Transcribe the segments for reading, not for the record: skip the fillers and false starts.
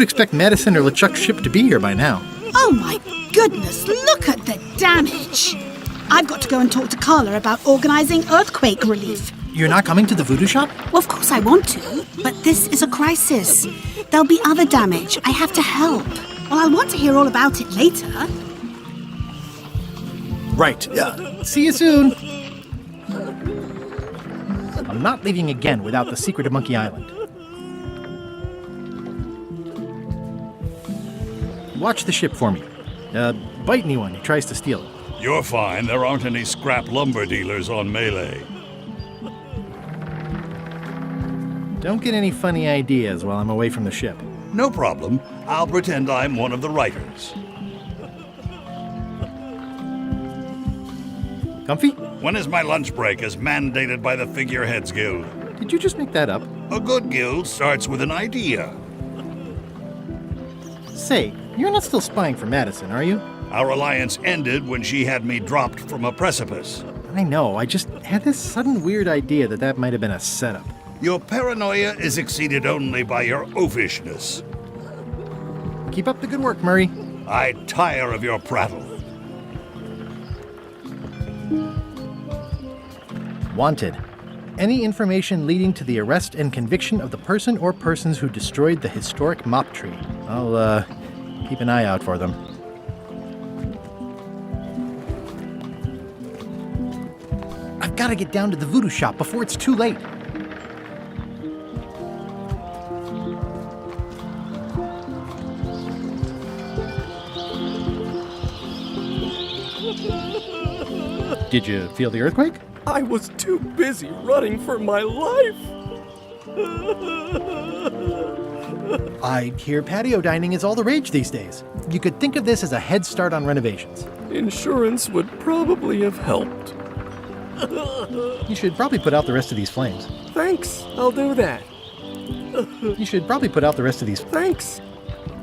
would expect Madison or LeChuck's ship to be here by now. Oh my goodness, look at the damage. I've got to go and talk to Carla about organising earthquake relief. You're not coming to the voodoo shop? Well, of course I want to, but this is a crisis. There'll be other damage. I have to help. Well, I'll want to hear all about it later. Right. See you soon. I'm not leaving again without the secret of Monkey Island. Watch the ship for me. Bite anyone who tries to steal it. You're fine. There aren't any scrap lumber dealers on Melee. Don't get any funny ideas while I'm away from the ship. No problem. I'll pretend I'm one of the writers. Comfy? When is my lunch break as mandated by the Figureheads Guild? Did you just make that up? A good guild starts with an idea. Say, you're not still spying for Madison, are you? Our alliance ended when she had me dropped from a precipice. I know, I just had this sudden weird idea that might have been a setup. Your paranoia is exceeded only by your oafishness. Keep up the good work, Murray. I tire of your prattle. Wanted. Any information leading to the arrest and conviction of the person or persons who destroyed the historic mop tree. I'll, keep an eye out for them. I've got to get down to the voodoo shop before it's too late. Did you feel the earthquake? I was too busy running for my life. I hear patio dining is all the rage these days. You could think of this as a head start on renovations. Insurance would probably have helped. You should probably put out the rest of these flames. Thanks, I'll do that. You should probably put out the rest of these. Thanks.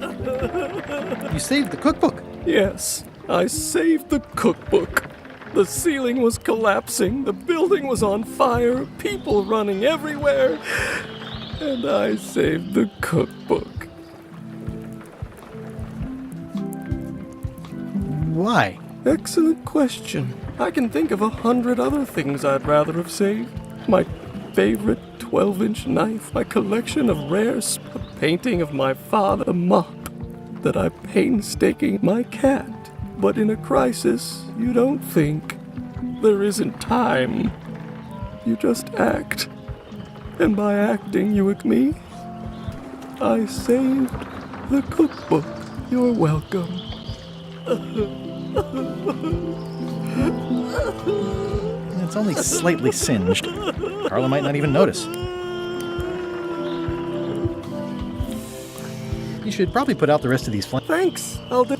You saved the cookbook. Yes, I saved the cookbook. The ceiling was collapsing, the building was on fire, people running everywhere, and I saved the cookbook. Why? Excellent question. I can think of 100 other things I'd rather have saved. My favorite 12-inch knife, my collection of rares, a painting of my father, a mop that I painstakingly my cat. But in a crisis, you don't think. There isn't time. You just act. And by acting, you with me. I saved the cookbook. You're welcome. It's only slightly singed. Carla might not even notice. You should probably put out the rest of these flames. Thanks, I'll do.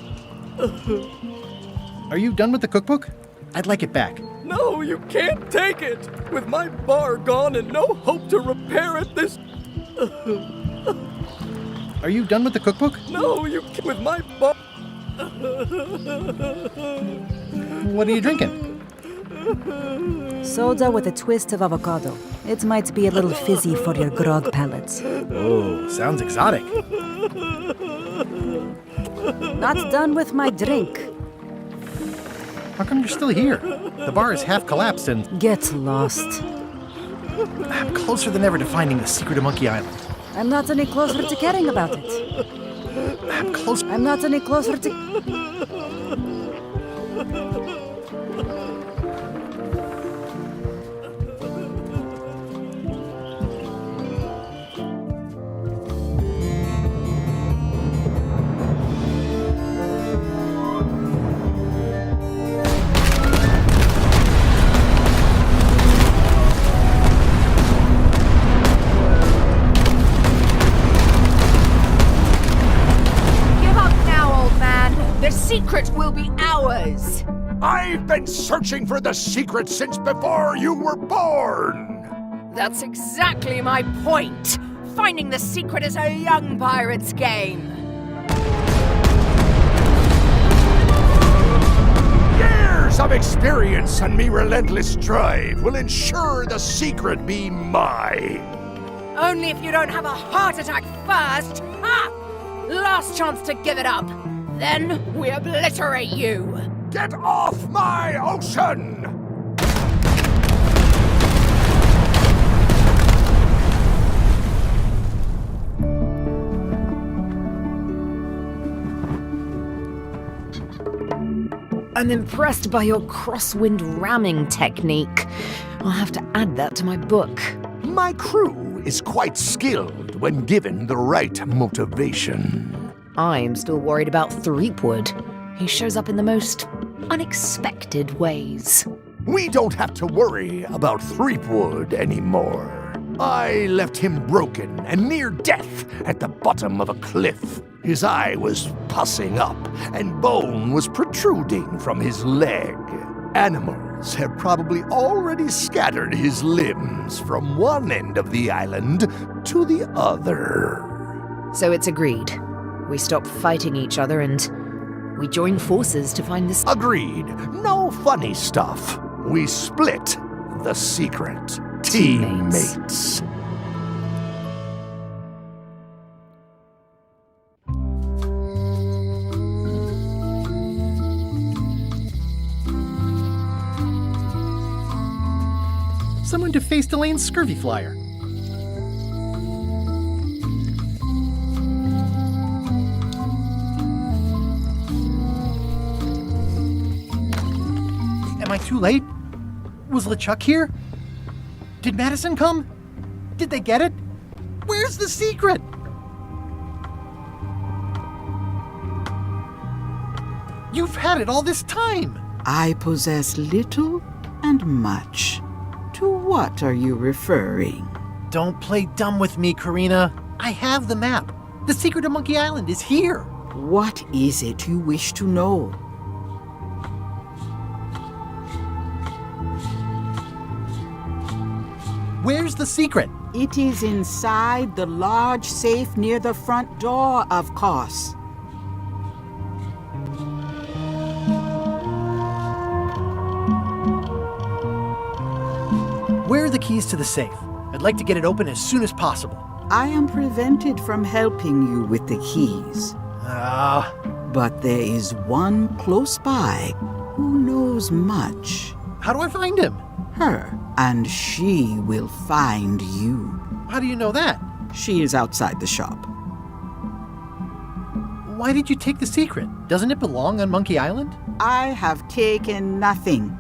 Are you done with the cookbook? I'd like it back. No, you can't take it! With my bar gone and no hope to repair it, this... Are you done with the cookbook? No, you can't... With my bar... What are you drinking? Soda with a twist of avocado. It might be a little fizzy for your grog palates. Oh, sounds exotic. Not done with my drink. How come you're still here? The bar is half collapsed and... Get lost. I'm closer than ever to finding the secret of Monkey Island. I'm not any closer to caring about it. I'm not any closer to... The secret will be ours! I've been searching for the secret since before you were born! That's exactly my point! Finding the secret is a young pirate's game! Years of experience and me relentless drive will ensure the secret be mine! Only if you don't have a heart attack first! Ha! Last chance to give it up. Then we obliterate you. Get off my ocean! I'm impressed by your crosswind ramming technique. I'll have to add that to my book. My crew is quite skilled when given the right motivation. I'm still worried about Threepwood. He shows up in the most unexpected ways. We don't have to worry about Threepwood anymore. I left him broken and near death at the bottom of a cliff. His eye was pussing up, and bone was protruding from his leg. Animals have probably already scattered his limbs from one end of the island to the other. So it's agreed. We stop fighting each other and we join forces to find this. Agreed. No funny stuff. We split the secret. Teammates. Someone to face Delane's scurvy flyer. Am I too late? Was LeChuck here? Did Madison come? Did they get it? Where's the secret? You've had it all this time! I possess little and much. To what are you referring? Don't play dumb with me, Karina. I have the map. The secret of Monkey Island is here. What is it you wish to know? Where's the secret? It is inside the large safe near the front door, of course. Where are the keys to the safe? I'd like to get it open as soon as possible. I am prevented from helping you with the keys. But there is one close by who knows much. How do I find him? Her, and she will find you. How do you know that? She is outside the shop. Why did you take the secret? Doesn't it belong on Monkey Island? I have taken nothing.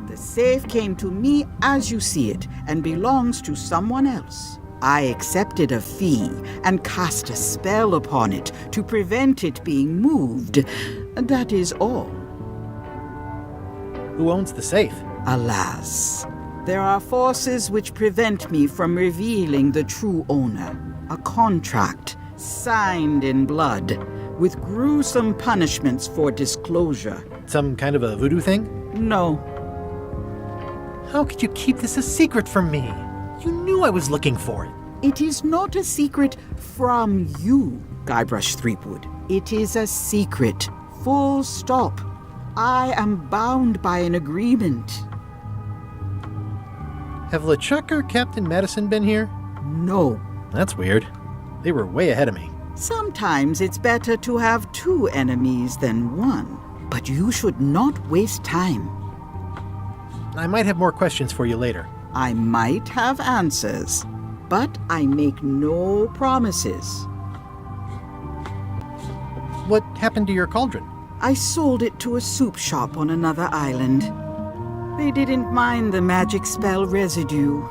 The safe came to me as you see it and belongs to someone else. I accepted a fee and cast a spell upon it to prevent it being moved. That is all. Who owns the safe? Alas, there are forces which prevent me from revealing the true owner. A contract signed in blood with gruesome punishments for disclosure. Some kind of a voodoo thing? No. How could you keep this a secret from me? You knew I was looking for it. It is not a secret from you, Guybrush Threepwood. It is a secret. Full stop. I am bound by an agreement. Have LeChuck or Captain Madison been here? No. That's weird. They were way ahead of me. Sometimes it's better to have two enemies than one. But you should not waste time. I might have more questions for you later. I might have answers, but I make no promises. What happened to your cauldron? I sold it to a soup shop on another island. They didn't mind the magic spell residue.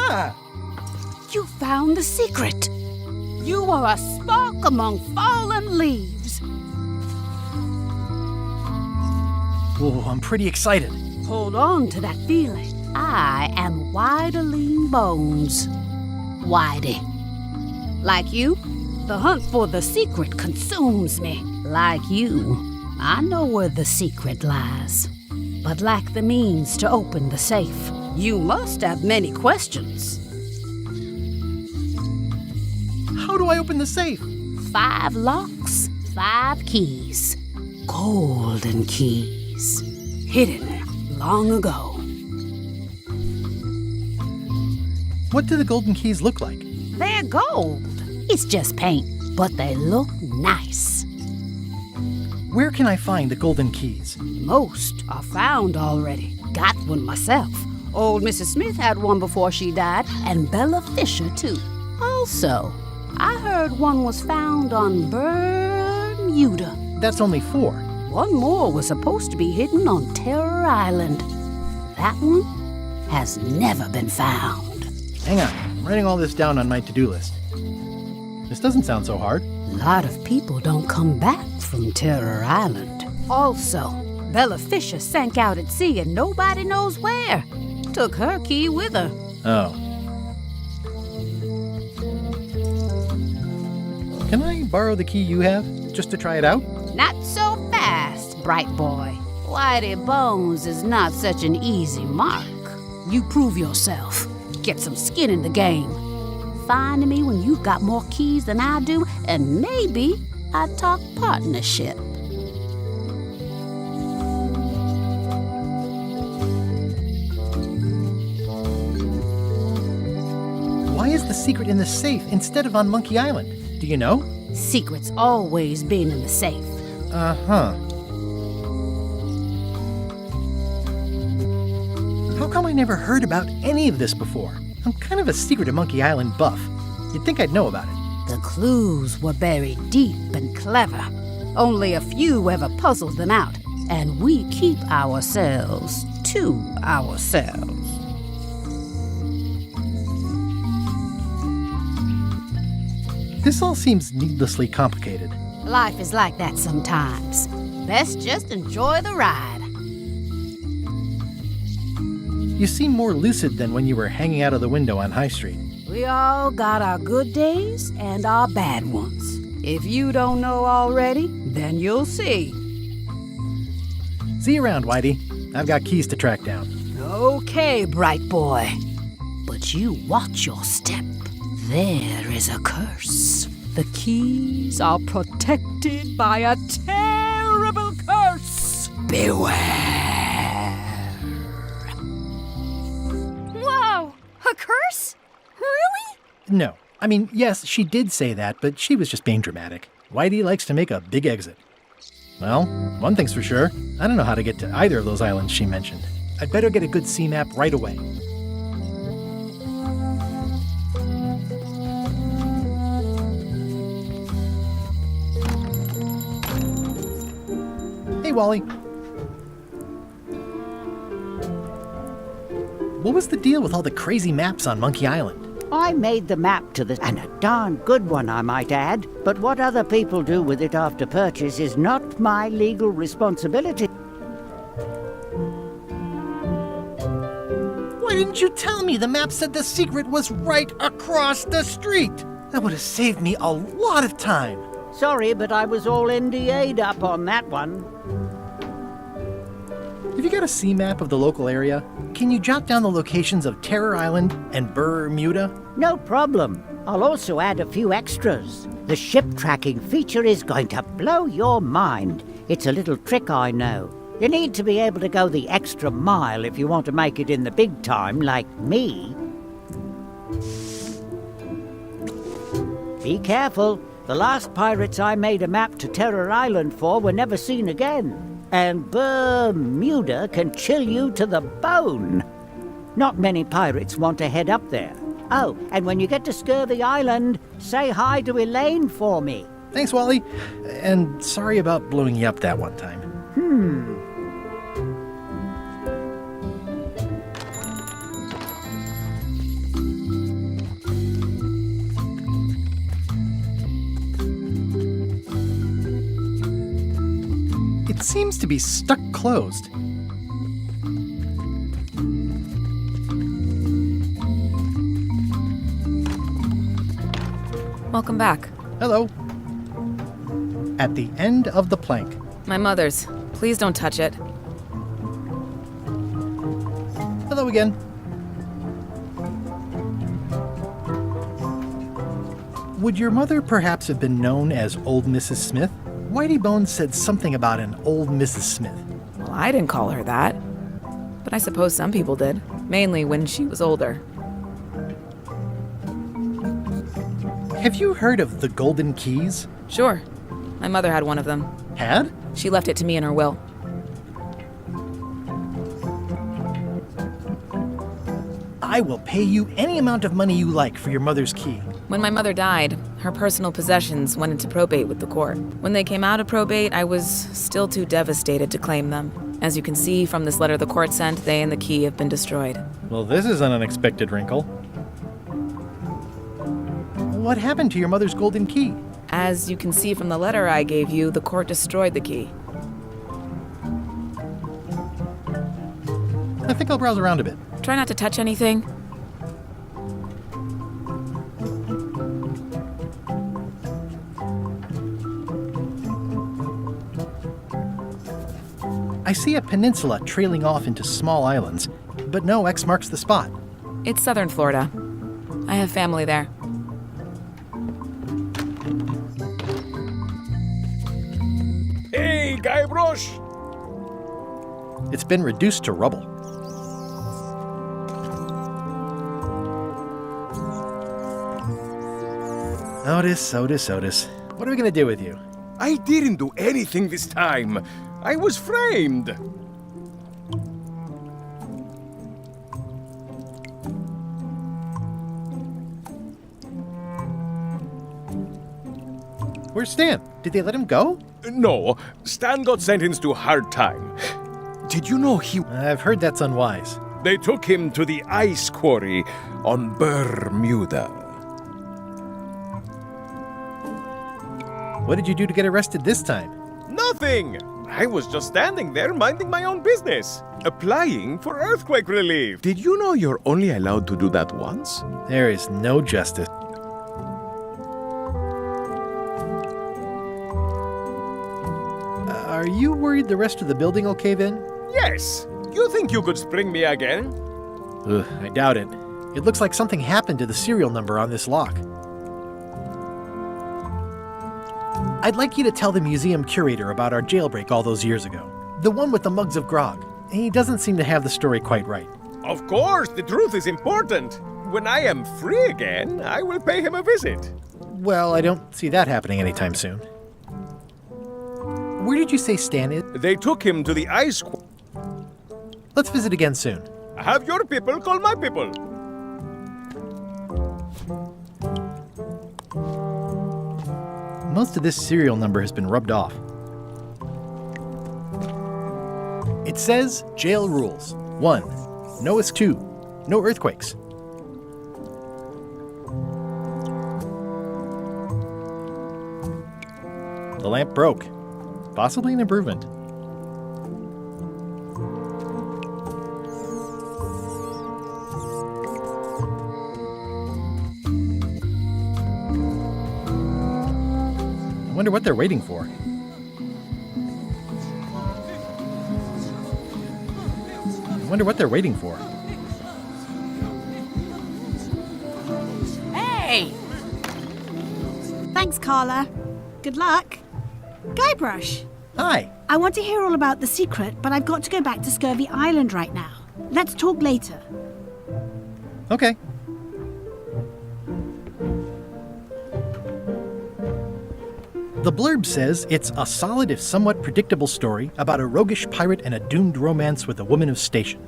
Ah! You found the secret. You are a spark among fallen leaves. Whoa, I'm pretty excited. Hold on to that feeling. I am Whiteling Bones. Whitey. Like you, the hunt for the secret consumes me. Like you, I know where the secret lies, but lack the means to open the safe. You must have many questions. How do I open the safe? 5 locks, 5 keys. Golden keys. Hidden long ago. What do the golden keys look like? They're gold. It's just paint, but they look nice. Where can I find the golden keys? Most are found already. Got one myself. Old Mrs. Smith had one before she died, and Bella Fisher, too. Also, I heard one was found on Bermuda. That's only 4. One more was supposed to be hidden on Terror Island. That one has never been found. Hang on, I'm writing all this down on my to-do list. This doesn't sound so hard. A lot of people don't come back from Terror Island. Also, Bella Fisher sank out at sea and nobody knows where. Took her key with her. Oh. Can I borrow the key you have, just to try it out? Not so fast, bright boy. Whitey Bones is not such an easy mark. You prove yourself. Get some skin in the game. Find me when you've got more keys than I do, and maybe I'd talk partnership. Why is the secret in the safe instead of on Monkey Island? Do you know? Secret's always been in the safe. Uh-huh. How come I never heard about any of this before? I'm kind of a secret of Monkey Island buff. You'd think I'd know about it. The clues were buried deep and clever. Only a few ever puzzled them out, and we keep ourselves to ourselves. This all seems needlessly complicated. Life is like that sometimes. Best just enjoy the ride. You seem more lucid than when you were hanging out of the window on High Street. We all got our good days and our bad ones. If you don't know already, then you'll see. See you around, Whitey. I've got keys to track down. Okay, bright boy. But you watch your step. There is a curse. The keys are protected by a terrible curse. Beware. Whoa! A curse? Really? No. I mean, yes, she did say that, but she was just being dramatic. Whitey likes to make a big exit. Well, one thing's for sure. I don't know how to get to either of those islands she mentioned. I'd better get a good sea map right away. Hey, Wally. What was the deal with all the crazy maps on Monkey Island? I made the map to the... and a darn good one, I might add. But what other people do with it after purchase is not my legal responsibility. Why didn't you tell me the map said the secret was right across the street? That would have saved me a lot of time. Sorry, but I was all NDA'd up on that one. Have you got a sea map of the local area? Can you jot down the locations of Terror Island and Bermuda? No problem. I'll also add a few extras. The ship tracking feature is going to blow your mind. It's a little trick, I know. You need to be able to go the extra mile if you want to make it in the big time, like me. Be careful. The last pirates I made a map to Terror Island for were never seen again. And Bermuda can chill you to the bone. Not many pirates want to head up there. Oh, and when you get to Scurvy Island, say hi to Elaine for me. Thanks, Wally. And sorry about blowing you up that one time. It seems to be stuck closed. Welcome back. Hello. At the end of the plank. My mother's. Please don't touch it. Hello again. Would your mother perhaps have been known as Old Mrs. Smith? Whitey Bones said something about an old Mrs. Smith. Well, I didn't call her that. But I suppose some people did. Mainly when she was older. Have you heard of the Golden Keys? Sure. My mother had one of them. Had? She left it to me in her will. I will pay you any amount of money you like for your mother's key. When my mother died, her personal possessions went into probate with the court. When they came out of probate, I was still too devastated to claim them. As you can see from this letter the court sent, they and the key have been destroyed. Well, this is an unexpected wrinkle. What happened to your mother's golden key? As you can see from the letter I gave you, the court destroyed the key. I think I'll browse around a bit. Try not to touch anything. I see a peninsula trailing off into small islands, but no X marks the spot. It's southern Florida. I have family there. Hey, Guybrush! It's been reduced to rubble. Otis. What are we gonna do with you? I didn't do anything this time. I was framed. Where's Stan? Did they let him go? No, Stan got sentenced to hard time. Did you know I've heard that's unwise. They took him to the ice quarry on Bermuda. What did you do to get arrested this time? Nothing! I was just standing there minding my own business, applying for earthquake relief. Did you know you're only allowed to do that once? There is no justice. Are you worried the rest of the building will cave in? Yes! You think you could spring me again? Ugh, I doubt it. It looks like something happened to the serial number on this lock. I'd like you to tell the museum curator about our jailbreak all those years ago. The one with the mugs of grog. He doesn't seem to have the story quite right. Of course, the truth is important. When I am free again, I will pay him a visit. Well, I don't see that happening anytime soon. Where did you say Stan is? They took him to the ice quarry. Let's visit again soon. Have your people call my people. Most of this serial number has been rubbed off. It says jail rules. 1. Noah's 2. No earthquakes. The lamp broke. Possibly an improvement. I wonder what they're waiting for. Hey! Thanks, Carla. Good luck. Guybrush, Hi. I want to hear all about the secret, but I've got to go back to Scurvy Island right now. Let's talk later. Okay. The blurb says it's a solid if somewhat predictable story about a roguish pirate and a doomed romance with a woman of station.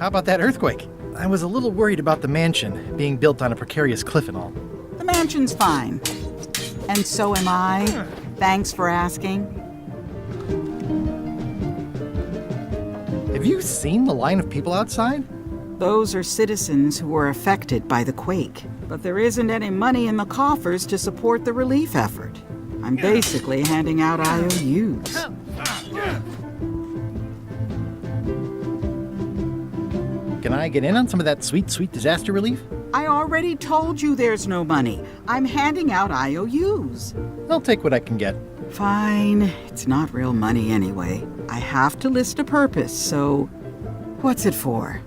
How about that earthquake? I was a little worried about the mansion being built on a precarious cliff and all. The mansion's fine. And so am I. Thanks for asking. Have you seen the line of people outside? Those are citizens who were affected by the quake. But there isn't any money in the coffers to support the relief effort. I'm basically handing out IOUs. Can I get in on some of that sweet, sweet disaster relief? I already told you there's no money. I'm handing out IOUs. I'll take what I can get. Fine. It's not real money anyway. I have to list a purpose, so what's it for?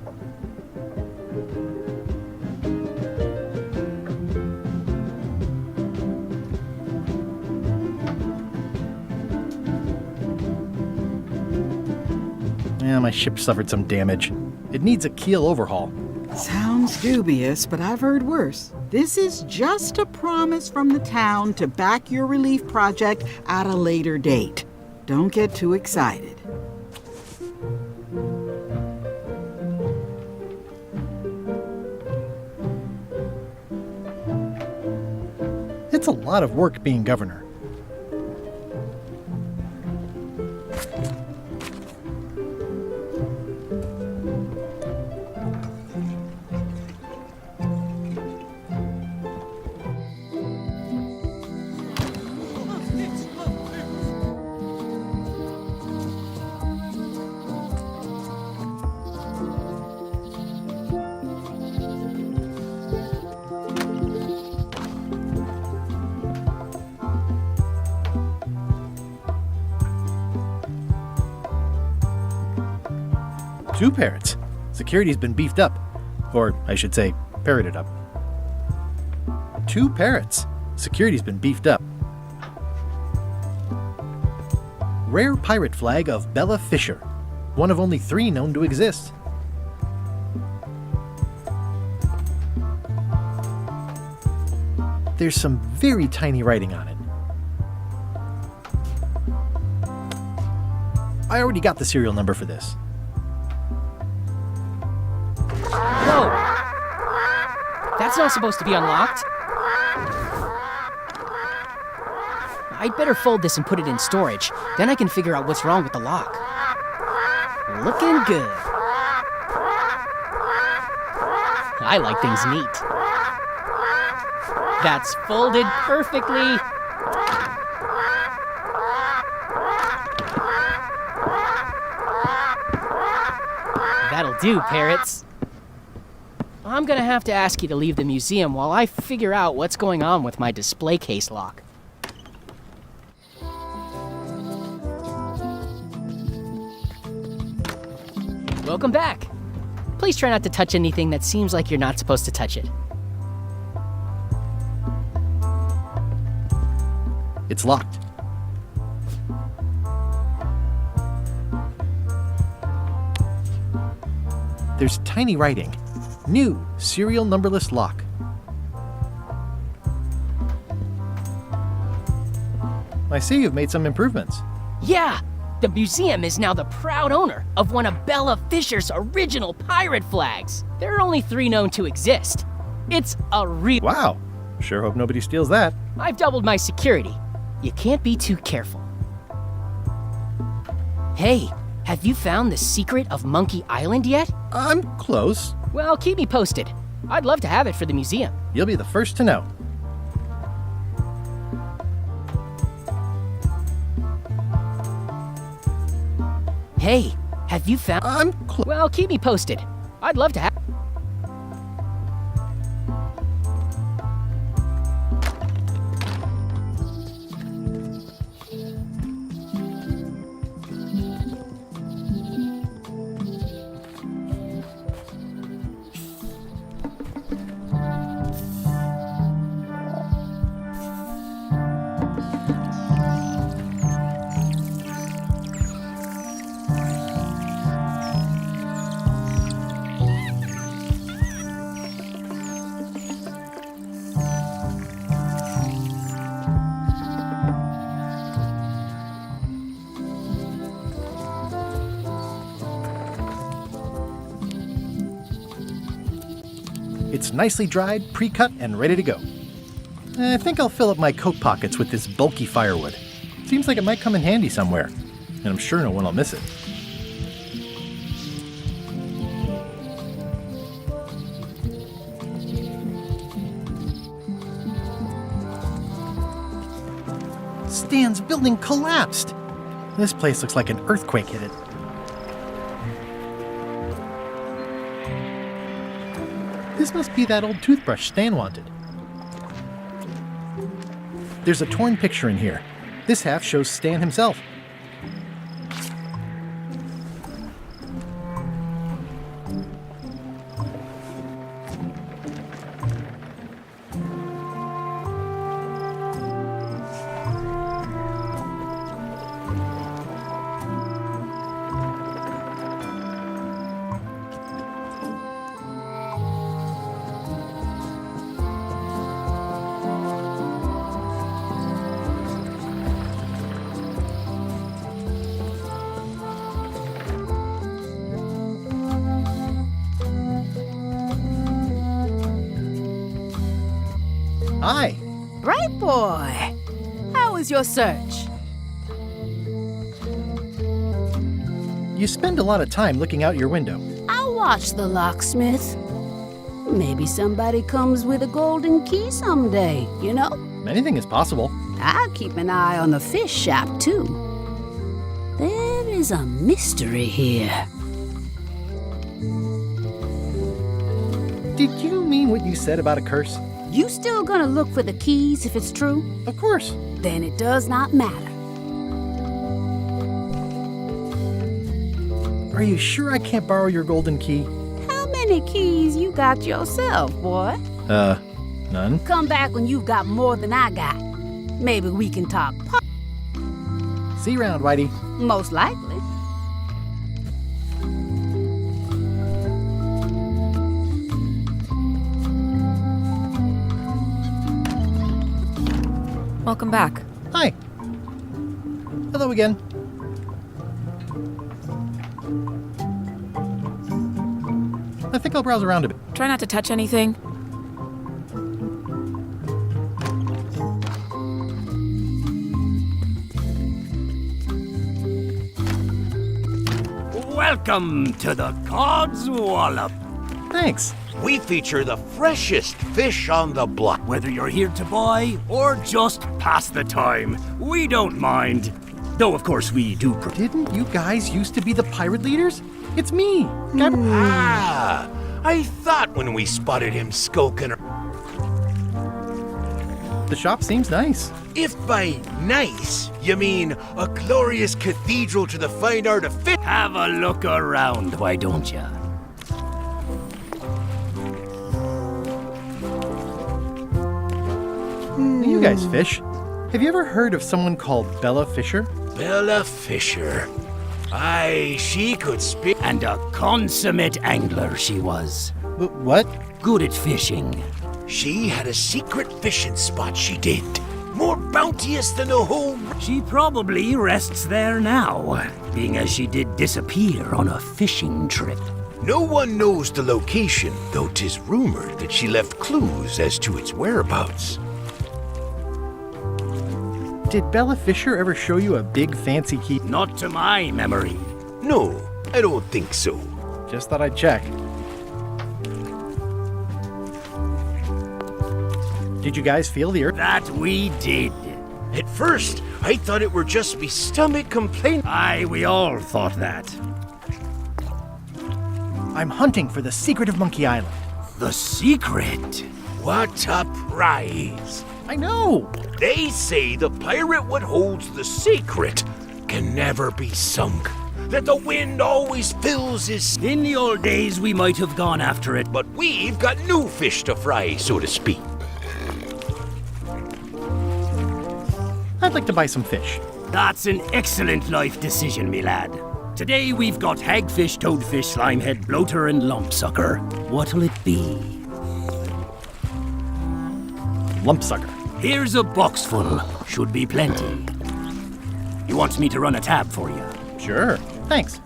Yeah, my ship suffered some damage. It needs a keel overhaul. Sounds dubious, but I've heard worse. This is just a promise from the town to back your relief project at a later date. Don't get too excited. It's a lot of work being governor. Two parrots. Security's been beefed up. Or, I should say, parroted up. Two parrots. Security's been beefed up. Rare pirate flag of Bella Fisher. One of only 3 known to exist. There's some very tiny writing on it. I already got the serial number for this. Whoa! That's not supposed to be unlocked. I'd better fold this and put it in storage. Then I can figure out what's wrong with the lock. Looking good. I like things neat. That's folded perfectly. That'll do, parrots. I'm gonna have to ask you to leave the museum while I figure out what's going on with my display case lock. Welcome back. Please try not to touch anything that seems like you're not supposed to touch it. It's locked. There's tiny writing. New serial numberless lock. I see you've made some improvements. Yeah! The museum is now the proud owner of one of Bella Fisher's original pirate flags. There are only 3 known to exist. It's a real... Wow. Sure hope nobody steals that. I've doubled my security. You can't be too careful. Hey, have you found the secret of Monkey Island yet? I'm close. Well, keep me posted. I'd love to have it for the museum. You'll be the first to know. Hey, have you found... I'm close. Well, keep me posted. I'd love to have... It's nicely dried, pre-cut, and ready to go. I think I'll fill up my coat pockets with this bulky firewood. Seems like it might come in handy somewhere, and I'm sure no one will miss it. Stan's building collapsed. This place looks like an earthquake hit it. This must be that old toothbrush Stan wanted. There's a torn picture in here. This half shows Stan himself. Hi. Bright boy. How was your search? You spend a lot of time looking out your window. I'll watch the locksmith. Maybe somebody comes with a golden key someday, you know? Anything is possible. I'll keep an eye on the fish shop, too. There is a mystery here. Did you mean what you said about a curse? You still gonna look for the keys if it's true? Of course. Then it does not matter. Are you sure I can't borrow your golden key? How many keys you got yourself, boy? None. Come back when you've got more than I got. Maybe we can talk See you around, Whitey. Most likely. Welcome back. Hi. Hello again. I think I'll browse around a bit. Try not to touch anything. Welcome to the Cod's Wallop. Thanks. We feature the freshest fish on the block. Whether you're here to buy or just pass the time, we don't mind. Though, of course, we do. Didn't you guys used to be the pirate leaders? It's me. Ah, I thought when we spotted him skulking. The shop seems nice. If by nice you mean a glorious cathedral to the fine art of fish. Have a look around, why don't ya? You guys fish. Have you ever heard of someone called Bella Fisher? Bella Fisher. Aye, she could speak. And a consummate angler she was. What? Good at fishing. She had a secret fishing spot, she did. More bounteous than the whole. She probably rests there now, being as she did disappear on a fishing trip. No one knows the location, though 'tis rumored that she left clues as to its whereabouts. Did Bella Fisher ever show you a big fancy key? Not to my memory. No, I don't think so. Just thought I'd check. Did you guys feel the earth? That we did. At first, I thought it were just me stomach complaining. Aye, we all thought that. I'm hunting for the secret of Monkey Island. The secret? What a prize! I know! They say the pirate what holds the secret can never be sunk. That the wind always fills his... In the old days, we might have gone after it, But we've got new fish to fry, so to speak. I'd like to buy some fish. that's an excellent life decision, me lad. Today we've got hagfish, toadfish, slimehead, bloater, and lumpsucker. What'll it be? Lumpsucker. Here's a box full. Should be plenty. You want me to run a tab for you? Sure. Thanks.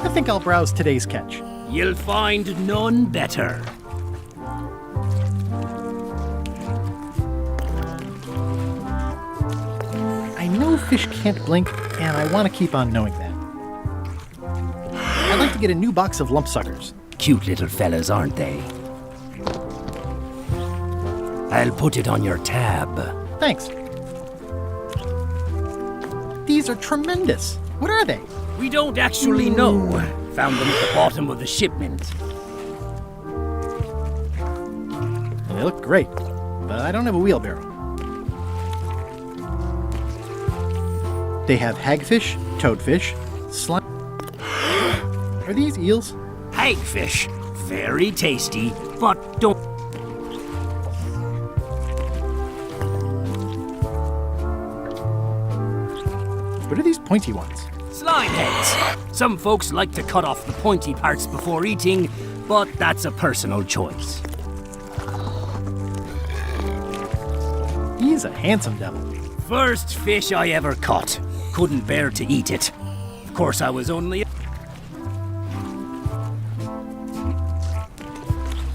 I think I'll browse today's catch. You'll find none better. I know fish can't blink, and I want to keep on knowing that. I'd like to get a new box of lump suckers. Cute little fellas, aren't they? I'll put it on your tab. Thanks. These are tremendous. What are they? We don't actually know. Found them at the bottom of the shipment. They look great, but I don't have a wheelbarrow. They have hagfish, toadfish, slime. Are these eels? Hagfish. Very tasty, but don't... What are these pointy ones? Slime heads. Some folks like to cut off the pointy parts before eating, but that's a personal choice. He's a handsome devil. First fish I ever caught. Couldn't bear to eat it. Of course, I was only...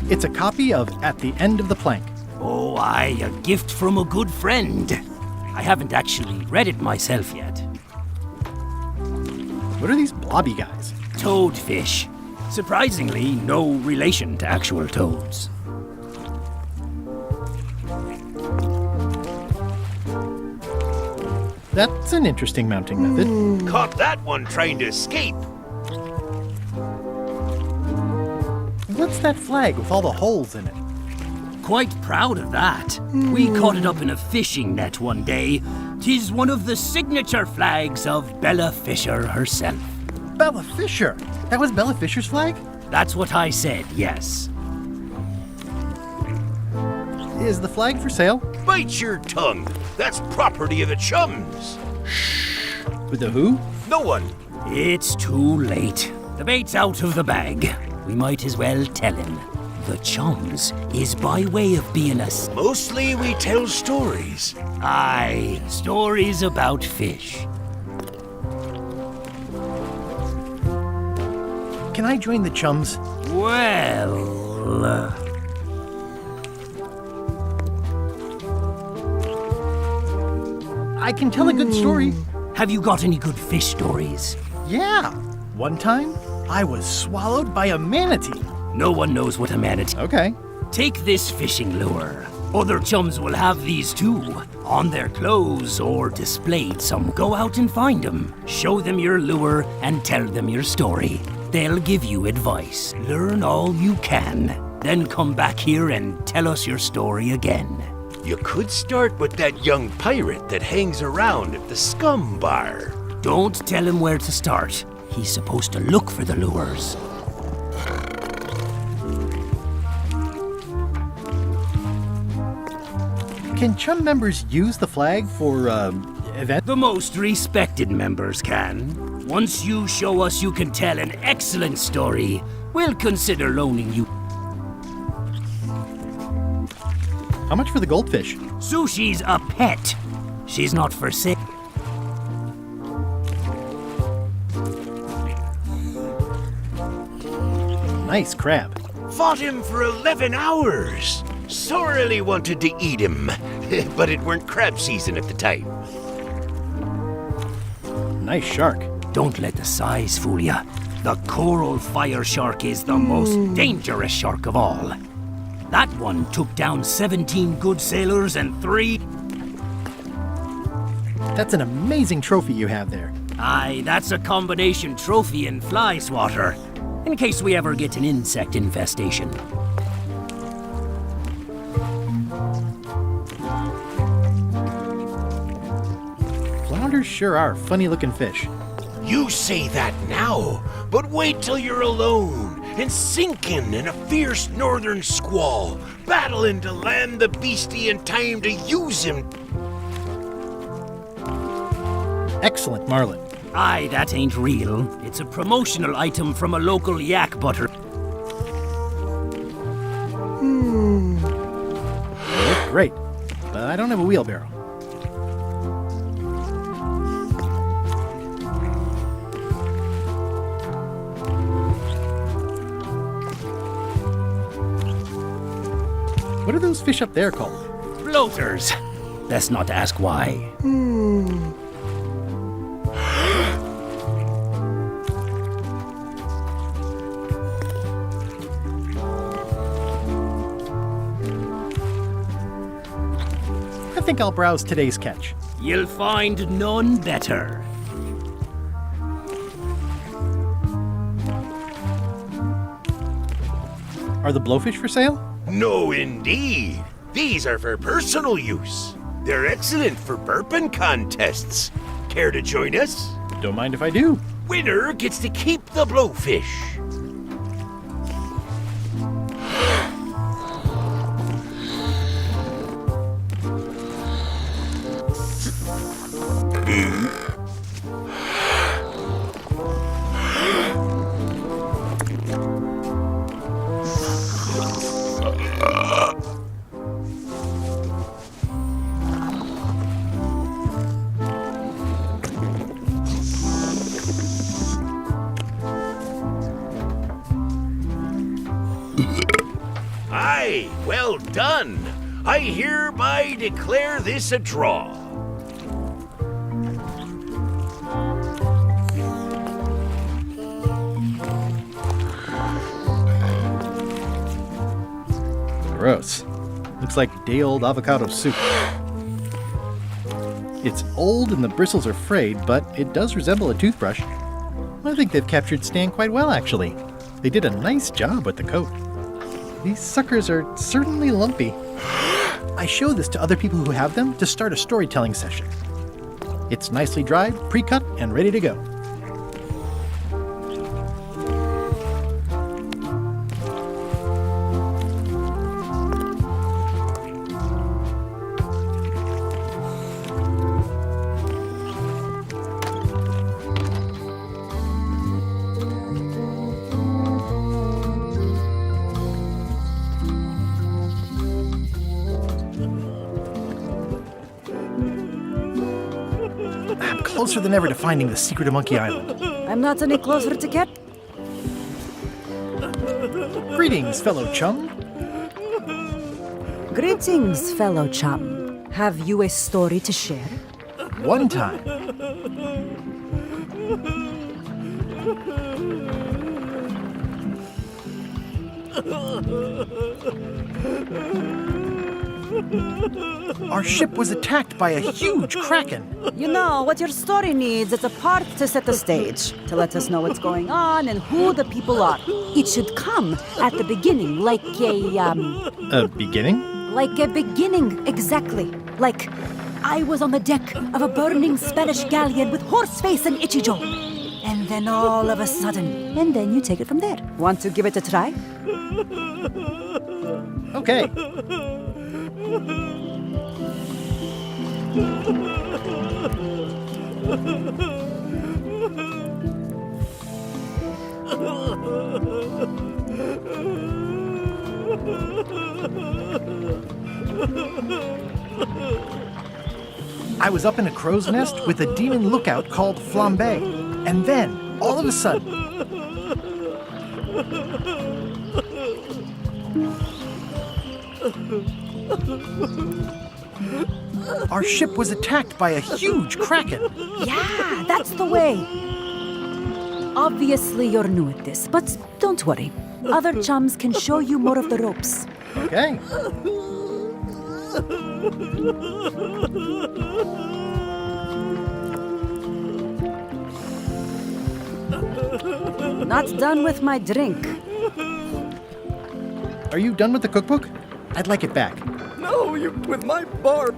It's a copy of At the End of the Plank. Oh, aye, a gift from a good friend. I haven't actually read it myself yet. What are these blobby guys? Toadfish. Surprisingly, no relation to actual toads. That's an interesting mounting method. Caught that one trying to escape. What's that flag with all the holes in it? Quite proud of that. We caught it up in a fishing net one day. 'Tis one of the signature flags of Bella Fisher herself. Bella Fisher? That was Bella Fisher's flag? That's what I said, yes. Is the flag for sale? Bite your tongue. That's property of the chums. With the who? No one. It's too late. The bait's out of the bag. We might as well tell him. The chums is by way of being a... Mostly we tell stories. Aye, stories about fish. Can I join the chums? Well... I can tell a good story. Have you got any good fish stories? Yeah. One time, I was swallowed by a manatee. No one knows what a manatee... Okay. Take this fishing lure. Other chums will have these too, on their clothes or displayed some. Go out and find them. Show them your lure and tell them your story. They'll give you advice. Learn all you can. Then come back here and tell us your story again. You could start with that young pirate that hangs around at the Scum Bar. Don't tell him where to start. He's supposed to look for the lures. Can chum members use the flag for, events? The most respected members can. Once you show us you can tell an excellent story, we'll consider loaning you. How much for the goldfish? Sushi's a pet. She's not for sale. Nice crab. Fought him for 11 hours. Sorely wanted to eat him, but it weren't crab season at the time. Nice shark. Don't let the size fool ya. The coral fire shark is the most dangerous shark of all. That one took down 17 good sailors and 3... That's an amazing trophy you have there. Aye, that's a combination trophy and fly swatter, in case we ever get an insect infestation. Flounders sure are funny-looking fish. You say that now, but wait till you're alone and sinking in a fierce northern squall, battling to land the beastie in time to use him. Excellent marlin. Aye, that ain't real. It's a promotional item from a local yak butter. They look great, but I don't have a wheelbarrow. What are those fish up there called? Bloaters. Best not ask why. think I'll browse today's catch. You'll find none better. Are the blowfish for sale? No, indeed. These are for personal use. They're excellent for burping contests. Care to join us? Don't mind if I do. Winner gets to keep the blowfish. Aye, well done. I hereby declare this a draw. Gross. Looks like day-old avocado soup. It's old and the bristles are frayed, but it does resemble a toothbrush. I think they've captured Stan quite well, actually. They did a nice job with the coat. These suckers are certainly lumpy. I show this to other people who have them to start a storytelling session. It's nicely dried, pre-cut, and ready to go. I'm closer than ever to finding the secret of Monkey Island. I'm not any closer to get. Greetings, fellow chum. Greetings, fellow chum. Have you a story to share? One time, our ship was attacked by a huge kraken. You know, what your story needs is a part to set the stage, to let us know what's going on and who the people are. It should come at the beginning, like A beginning? like a beginning, exactly. Like, I was on the deck of a burning Spanish galleon with Horseface and Ichijo. And then all of a sudden, and then you take it from there. Want to give it a try? Okay. I was up in a crow's nest with a demon lookout called Flambe. And then, all of a sudden, our ship was attacked by a huge kraken. Yeah, that's the way. Obviously, you're new at this, but don't worry. Other chums can show you more of the ropes. Okay. Not done with my drink. Are you done with the cookbook? I'd like it back. No, you with my barb.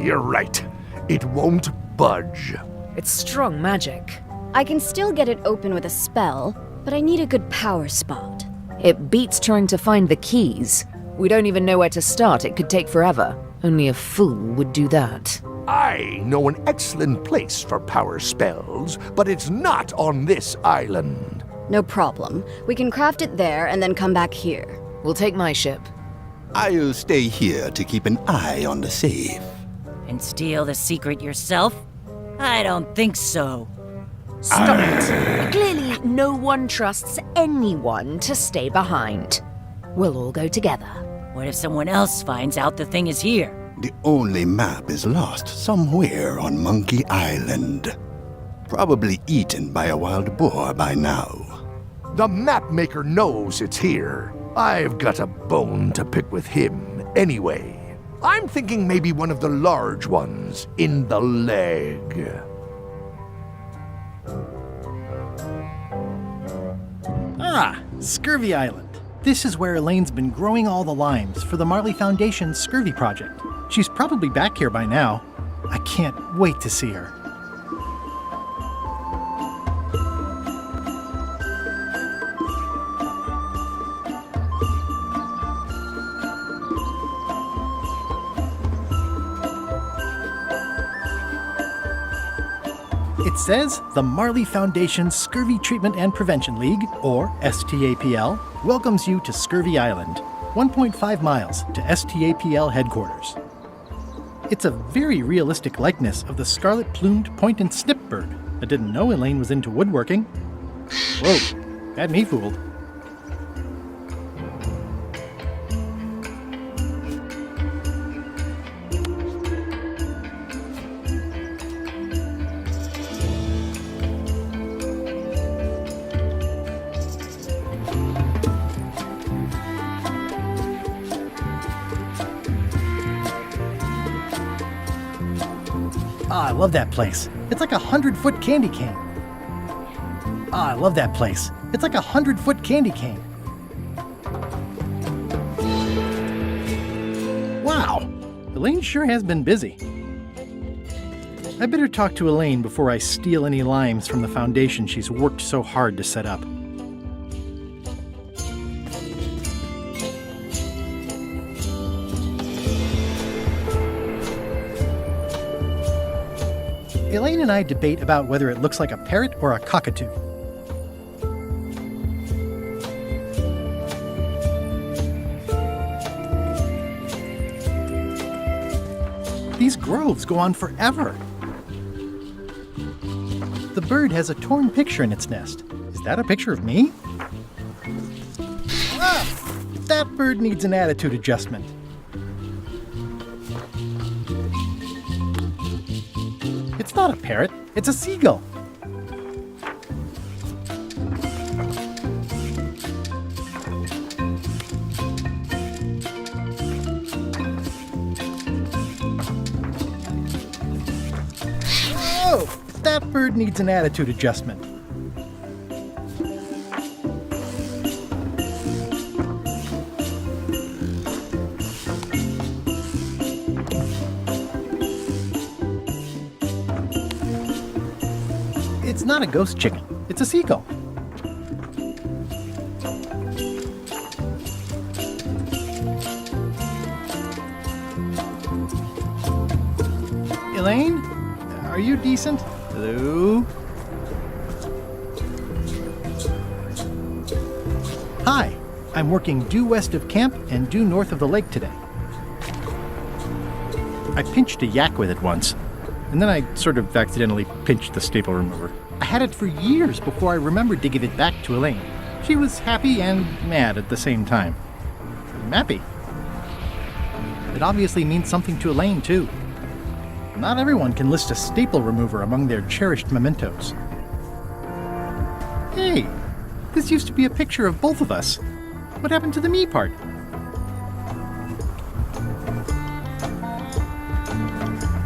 You're right. It won't budge. It's strong magic. I can still get it open with a spell, but I need a good power spot. It beats trying to find the keys. We don't even know where to start. It could take forever. Only a fool would do that. I know an excellent place for power spells, but it's not on this island. No problem. We can craft it there and then come back here. We'll take my ship. I'll stay here to keep an eye on the safe. And steal the secret yourself? I don't think so. Stop it! Clearly, no one trusts anyone to stay behind. We'll all go together. What if someone else finds out the thing is here? The only map is lost somewhere on Monkey Island. Probably eaten by a wild boar by now. The map maker knows it's here. I've got a bone to pick with him anyway. I'm thinking maybe one of the large ones in the leg. Ah, Scurvy Island. This is where Elaine's been growing all the limes for the Marley Foundation's Scurvy project. She's probably back here by now. I can't wait to see her. It says the Marley Foundation Scurvy Treatment and Prevention League, or STAPL, welcomes you to Scurvy Island, 1.5 miles to STAPL headquarters. It's a very realistic likeness of the scarlet-plumed point and snip bird. I didn't know Elaine was into woodworking. Whoa, had me fooled. Ah, I love that place. It's like a 100-foot candy cane. Ah, I love that place. It's like a 100-foot candy cane. Wow, Elaine sure has been busy. I better talk to Elaine before I steal any limes from the foundation she's worked so hard to set up. Elaine and I debate about whether it looks like a parrot or a cockatoo. These groves go on forever. The bird has a torn picture in its nest. Is that a picture of me? Ah! That bird needs an attitude adjustment. It's not a parrot, it's a seagull. Oh, that bird needs an attitude adjustment. It's not a ghost chicken, it's a seagull. Elaine? Are you decent? Hello? Hi, I'm working due west of camp and due north of the lake today. I pinched a yak with it once, and then I sort of accidentally pinched the staple remover. I had it for years before I remembered to give it back to Elaine. She was happy and mad at the same time. I'm happy. It obviously means something to Elaine, too. Not everyone can list a staple remover among their cherished mementos. Hey, this used to be a picture of both of us. What happened to the me part?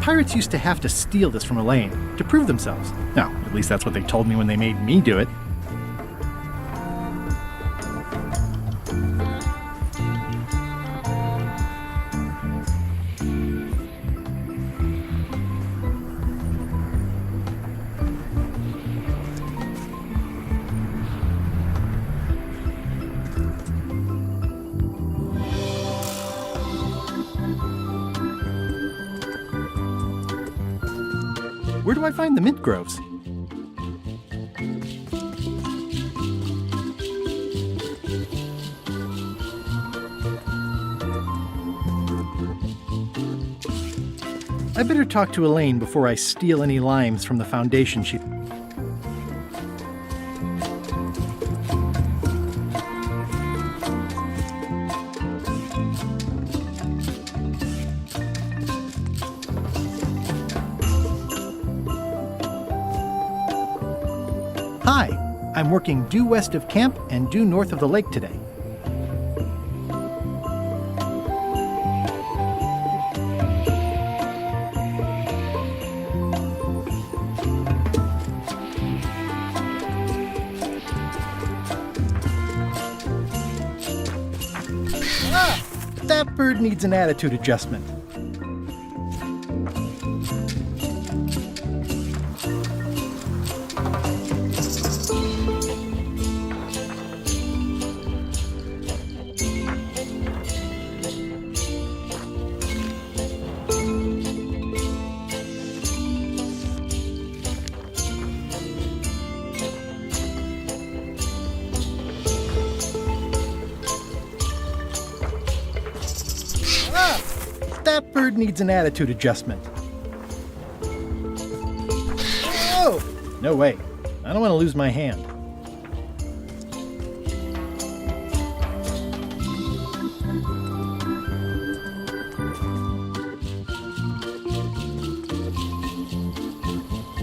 Pirates used to have to steal this from Elaine to prove themselves. No, at least that's what they told me when they made me do it. Where do I find the mint groves? I better talk to Elaine before I steal any limes from the foundation she... Hi, I'm working due west of camp and due north of the lake today. That bird needs an attitude adjustment. That bird needs an attitude adjustment. Oh! No way. I don't want to lose my hand.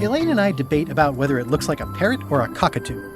Elaine and I debate about whether it looks like a parrot or a cockatoo.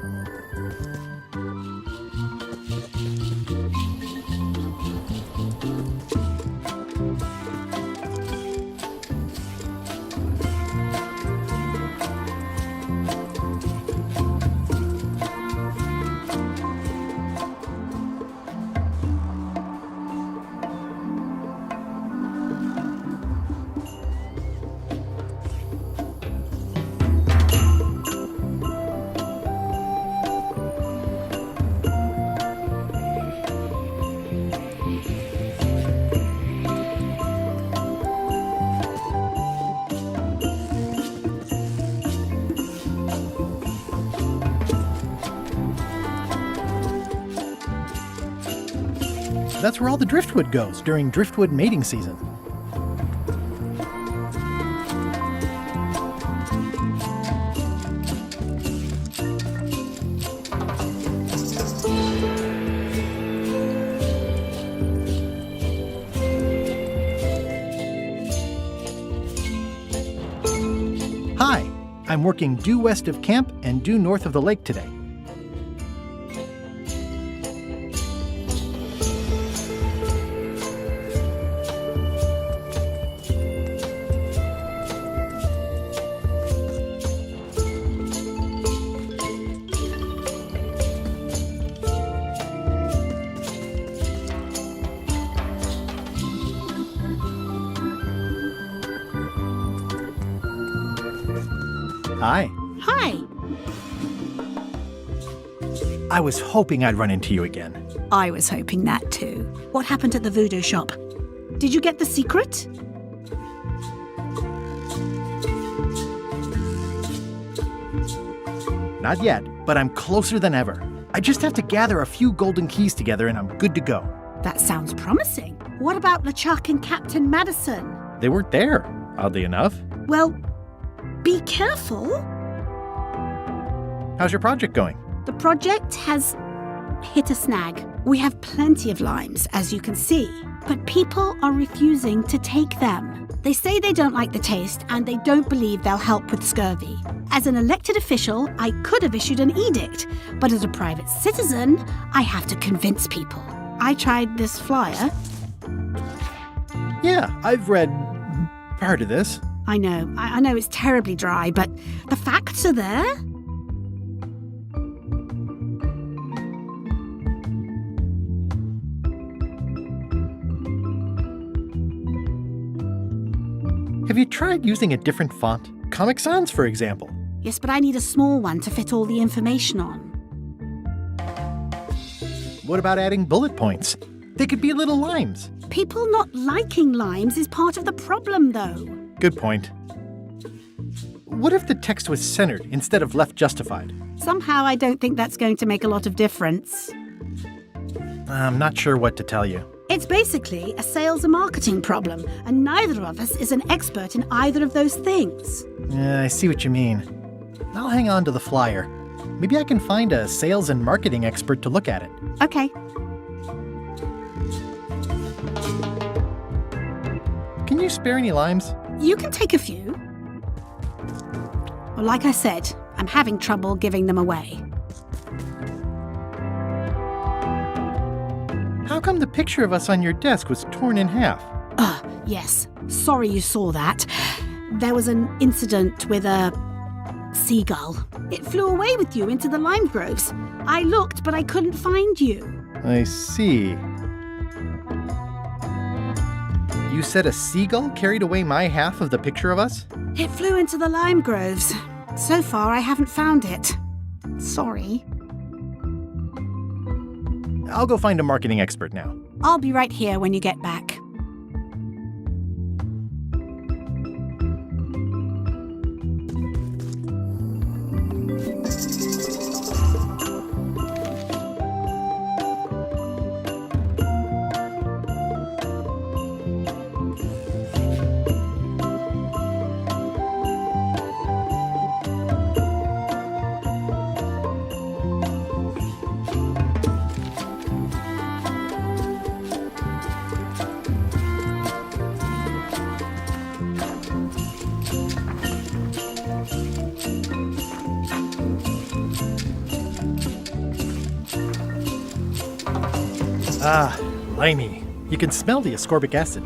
That's where all the driftwood goes during driftwood mating season. Hi, I'm working due west of camp and due north of the lake today. Hi. Hi. I was hoping I'd run into you again. I was hoping that too. What happened at the voodoo shop? Did you get the secret? Not yet, but I'm closer than ever. I just have to gather a few golden keys together and I'm good to go. That sounds promising. What about LeChuck and Captain Madison? They weren't there, oddly enough. Well, be careful. How's your project going? The project has hit a snag. We have plenty of limes, as you can see, but people are refusing to take them. They say they don't like the taste and they don't believe they'll help with scurvy. As an elected official, I could have issued an edict, but as a private citizen, I have to convince people. I tried this flyer. Yeah, I've read part of this. I know it's terribly dry, but the facts are there. Have you tried using a different font? Comic Sans, for example. Yes, but I need a small one to fit all the information on. What about adding bullet points? They could be little limes. People not liking limes is part of the problem, though. Good point. What if the text was centered instead of left justified? Somehow I don't think that's going to make a lot of difference. I'm not sure what to tell you. It's basically a sales and marketing problem, and neither of us is an expert in either of those things. I see what you mean. I'll hang on to the flyer. Maybe I can find a sales and marketing expert to look at it. Okay. Can you spare any limes? You can take a few. Well, like I said, I'm having trouble giving them away. How come the picture of us on your desk was torn in half? Yes. Sorry you saw that. There was an incident with a seagull. It flew away with you into the lime groves. I looked, but I couldn't find you. I see. You said a seagull carried away my half of the picture of us? It flew into the lime groves. So far, I haven't found it. Sorry. I'll go find a marketing expert now. I'll be right here when you get back. Ah, limey. You can smell the ascorbic acid.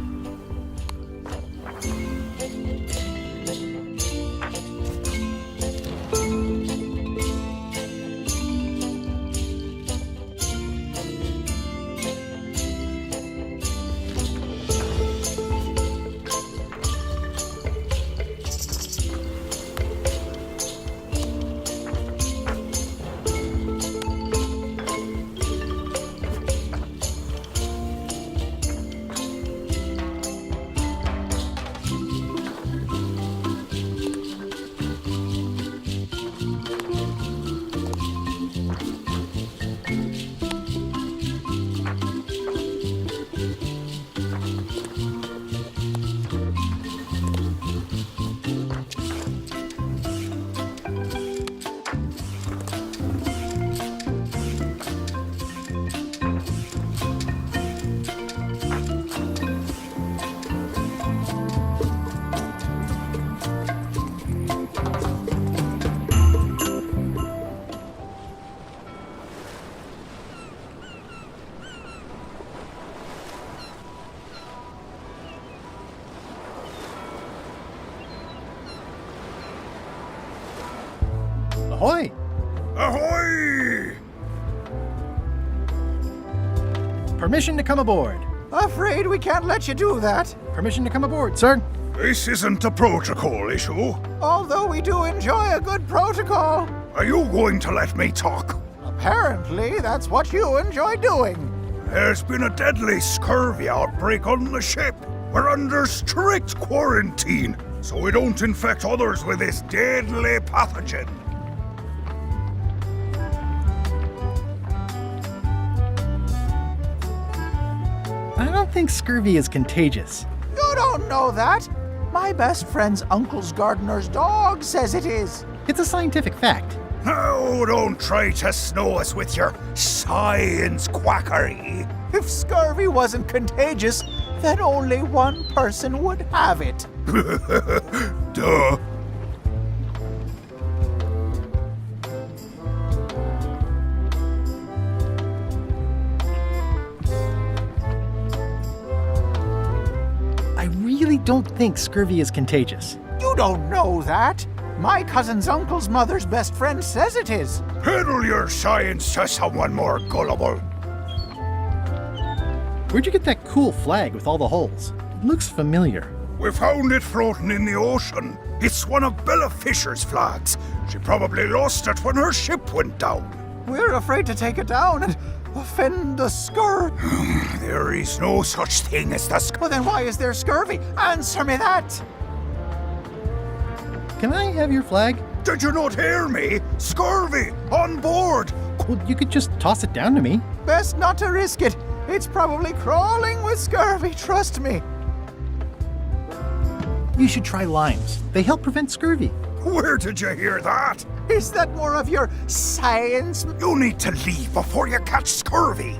Ahoy! Ahoy! Permission to come aboard. Afraid we can't let you do that. Permission to come aboard, sir. This isn't a protocol issue. Although we do enjoy a good protocol. Are you going to let me talk? Apparently, that's what you enjoy doing. There's been a deadly scurvy outbreak on the ship. We're under strict quarantine, so we don't infect others with this deadly pathogen. I don't think scurvy is contagious. You don't know that. My best friend's uncle's gardener's dog says it is. It's a scientific fact. Oh, don't try to snow us with your science quackery. If scurvy wasn't contagious, then only one person would have it. Duh. I really don't think scurvy is contagious. You don't know that. My cousin's uncle's mother's best friend says it is. Peddle your science to someone more gullible. Where'd you get that cool flag with all the holes? It looks familiar. We found it floating in the ocean. It's one of Bella Fisher's flags. She probably lost it when her ship went down. We're afraid to take it down and offend the scurvy. There is no such thing as the Well, then why is there scurvy? Answer me that. Can I have your flag? Did you not hear me? Scurvy! On board! Well, you could just toss it down to me. Best not to risk it. It's probably crawling with scurvy, trust me. You should try limes. They help prevent scurvy. Where did you hear that? Is that more of your science? You need to leave before you catch scurvy.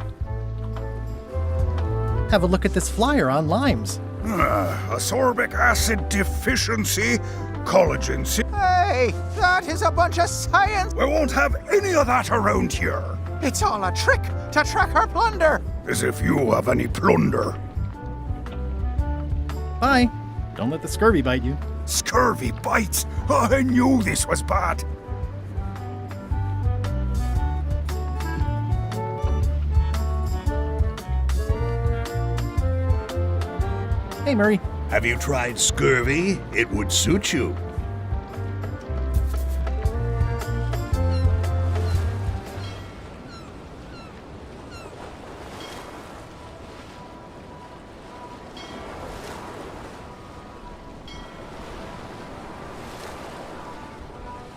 Have a look at this flyer on limes. Ascorbic acid deficiency, collagen. Hey, that is a bunch of science. We won't have any of that around here. It's all a trick to track our plunder. As if you have any plunder. Bye. Don't let the scurvy bite you. Scurvy bites? I knew this was bad. Hey, Murray. Have you tried scurvy? It would suit you.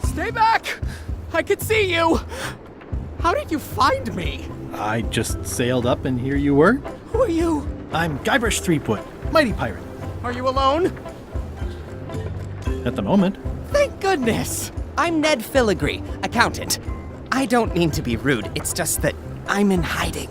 Stay back! I can see you! How did you find me? I just sailed up and here you were. Who are you? I'm Guybrush Threepwood, mighty pirate. Are you alone? At the moment. Thank goodness! I'm Ned Filigree, accountant. I don't mean to be rude, it's just that I'm in hiding.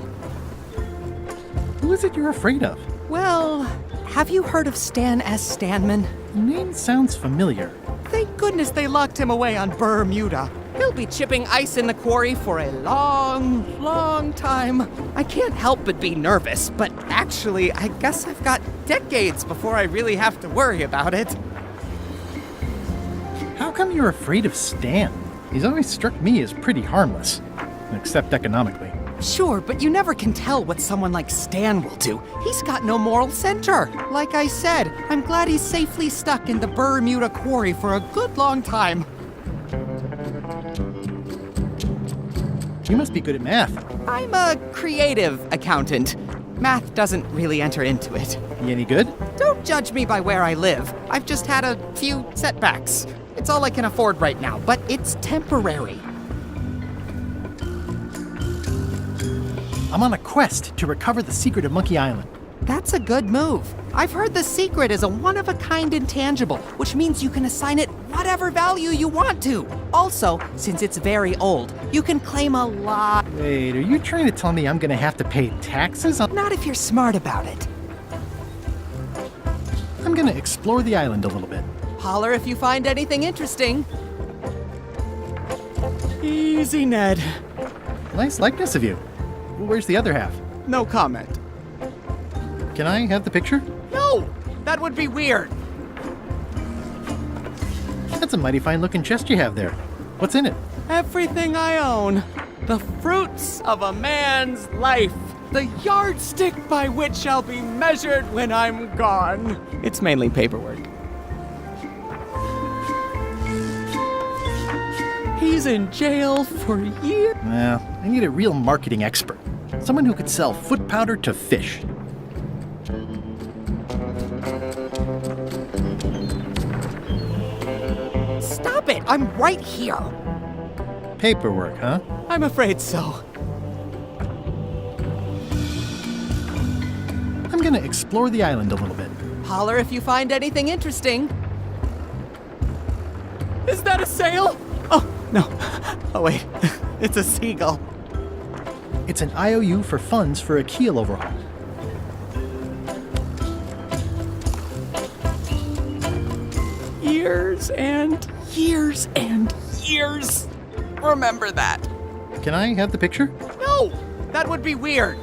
Who is it you're afraid of? Well, have you heard of Stan S. Stanman? The name sounds familiar. Thank goodness they locked him away on Bermuda. He'll be chipping ice in the quarry for a long, long time. I can't help but be nervous, but actually, I guess I've got decades before I really have to worry about it. How come you're afraid of Stan? He's always struck me as pretty harmless, except economically. Sure, but you never can tell what someone like Stan will do. He's got no moral center. Like I said, I'm glad he's safely stuck in the Bermuda quarry for a good long time. You must be good at math. I'm a creative accountant. Math doesn't really enter into it. You any good? Don't judge me by where I live. I've just had a few setbacks. It's all I can afford right now, but it's temporary. I'm on a quest to recover the secret of Monkey Island. That's a good move. I've heard the secret is a one-of-a-kind intangible, which means you can assign it whatever value you want to. Also, since it's very old, you can claim a lot. Wait, are you trying to tell me I'm gonna have to pay taxes on... Not if you're smart about it. I'm gonna explore the island a little bit. Holler if you find anything interesting. Easy, Ned. Nice likeness of you. Where's the other half? No comment. Can I have the picture? No! That would be weird. That's a mighty fine looking chest you have there. What's in it? Everything I own. The fruits of a man's life. The yardstick by which I'll be measured when I'm gone. It's mainly paperwork. He's in jail for years. Well, I need a real marketing expert. Someone who could sell foot powder to fish. Stop it! I'm right here! Paperwork, huh? I'm afraid so. I'm gonna explore the island a little bit. Holler if you find anything interesting. Is that a sail? Oh, no. Oh, wait. It's a seagull. It's an IOU for funds for a keel overhaul. Years and years and years. Remember that. Can I have the picture? No! That would be weird.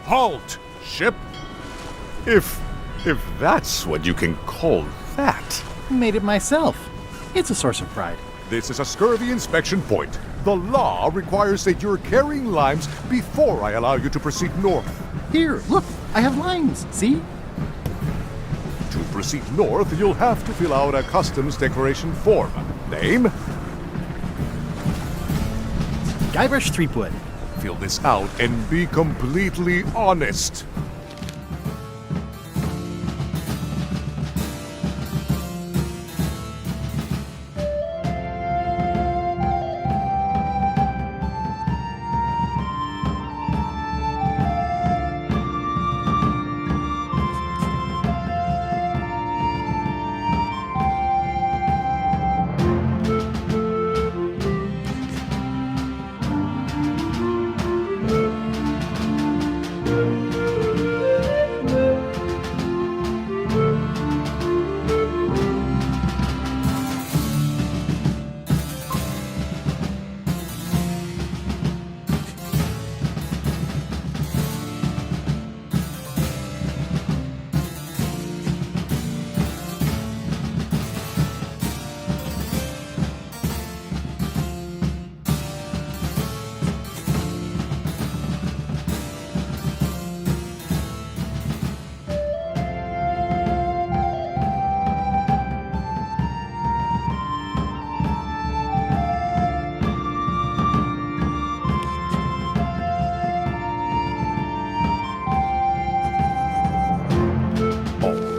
Halt, ship! If that's what you can call that. Made it myself. It's a source of pride. This is a scurvy inspection point. The law requires that you're carrying limes before I allow you to proceed north. Here, look, I have limes, see? To proceed north, you'll have to fill out a customs declaration form. Name? Guybrush Threepwood. feel this out and be completely honest.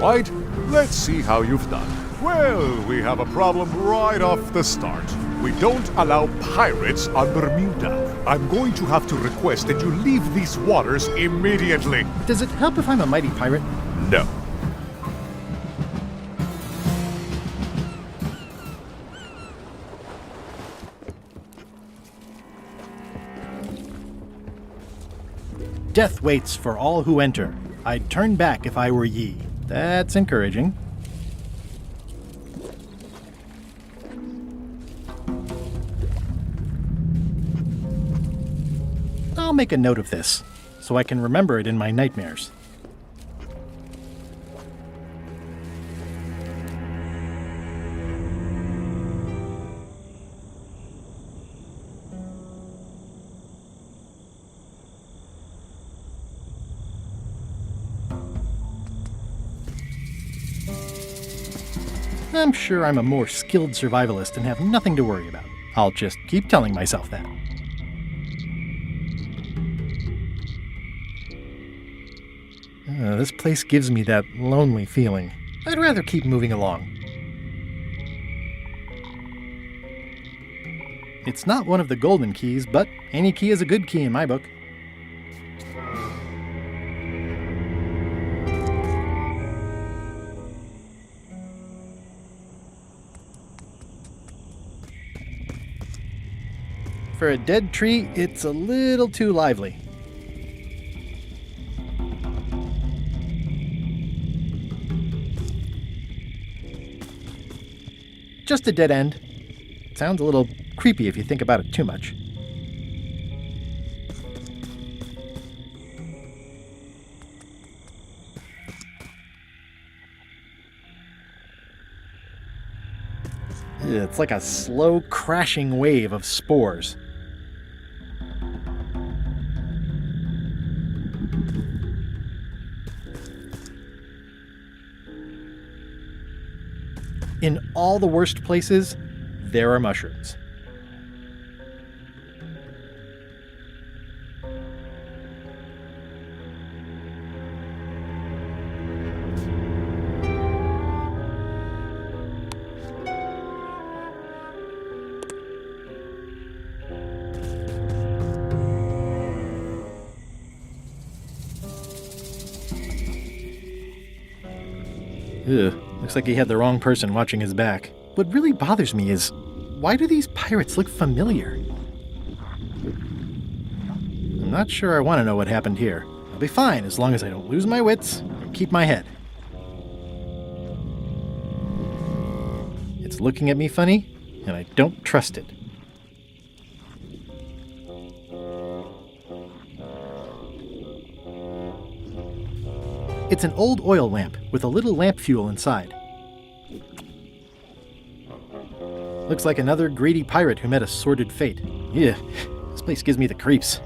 Right, let's see how you've done. Well, we have a problem right off the start. We don't allow pirates on Bermuda. I'm going to have to request that you leave these waters immediately. Does it help if I'm a mighty pirate? No. Death waits for all who enter. I'd turn back if I were ye. That's encouraging. I'll make a note of this, so I can remember it in my nightmares. I'm sure I'm a more skilled survivalist and have nothing to worry about. I'll just keep telling myself that. This place gives me that lonely feeling. I'd rather keep moving along. It's not one of the golden keys, but any key is a good key in my book. For a dead tree, it's a little too lively. Just a dead end. Sounds a little creepy if you think about it too much. It's like a slow crashing wave of spores. In all the worst places, there are mushrooms. Ugh, looks like he had the wrong person watching his back. What really bothers me is, why do these pirates look familiar? I'm not sure I want to know what happened here. I'll be fine as long as I don't lose my wits and keep my head. It's looking at me funny, and I don't trust it. It's an old oil lamp with a little lamp fuel inside. Looks like another greedy pirate who met a sordid fate. Yeah, this place gives me the creeps.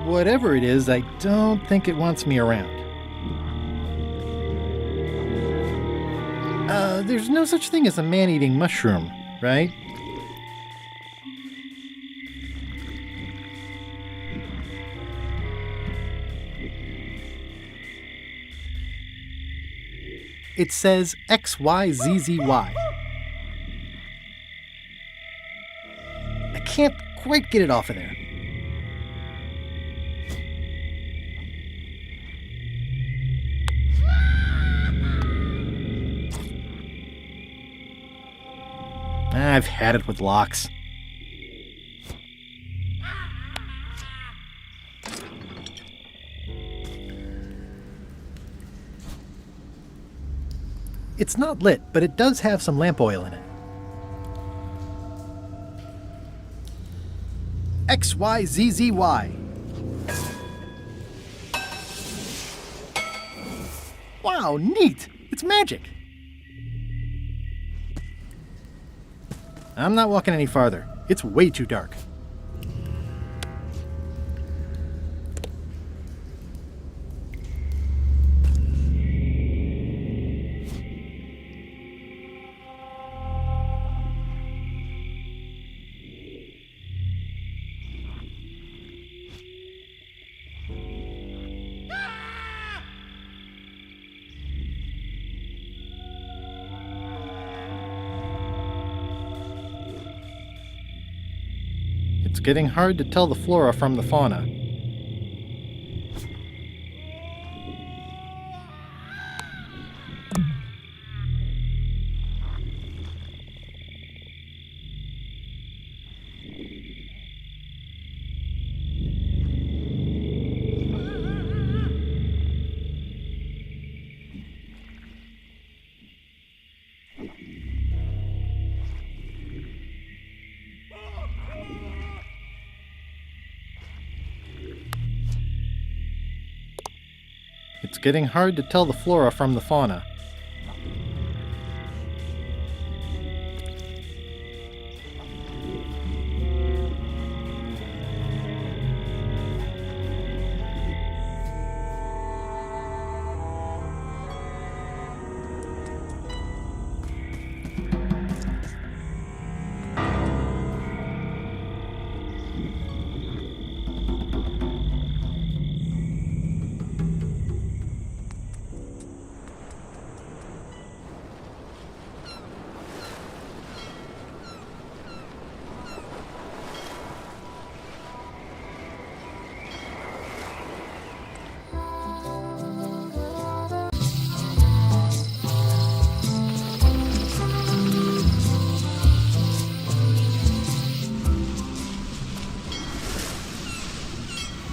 whatever it is, I don't think it wants me around. There's no such thing as a man-eating mushroom, right? It says XYZZY. I can't quite get it off of there. I've had it with locks. It's not lit, but it does have some lamp oil in it. XYZZY. Wow, neat! It's magic! I'm not walking any farther. It's way too dark. It's getting hard to tell the flora from the fauna. It's getting hard to tell the flora from the fauna.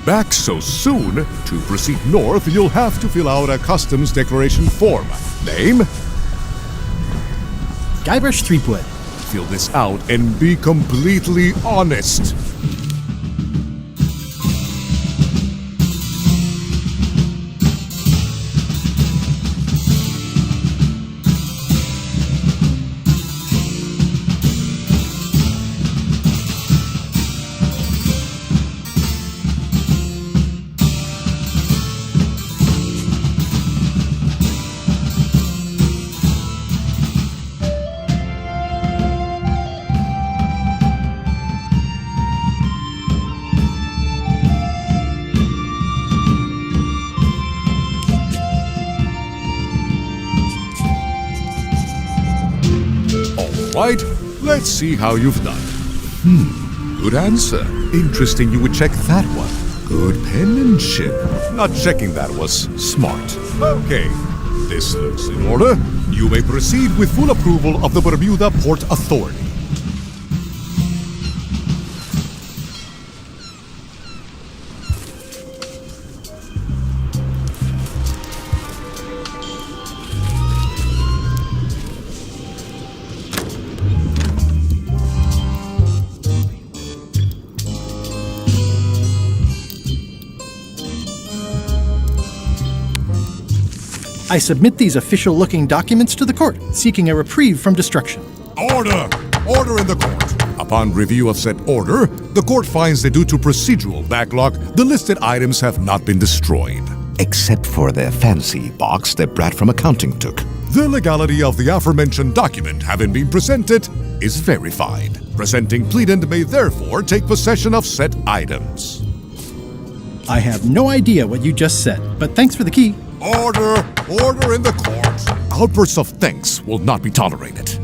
Back so soon? To proceed north, you'll have to fill out a customs declaration form. Name? Guybrush Threepwood. Fill this out and be completely honest. Right, let's see how you've done. Good answer. Interesting you would check that one. Good penmanship. Not checking that was smart. Okay, this looks in order. You may proceed with full approval of the Bermuda Port Authority. I submit these official-looking documents to the court, seeking a reprieve from destruction. Order! Order in the court! Upon review of said order, the court finds that due to procedural backlog, the listed items have not been destroyed. Except for the fancy box the brat from accounting took. The legality of the aforementioned document having been presented is verified. Presenting pleadant may therefore take possession of said items. I have no idea what you just said, but thanks for the key. Order! Order in the court! Outbursts of thanks will not be tolerated.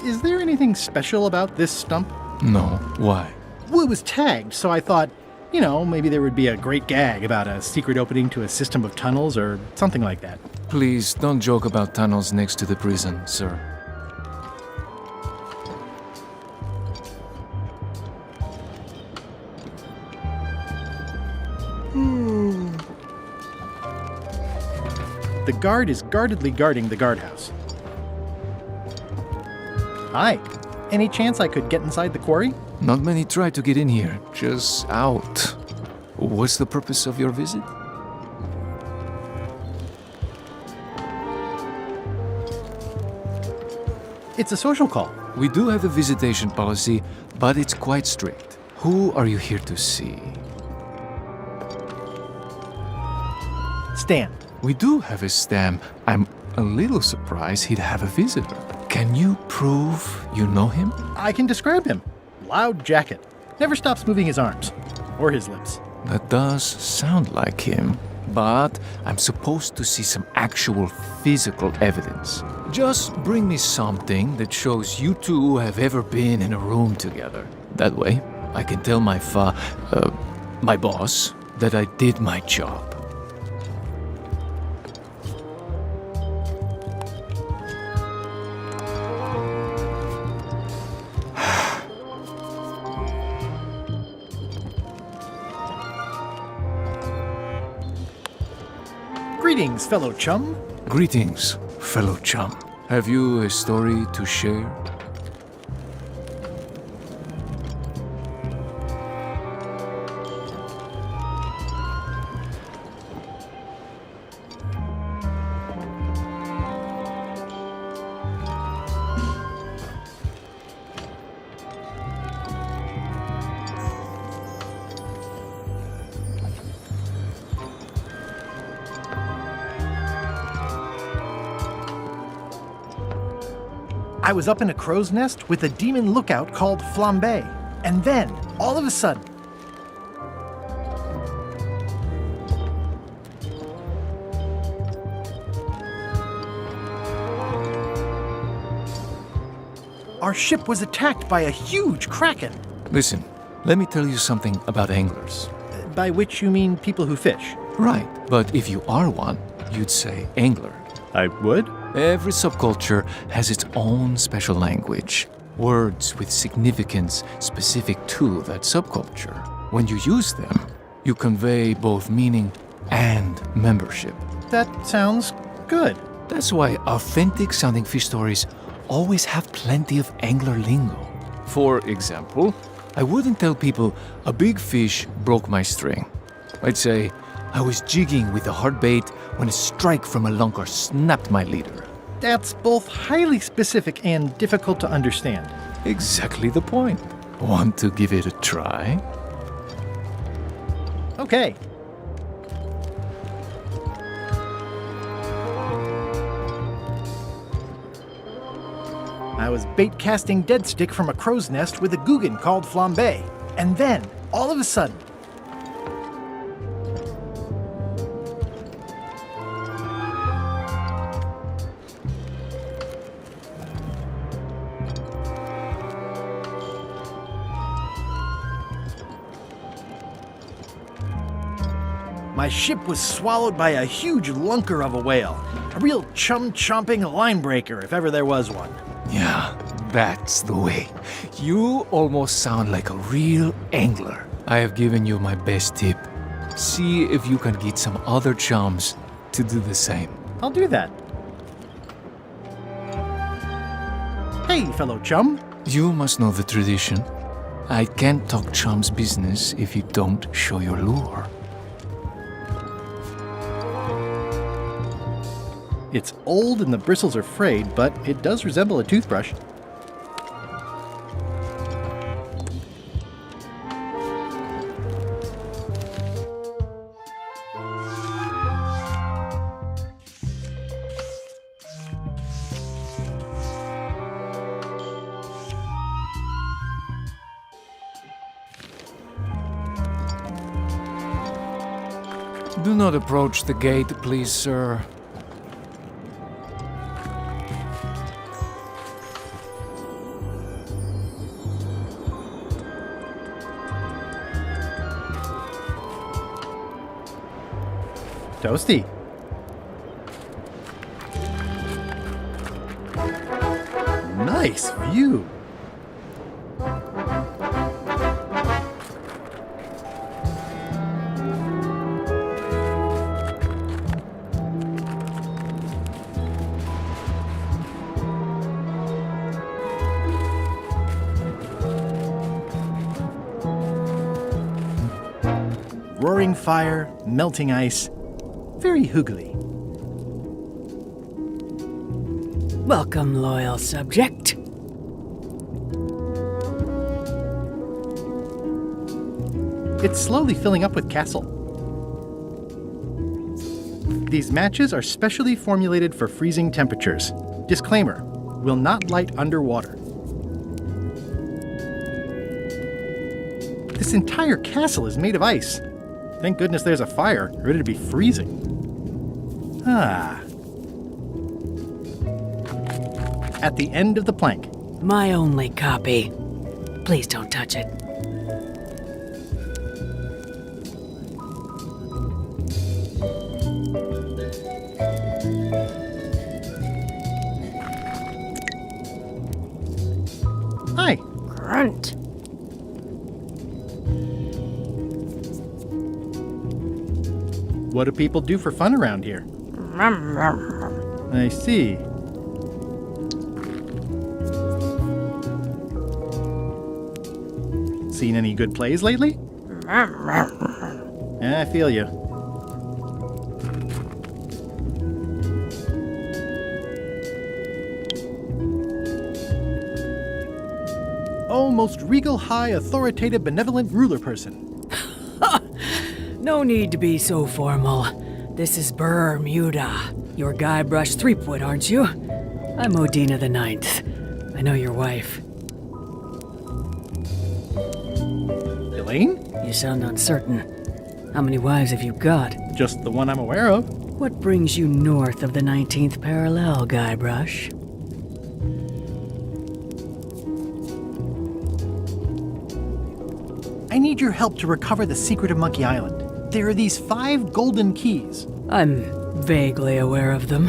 Is there anything special about this stump? No, why? Well, it was tagged, so I thought, maybe there would be a great gag about a secret opening to a system of tunnels or something like that. Please don't joke about tunnels next to the prison, sir. The guard is guardedly guarding the guardhouse. Hi. Any chance I could get inside the quarry? Not many try to get in here, just out. What's the purpose of your visit? It's a social call. We do have a visitation policy, but it's quite strict. Who are you here to see? Stan. We do have a Stan. I'm a little surprised he'd have a visitor. Can you prove you know him? I can describe him. Loud jacket. Never stops moving his arms. Or his lips. That does sound like him. But I'm supposed to see some actual physical evidence. Just bring me something that shows you two have ever been in a room together. That way, I can tell my boss that I did my job. Greetings, fellow chum. Greetings, fellow chum. Have you a story to share? I was up in a crow's nest with a demon lookout called Flambe. And then, all of a sudden, our ship was attacked by a huge kraken. Listen, let me tell you something about anglers. By which you mean people who fish? Right, but if you are one, you'd say angler. I would? Every subculture has its own special language, words with significance specific to that subculture. When you use them, you convey both meaning and membership. That sounds good. That's why authentic sounding fish stories always have plenty of angler lingo. For example, I wouldn't tell people a big fish broke my string. I'd say, I was jigging with a hard bait when a strike from a lunker snapped my leader. That's both highly specific and difficult to understand. Exactly the point. Want to give it a try? Okay. I was bait casting dead stick from a crow's nest with a Guggen called Flambe. And then, all of a sudden, my ship was swallowed by a huge lunker of a whale. A real chum-chomping line breaker, if ever there was one. Yeah, that's the way. You almost sound like a real angler. I have given you my best tip. See if you can get some other chums to do the same. I'll do that. Hey, fellow chum. You must know the tradition. I can't talk chum's business if you don't show your lure. It's old and the bristles are frayed, but it does resemble a toothbrush. Do not approach the gate, please, sir. Toasty. Nice view. Roaring fire, melting ice, very hoogly. Welcome, loyal subject. It's slowly filling up with castle. These matches are specially formulated for freezing temperatures. Disclaimer, will not light underwater. This entire castle is made of ice. Thank goodness there's a fire, ready to be freezing. Ah. At the end of the plank. My only copy. Please don't touch it. Hi. Grunt. What do people do for fun around here? I see. Seen any good plays lately? I feel you. Oh, most regal, high, authoritative, benevolent ruler person. No need to be so formal. This is Bermuda. You're Guybrush Threepwood, aren't you? I'm Odina the Ninth. I know your wife. Elaine? You sound uncertain. How many wives have you got? Just the one I'm aware of. What brings you north of the 19th parallel, Guybrush? I need your help to recover the secret of Monkey Island. There are these 5 golden keys. I'm vaguely aware of them.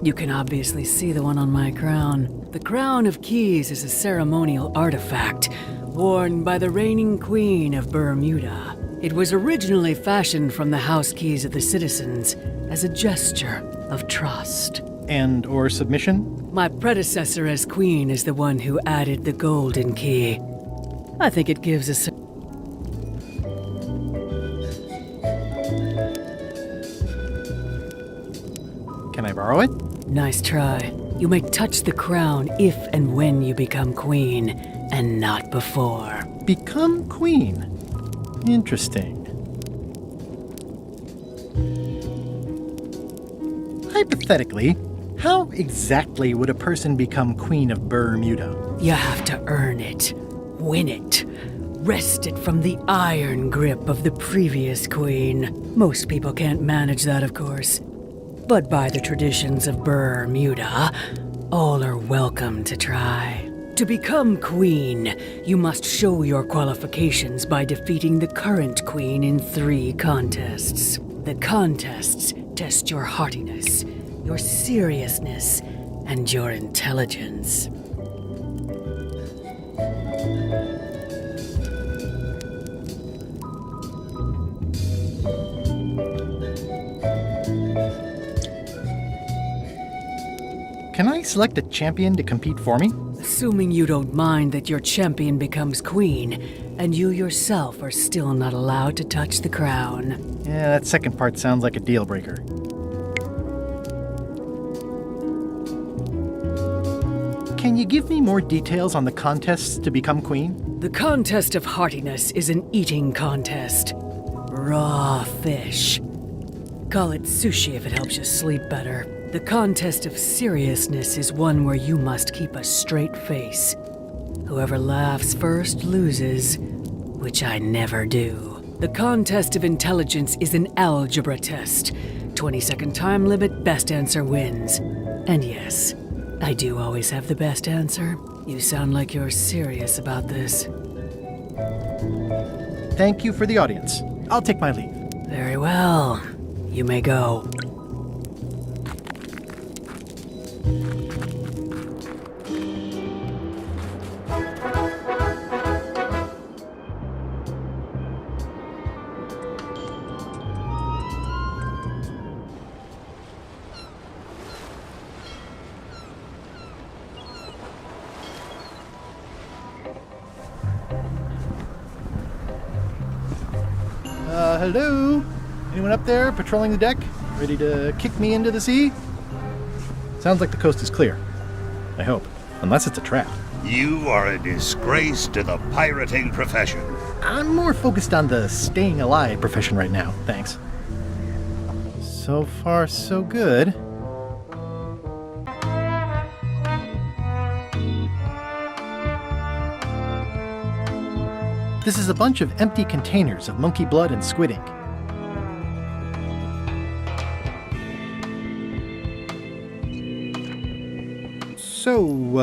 You can obviously see the one on my crown. The Crown of Keys is a ceremonial artifact worn by the reigning queen of Bermuda. It was originally fashioned from the house keys of the citizens as a gesture of trust. And or submission? My predecessor as queen is the one who added the golden key. I think it gives a Can I borrow it? Nice try. You may touch the crown if and when you become queen, and not before. Become queen? Interesting. Hypothetically, how exactly would a person become queen of Bermuda? You have to earn it, win it, wrest it from the iron grip of the previous queen. Most people can't manage that, of course. But by the traditions of Bermuda, all are welcome to try. To become queen, you must show your qualifications by defeating the current queen in 3 contests. The contests test your heartiness, your seriousness, and your intelligence. Can I select a champion to compete for me? Assuming you don't mind that your champion becomes queen, and you yourself are still not allowed to touch the crown. Yeah, that second part sounds like a deal breaker. Can you give me more details on the contests to become queen? The contest of heartiness is an eating contest. Raw fish. Call it sushi if it helps you sleep better. The contest of seriousness is one where you must keep a straight face. Whoever laughs first loses, which I never do. The contest of intelligence is an algebra test. 20-second time limit, best answer wins. And yes, I do always have the best answer. You sound like you're serious about this. Thank you for the audience. I'll take my leave. Very well. You may go. Hello? Anyone up there patrolling the deck? Ready to kick me into the sea? Sounds like the coast is clear. I hope. Unless it's a trap. You are a disgrace to the pirating profession. I'm more focused on the staying alive profession right now, thanks. So far, so good. This is a bunch of empty containers of monkey blood and squid ink. So,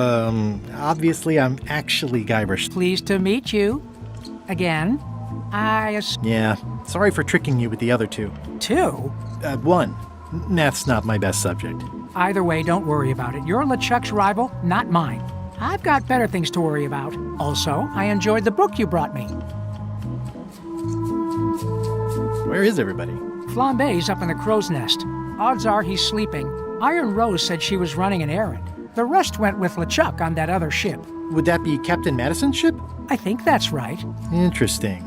obviously I'm actually Guybrush. Pleased to meet you. Again. Yeah, sorry for tricking you with the other two. Two? One. Math's not my best subject. Either way, don't worry about it. You're LeChuck's rival, not mine. I've got better things to worry about. Also, I enjoyed the book you brought me. Where is everybody? Flambe's up in the crow's nest. Odds are he's sleeping. Iron Rose said she was running an errand. The rest went with LeChuck on that other ship. Would that be Captain Madison's ship? I think that's right. Interesting.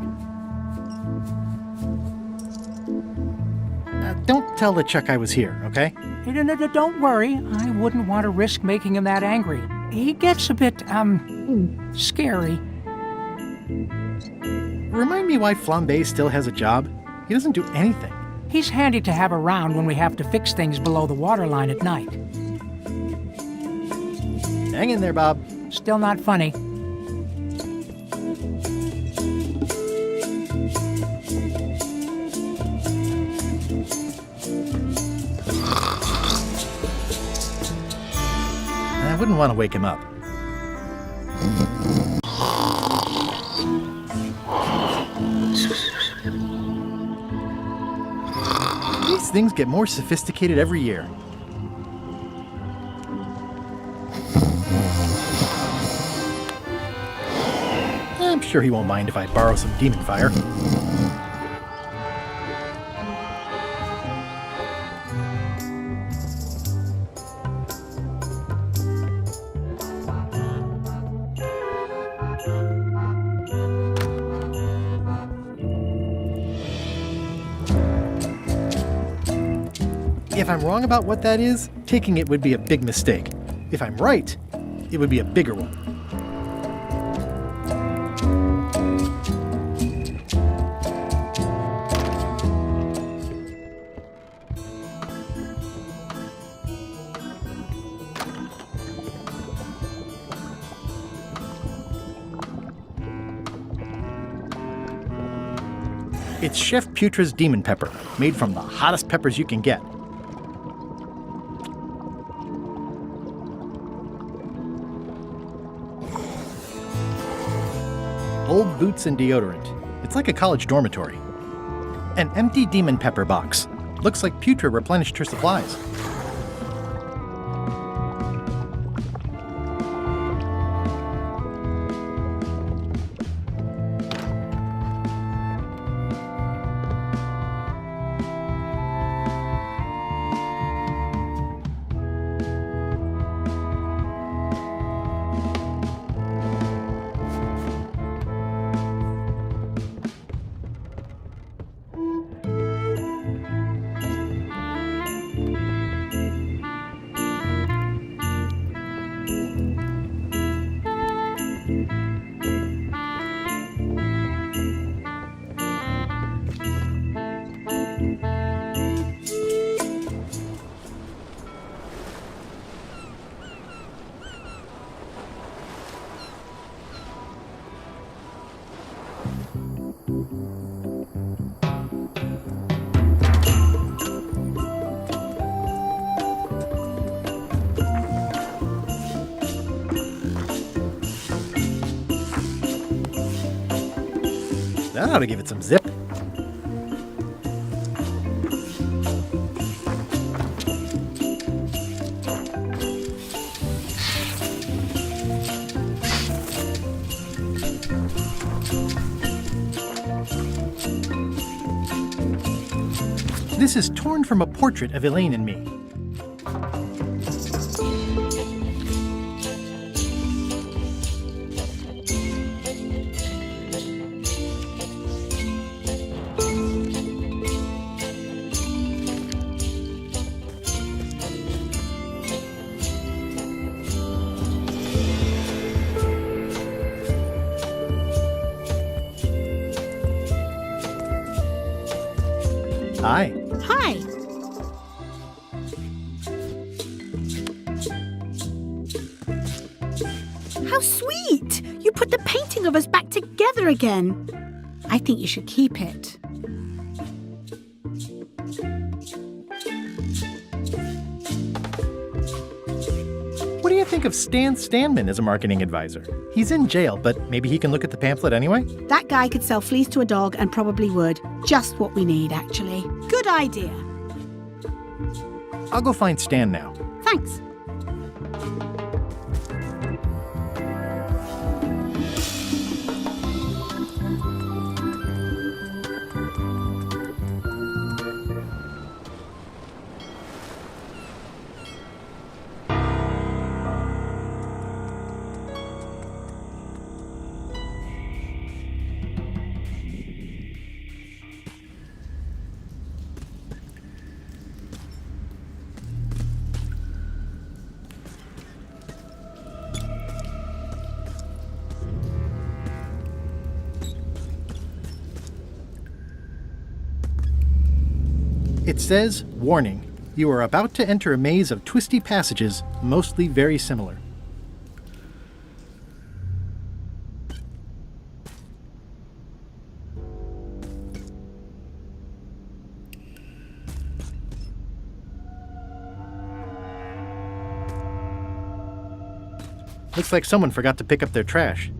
Don't tell LeChuck I was here, okay? Don't worry. I wouldn't want to risk making him that angry. He gets a bit, scary. Remind me why Flambe still has a job? He doesn't do anything. He's handy to have around when we have to fix things below the waterline at night. Hang in there, Bob. Still not funny. I wouldn't want to wake him up. These things get more sophisticated every year. I'm sure he won't mind if I borrow some demon fire. If I'm wrong about what that is, taking it would be a big mistake. If I'm right, it would be a bigger one. It's Chef Putra's Demon Pepper, made from the hottest peppers you can get. Old boots and deodorant. It's like a college dormitory. An empty demon pepper box. Looks like Putra replenished her supplies. That ought to give it some zip. This is torn from a portrait of Elaine and me. Hi. Hi. How sweet! You put the painting of us back together again. I think you should keep it. What do you think of Stan Stanman as a marketing advisor? He's in jail, but maybe he can look at the pamphlet anyway? That guy could sell fleece to a dog and probably would. Just what we need, actually. Good idea. I'll go find Stan now. Thanks. It says, warning, you are about to enter a maze of twisty passages, mostly very similar. Looks like someone forgot to pick up their trash.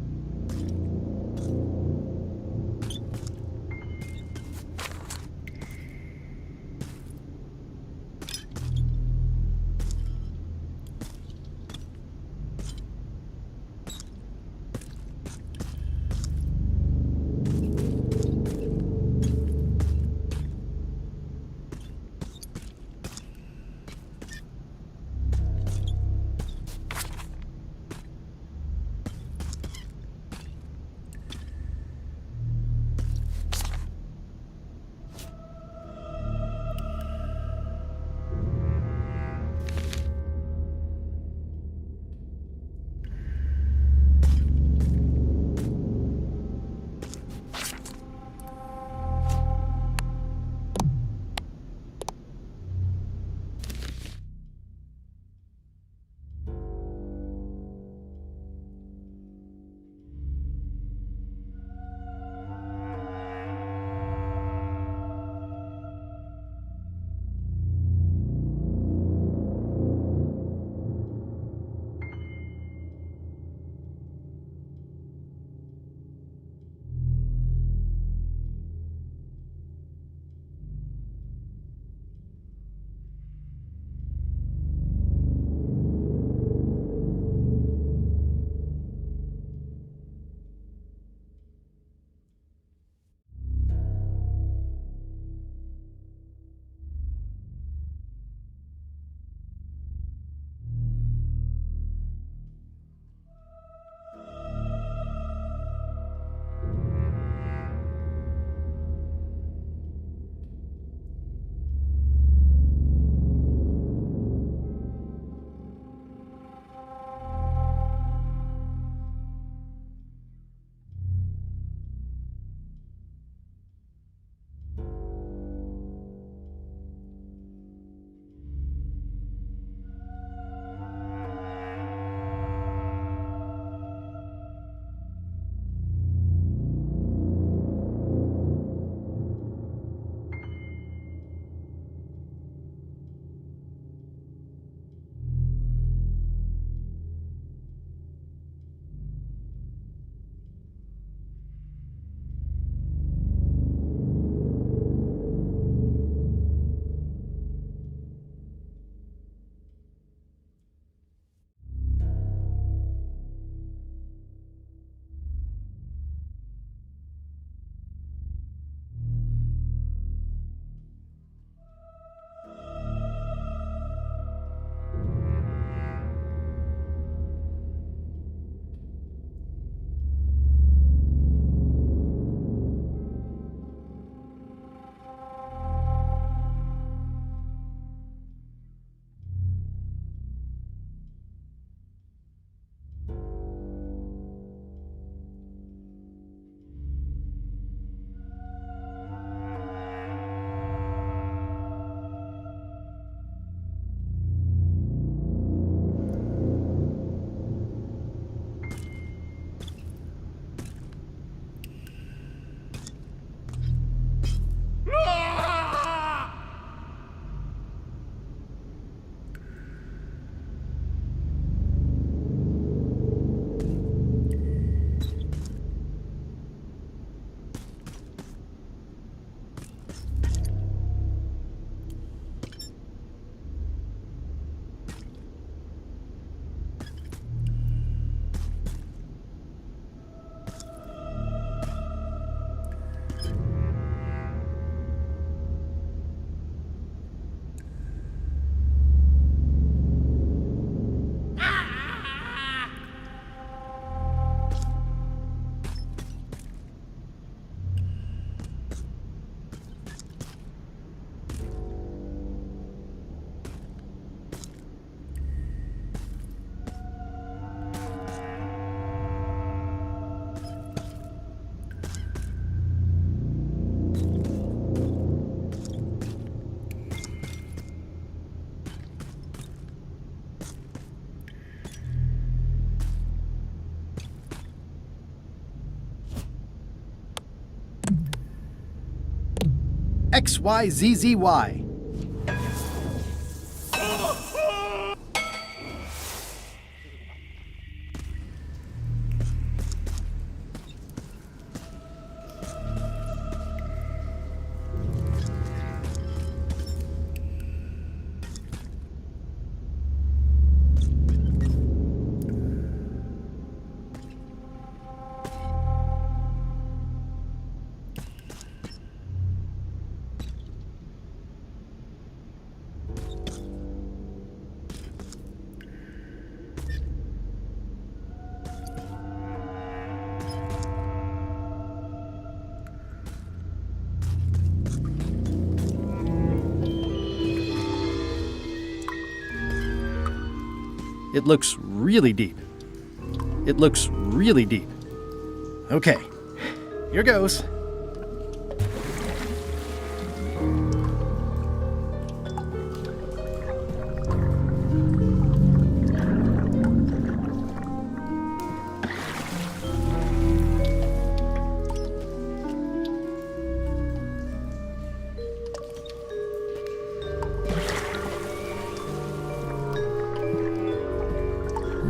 XYZZY. It looks really deep. It looks really deep. Okay, here goes.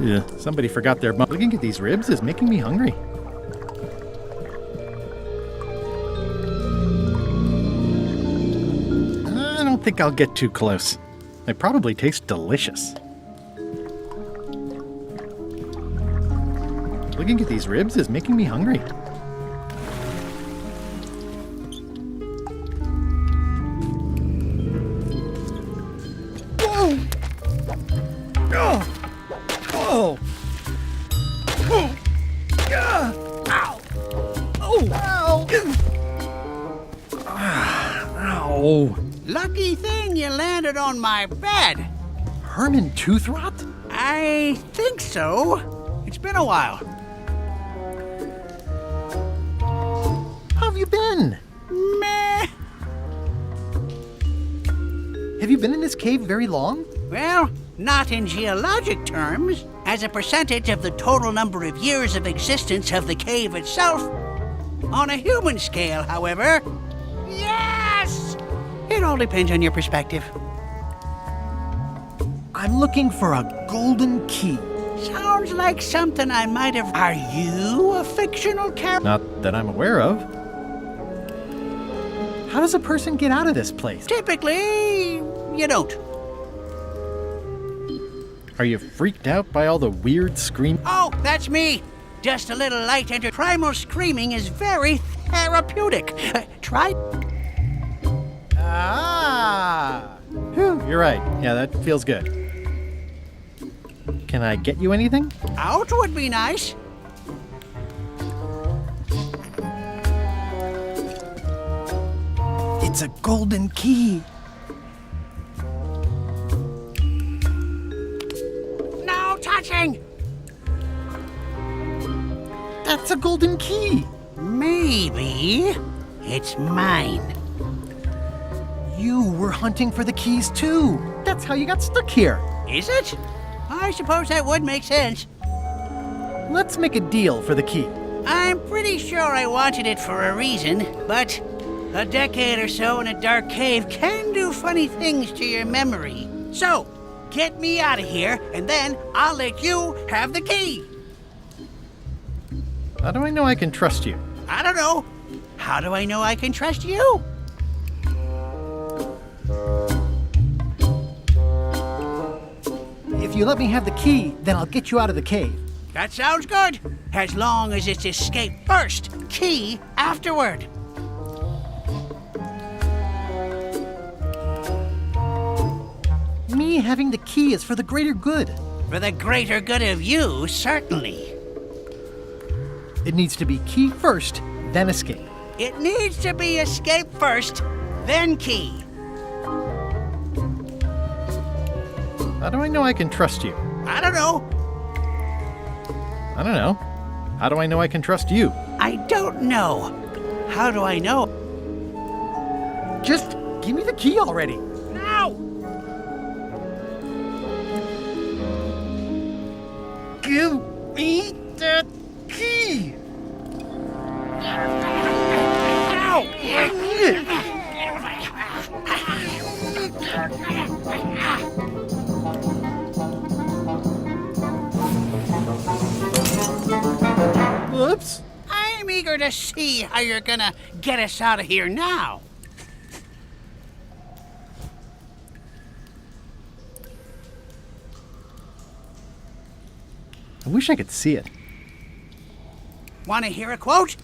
Yeah, somebody forgot their looking at these ribs is making me hungry. I don't think I'll get too close. They probably taste delicious. Looking at these ribs is making me hungry. Whoa! Oh! Oh! Oh! Yeah! Ow! Oh! Ow! Ow! Lucky thing you landed on my bed. Herman tooth rot? I think so. It's been a while. How have you been? Meh. Have you been in this cave very long? Well, not in geologic terms. As a percentage of the total number of years of existence of the cave itself. On a human scale, however, yes! It all depends on your perspective. I'm looking for a golden key. Sounds like something I might have... Are you a fictional character? Not that I'm aware of. How does a person get out of this place? Typically, you don't. Are you freaked out by all the weird scream? Oh, that's me. Just a little light enter. Primal screaming is very therapeutic. Try. Ah! Whew, you're right. Yeah, that feels good. Can I get you anything? Out would be nice. It's a golden key. No touching! That's a golden key. Maybe it's mine. You were hunting for the keys too. That's how you got stuck here. Is it? I suppose that would make sense. Let's make a deal for the key. I'm pretty sure I wanted it for a reason, but a decade or so in a dark cave can do funny things to your memory. So, get me out of here, and then I'll let you have the key. How do I know I can trust you? I don't know. How do I know I can trust you? If you let me have the key, then I'll get you out of the cave. That sounds good. As long as it's escape first, key afterward. Me having the key is for the greater good. For the greater good of you, certainly. It needs to be key first, then escape. It needs to be escape first, then key. How do I know I can trust you? I don't know. I don't know. How do I know I can trust you? I don't know. How do I know? Just give me the key already. Now! Give me the key! Ow! Whoops. I'm eager to see how you're gonna get us out of here now. I wish I could see it. Want to hear a quote?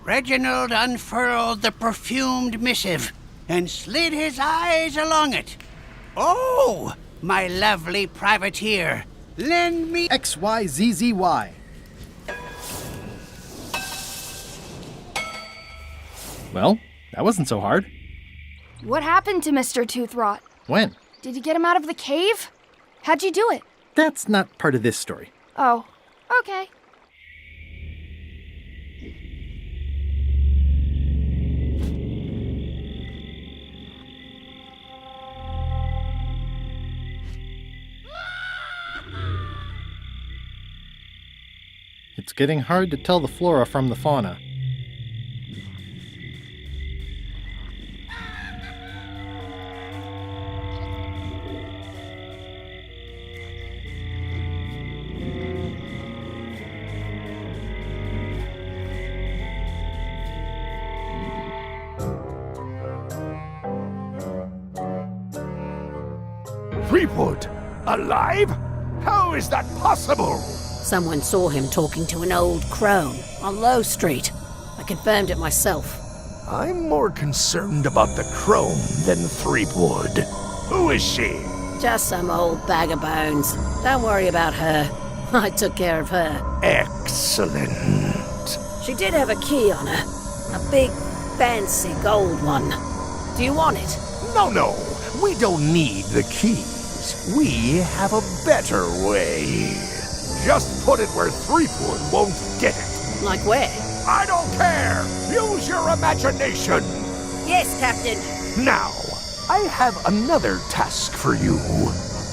Reginald unfurled the perfumed missive and slid his eyes along it. Oh, my lovely privateer, lend me XYZZY. Well, that wasn't so hard. What happened to Mr. Toothrot? When? Did you get him out of the cave? How'd you do it? That's not part of this story. Oh, okay. It's getting hard to tell the flora from the fauna. Threepwood? Alive? How is that possible? Someone saw him talking to an old crone on Low Street. I confirmed it myself. I'm more concerned about the crone than Threepwood. Who is she? Just some old bag of bones. Don't worry about her. I took care of her. Excellent. She did have a key on her. A big, fancy gold one. Do you want it? No. We don't need the keys. We have a better way. Just put it where Threepwood won't get it. Like where? I don't care! Use your imagination! Yes, Captain. Now, I have another task for you.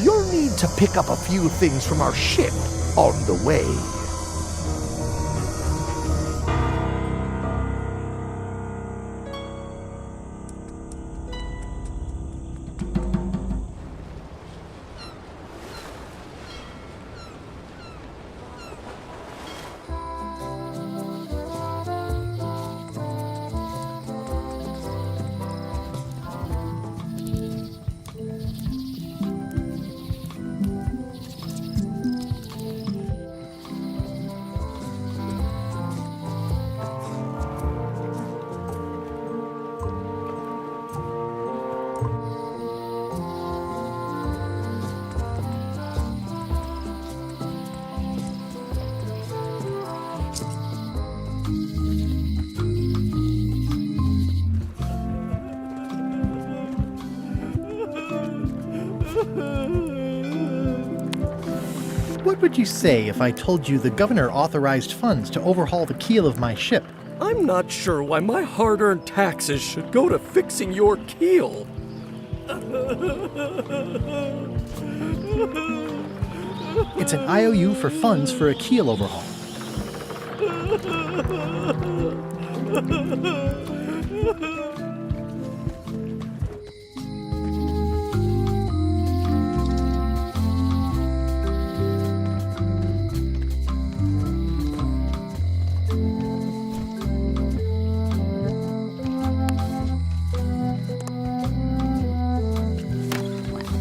You'll need to pick up a few things from our ship on the way. What would you say if I told you the governor authorized funds to overhaul the keel of my ship? I'm not sure why my hard-earned taxes should go to fixing your keel. It's an IOU for funds for a keel overhaul.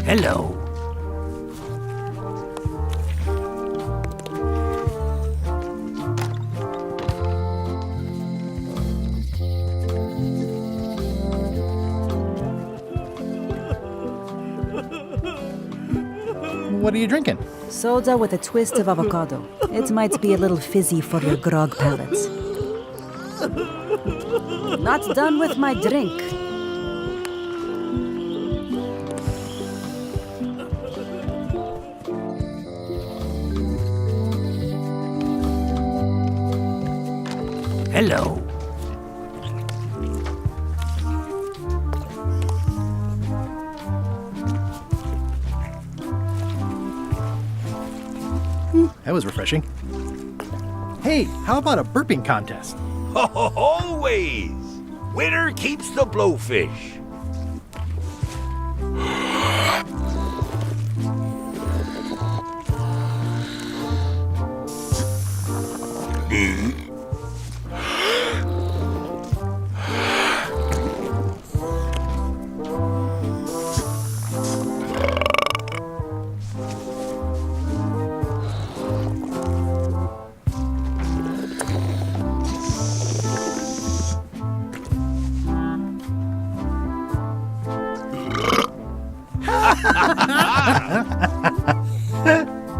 Hello. What are you drinking? Soda with a twist of avocado. It might be a little fizzy for your grog palates. Not done with my drink. Hello. That was refreshing. Hey, how about a burping contest? Always! Winner keeps the blowfish.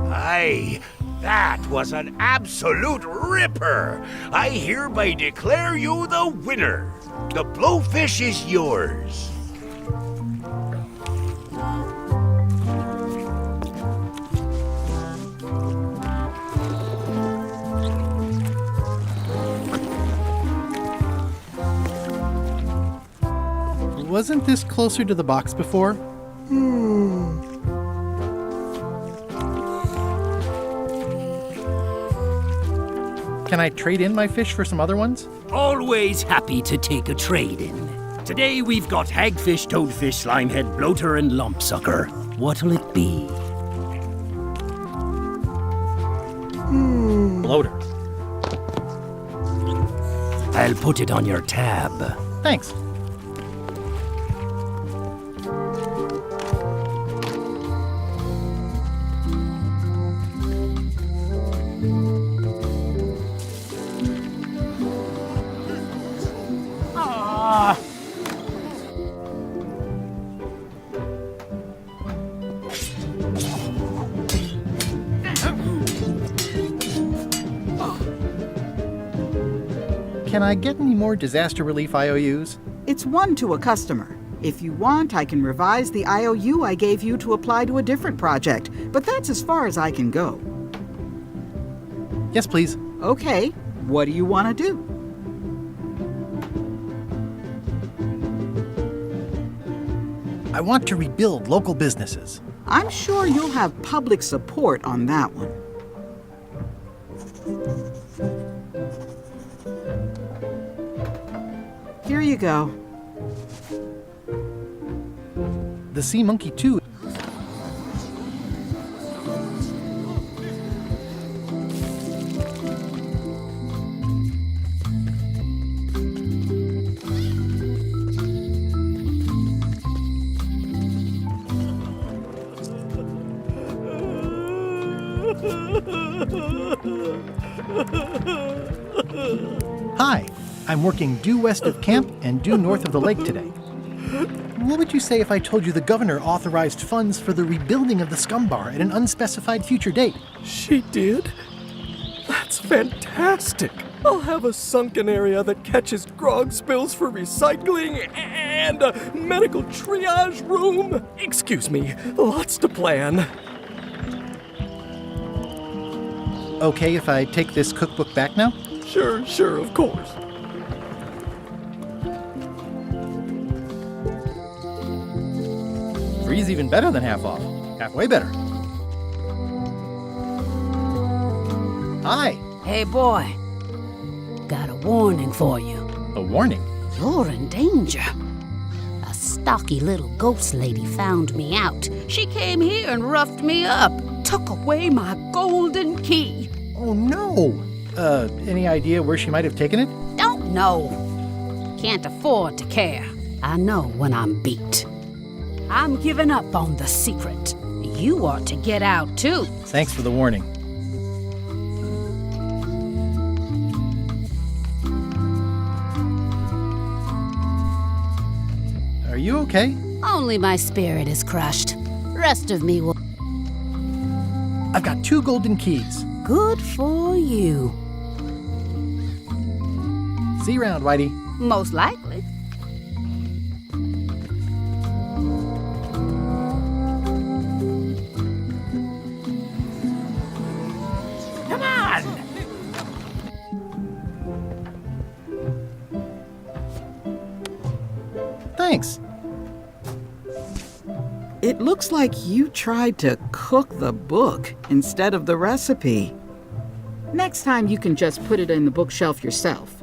Aye, that was an absolute ripper. I hereby declare you the winner. The blowfish is yours. Wasn't this closer to the box before? Can I trade in my fish for some other ones? Always happy to take a trade in. Today we've got hagfish, toadfish, slimehead, bloater, and lumpsucker. What'll it be? Bloater. I'll put it on your tab. Thanks. Can I get any more disaster relief IOUs? It's one to a customer. If you want, I can revise the IOU I gave you to apply to a different project, but that's as far as I can go. Yes, please. Okay, what do you want to do? I want to rebuild local businesses. I'm sure you'll have public support on that one. Here you go. The sea monkey, too. Hi, I'm working due west of camp and due north of the lake today. What would you say if I told you the governor authorized funds for the rebuilding of the scum bar at an unspecified future date? She did? That's fantastic. I'll have a sunken area that catches grog spills for recycling and a medical triage room. Excuse me, lots to plan. Okay if I take this cookbook back now? Sure, of course. Three's even better than half off. Halfway better. Hi. Hey, boy. Got a warning for you. A warning? You're in danger. A stocky little ghost lady found me out. She came here and roughed me up. Took away my golden key. Oh, no. Any idea where she might have taken it? Don't know. Can't afford to care. I know when I'm beat. I'm giving up on the secret. You ought to get out, too. Thanks for the warning. Are you okay? Only my spirit is crushed. Rest of me will... I've got 2 golden keys. Good for you. See you around, Whitey. Most likely. Come on! Thanks. It looks like you tried to cook the book instead of the recipe. Next time you can just put it in the bookshelf yourself.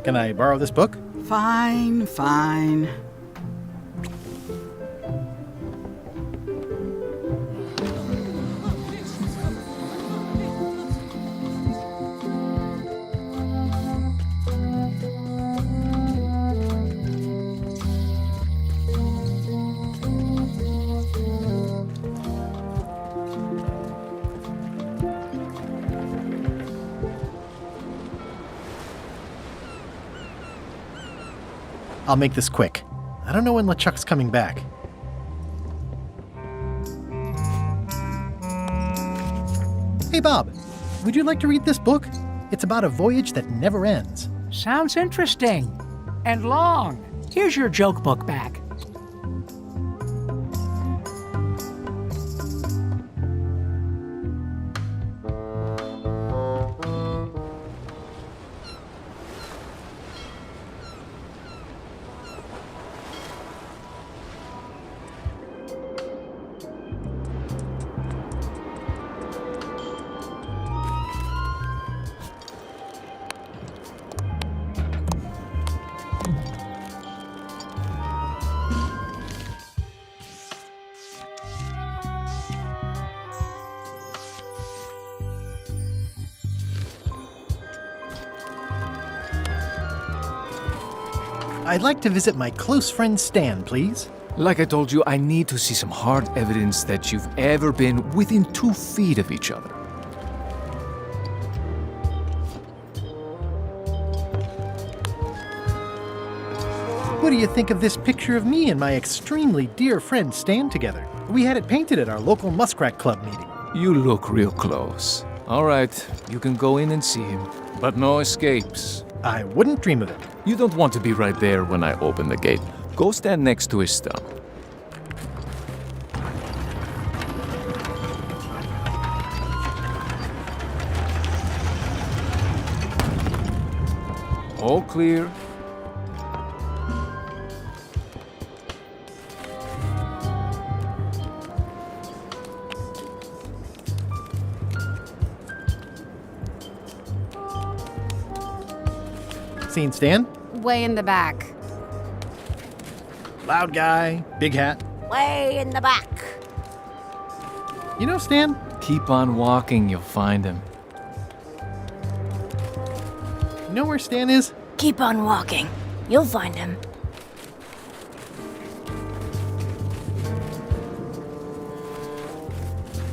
Can I borrow this book? Fine, fine. I'll make this quick. I don't know when LeChuck's coming back. Hey, Bob, would you like to read this book? It's about a voyage that never ends. Sounds interesting. And long. Here's your joke book back. I'd like to visit my close friend Stan, please. Like I told you, I need to see some hard evidence that you've ever been within 2 feet of each other. What do you think of this picture of me and my extremely dear friend Stan together? We had it painted at our local Muskrat Club meeting. You look real close. All right, you can go in and see him, but no escapes. I wouldn't dream of it. You don't want to be right there when I open the gate. Go stand next to his stump. All clear. Seen Stan? Way in the back. Loud guy, big hat. Way in the back. You know Stan? Keep on walking, you'll find him. You know where Stan is? Keep on walking. You'll find him.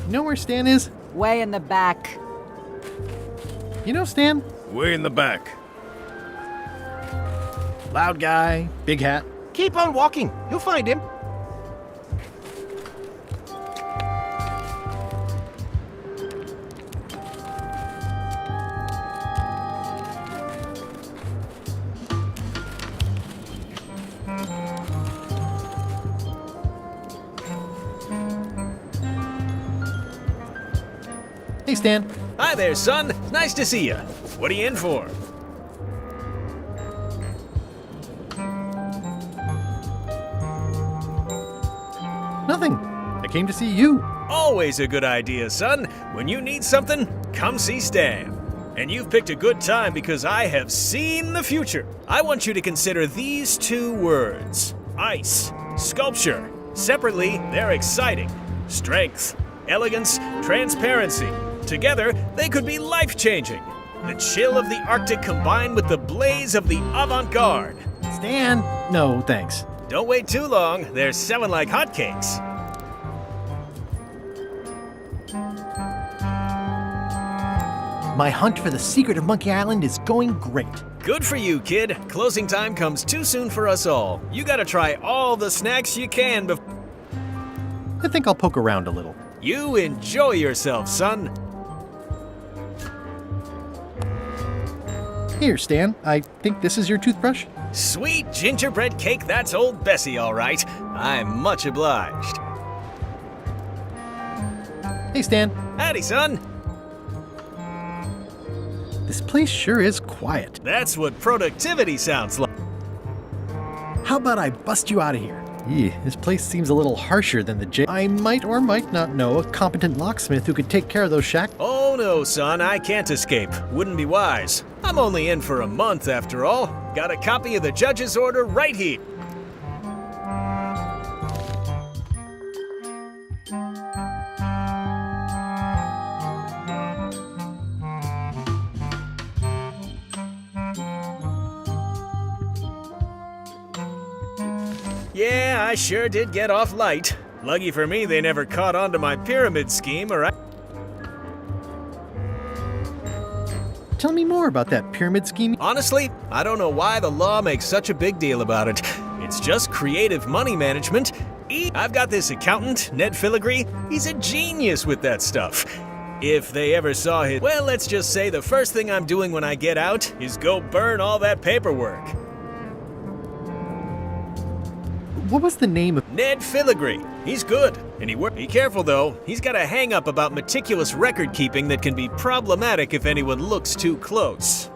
You know where Stan is? Way in the back. You know Stan? Way in the back. Loud guy, big hat. Keep on walking. You'll find him. Hey, Stan. Hi there, son. Nice to see you. What are you in for? Nothing. I came to see you. Always a good idea, son. When you need something, come see Stan. And you've picked a good time because I have seen the future. I want you to consider these 2 words. Ice, sculpture. Separately, they're exciting. Strength, elegance, transparency. Together, they could be life-changing. The chill of the Arctic combined with the blaze of the avant-garde. Stan? No, thanks. Don't wait too long. They're selling like hotcakes. My hunt for the secret of Monkey Island is going great. Good for you, kid. Closing time comes too soon for us all. You gotta try all the snacks you can before... I think I'll poke around a little. You enjoy yourself, son. Here, Stan, I think this is your toothbrush. Sweet gingerbread cake, that's old Bessie, all right. I'm much obliged. Hey, Stan. Howdy, son. This place sure is quiet. That's what productivity sounds like. How about I bust you out of here? This place seems a little harsher than the jail. I might or might not know a competent locksmith who could take care of those shacks. Oh no, son, I can't escape. Wouldn't be wise. I'm only in for a month after all. Got a copy of the judge's order right here. Yeah, I sure did get off light. Lucky for me, they never caught on to my pyramid scheme, or Tell me more about that pyramid scheme. Honestly, I don't know why the law makes such a big deal about it. It's just creative money management. I've got this accountant, Ned Filigree. He's a genius with that stuff. If they ever saw his... Well, let's just say the first thing I'm doing when I get out is go burn all that paperwork. What was the name of... Ned Filigree. He's good, and Be careful, though. He's got a hang-up about meticulous record-keeping that can be problematic if anyone looks too close.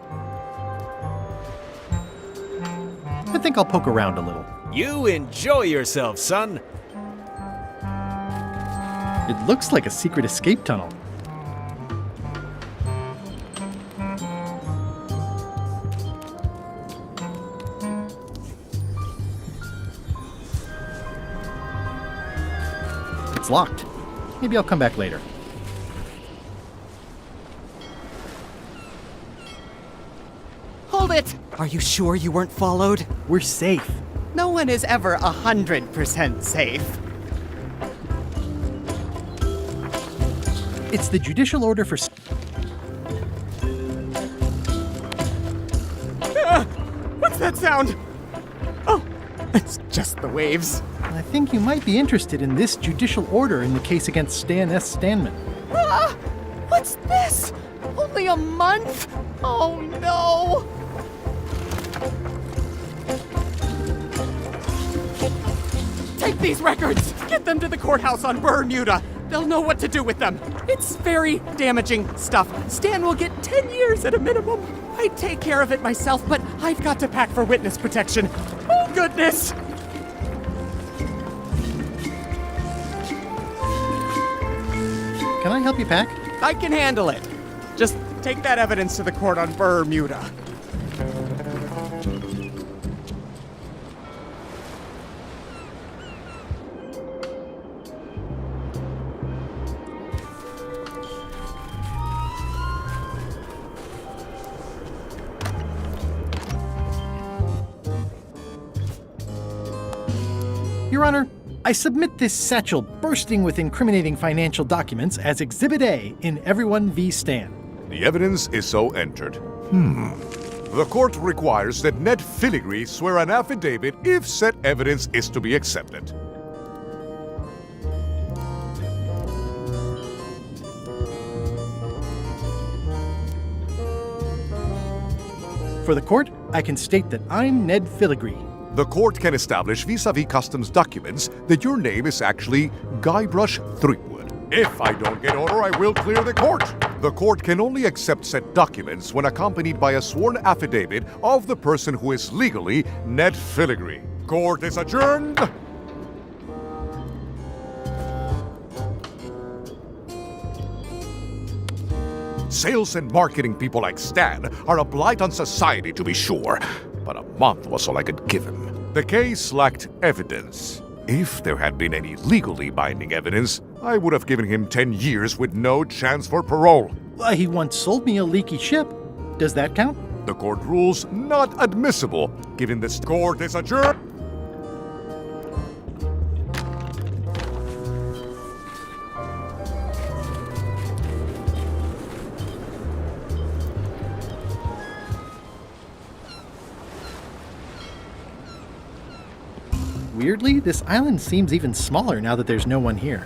I think I'll poke around a little. You enjoy yourself, son. It looks like a secret escape tunnel. It's locked. Maybe I'll come back later. Hold it! Are you sure you weren't followed? We're safe. No one is ever 100% safe. It's the judicial order for... What's that sound? Oh, it's just the waves. I think you might be interested in this judicial order in the case against Stan S. Stanman. Ah! What's this? Only a month? Oh no! Take these records! Get them to the courthouse on Bermuda! They'll know what to do with them. It's very damaging stuff. Stan will get 10 years at a minimum. I'd take care of it myself, but I've got to pack for witness protection. Oh, goodness! Can I help you pack? I can handle it. Just take that evidence to the court on Bermuda. Your Honor, I submit this satchel bursting with incriminating financial documents as Exhibit A in Everyone v. Stan. The evidence is so entered. The court requires that Ned Filigree swear an affidavit if said evidence is to be accepted. For the court, I can state that I'm Ned Filigree. The court can establish vis-a-vis customs documents that your name is actually Guybrush Threepwood. If I don't get order, I will clear the court. The court can only accept said documents when accompanied by a sworn affidavit of the person who is legally Ned Filigree. Court is adjourned. Sales and marketing people like Stan are a blight on society, to be sure, but a month was all I could give him. The case lacked evidence. If there had been any legally binding evidence, I would have given him 10 years with no chance for parole. He once sold me a leaky ship. Does that count? The court rules not admissible, given this court is adjourned. Weirdly, this island seems even smaller now that there's no one here.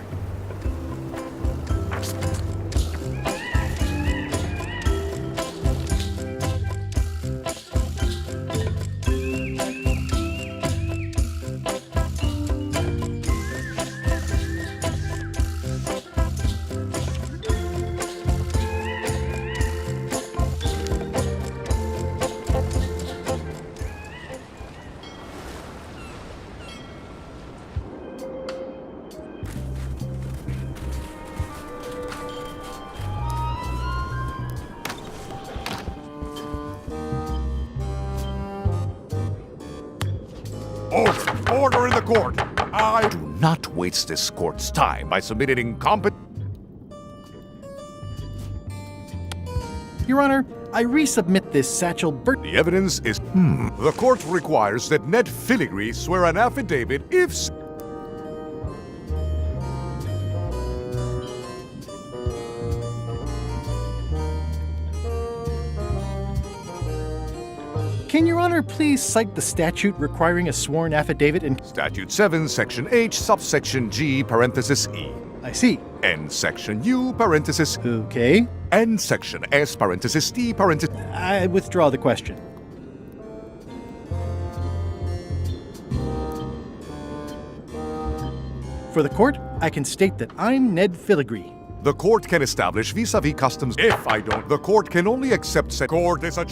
Order in the court! I do not waste this court's time by submitting incompetent. Your Honor, I resubmit this Satchel Burt. The evidence is. The court requires that Ned Filigree swear an affidavit if. Can Your Honor please cite the statute requiring a sworn affidavit in Statute 7, Section H, subsection G, parenthesis E. I see. And Section U, parenthesis. Okay. And Section S, parenthesis D, parenthesis. I withdraw the question. For the court, I can state that I'm Ned Filigree. The court can establish vis-a-vis customs. If I don't, the court can only accept said court as a.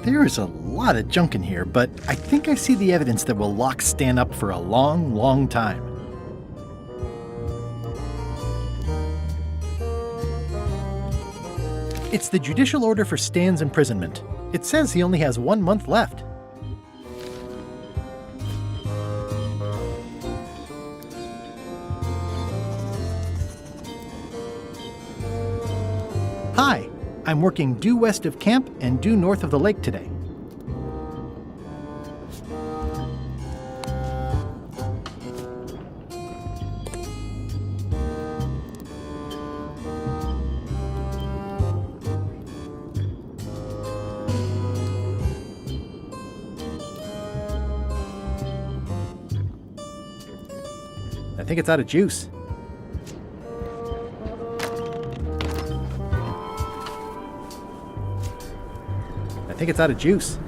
There is a lot of junk in here, but I think I see the evidence that will lock Stan up for a long, long time. It's the judicial order for Stan's imprisonment. It says he only has 1 month left. Hi, I'm working due west of camp and due north of the lake today. I think it's out of juice. I think it's out of juice.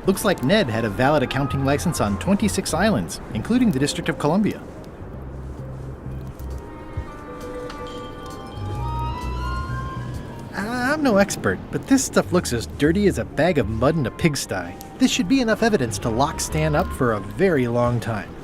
Looks like Ned had a valid accounting license on 26 islands, including the District of Columbia. I'm no expert, but this stuff looks as dirty as a bag of mud in a pigsty. This should be enough evidence to lock Stan up for a very long time.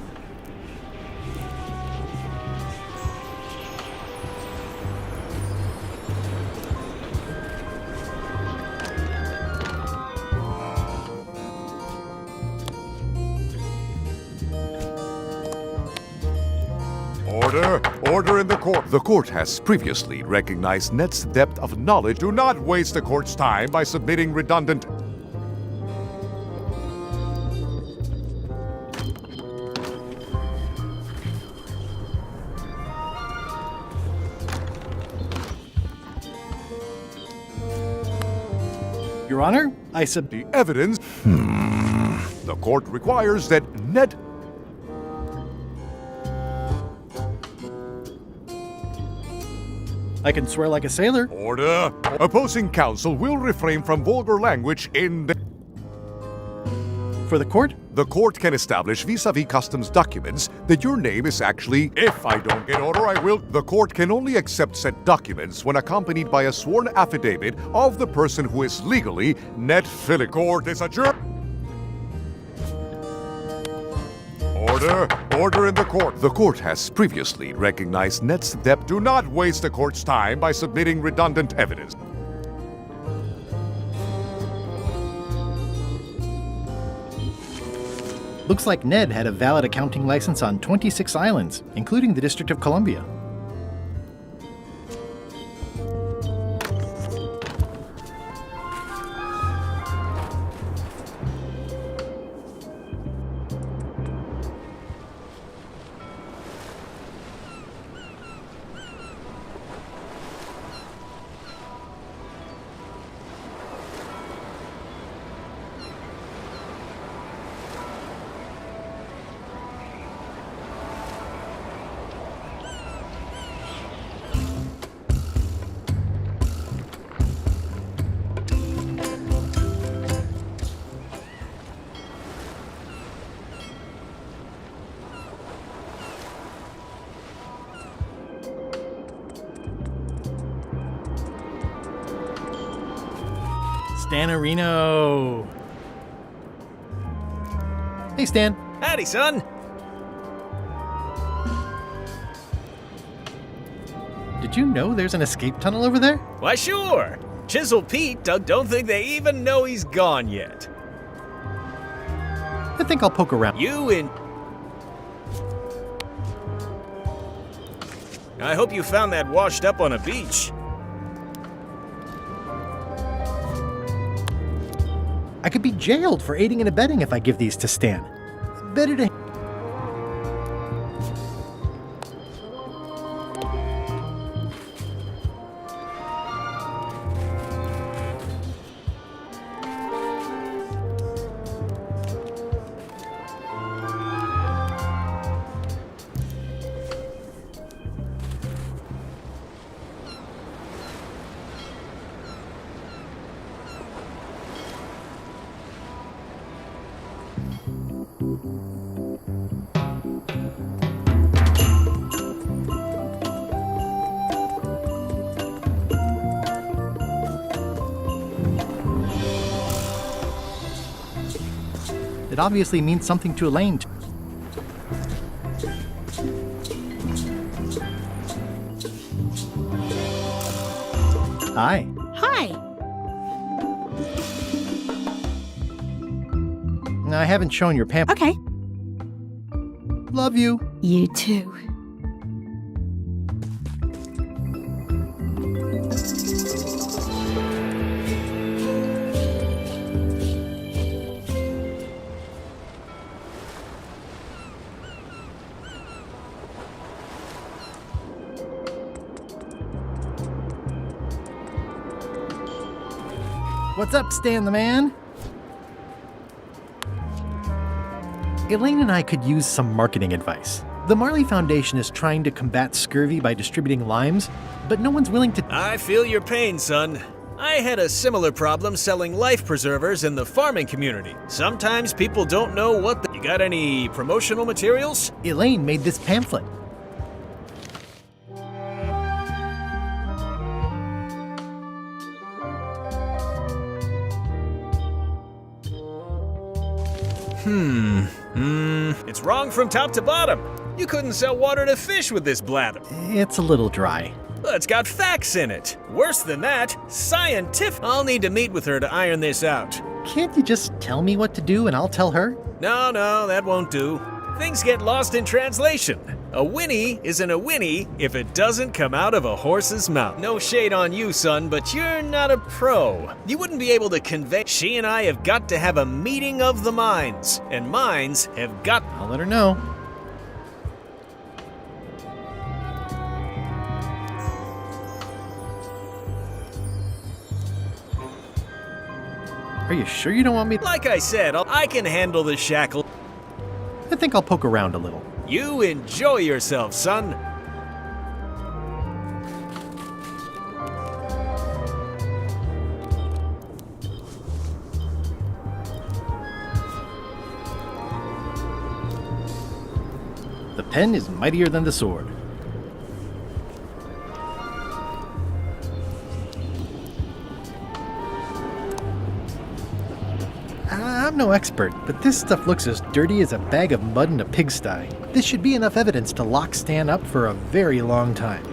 Order in the court. The court has previously recognized Ned's depth of knowledge. Do not waste the court's time by submitting redundant. Your Honor, the evidence. The court requires that Ned. I can swear like a sailor. Order. Opposing counsel will refrain from vulgar language in the. For the court? The court can establish vis-a-vis customs documents that your name is actually, if I don't get order, I will. The court can only accept said documents when accompanied by a sworn affidavit of the person who is legally net filling. Court is adjourned. Order in the court. The court has previously recognized Net's debt. Do not waste the court's time by submitting redundant evidence. Looks like Ned had a valid accounting license on 26 islands, including the District of Columbia. Stanarino. Hey, Stan. Howdy, son. Did you know there's an escape tunnel over there? Why, sure. Chisel Pete don't think they even know he's gone yet. I think I'll poke around. I hope you found that washed up on a beach. I could be jailed for aiding and abetting if I give these to Stan. Better to... It obviously means something to Elaine. Hi. Hi. I haven't shown your pamphlet. Okay. Love you. You too. What's up, Stan the man? Elaine and I could use some marketing advice. The Marley Foundation is trying to combat scurvy by distributing limes, but no one's willing to... I feel your pain, son. I had a similar problem selling life preservers in the farming community. Sometimes people don't know what You got any promotional materials? Elaine made this pamphlet. It's wrong from top to bottom. You couldn't sell water to fish with this blather. It's a little dry. Well, it's got facts in it. Worse than that, scientific. I'll need to meet with her to iron this out. Can't you just tell me what to do and I'll tell her? No, that won't do. Things get lost in translation. A whinny isn't a whinny if it doesn't come out of a horse's mouth. No shade on you, son, but you're not a pro. You wouldn't be able to convey. She and I have got to have a meeting of the minds, and minds have got... I'll let her know. Are you sure you don't want me? Like I said, I can handle the shackle. I think I'll poke around a little. You enjoy yourself, son. pen is mightier than the sword. I'm no expert, but this stuff looks as dirty as a bag of mud in a pigsty. This should be enough evidence to lock Stan up for a very long time.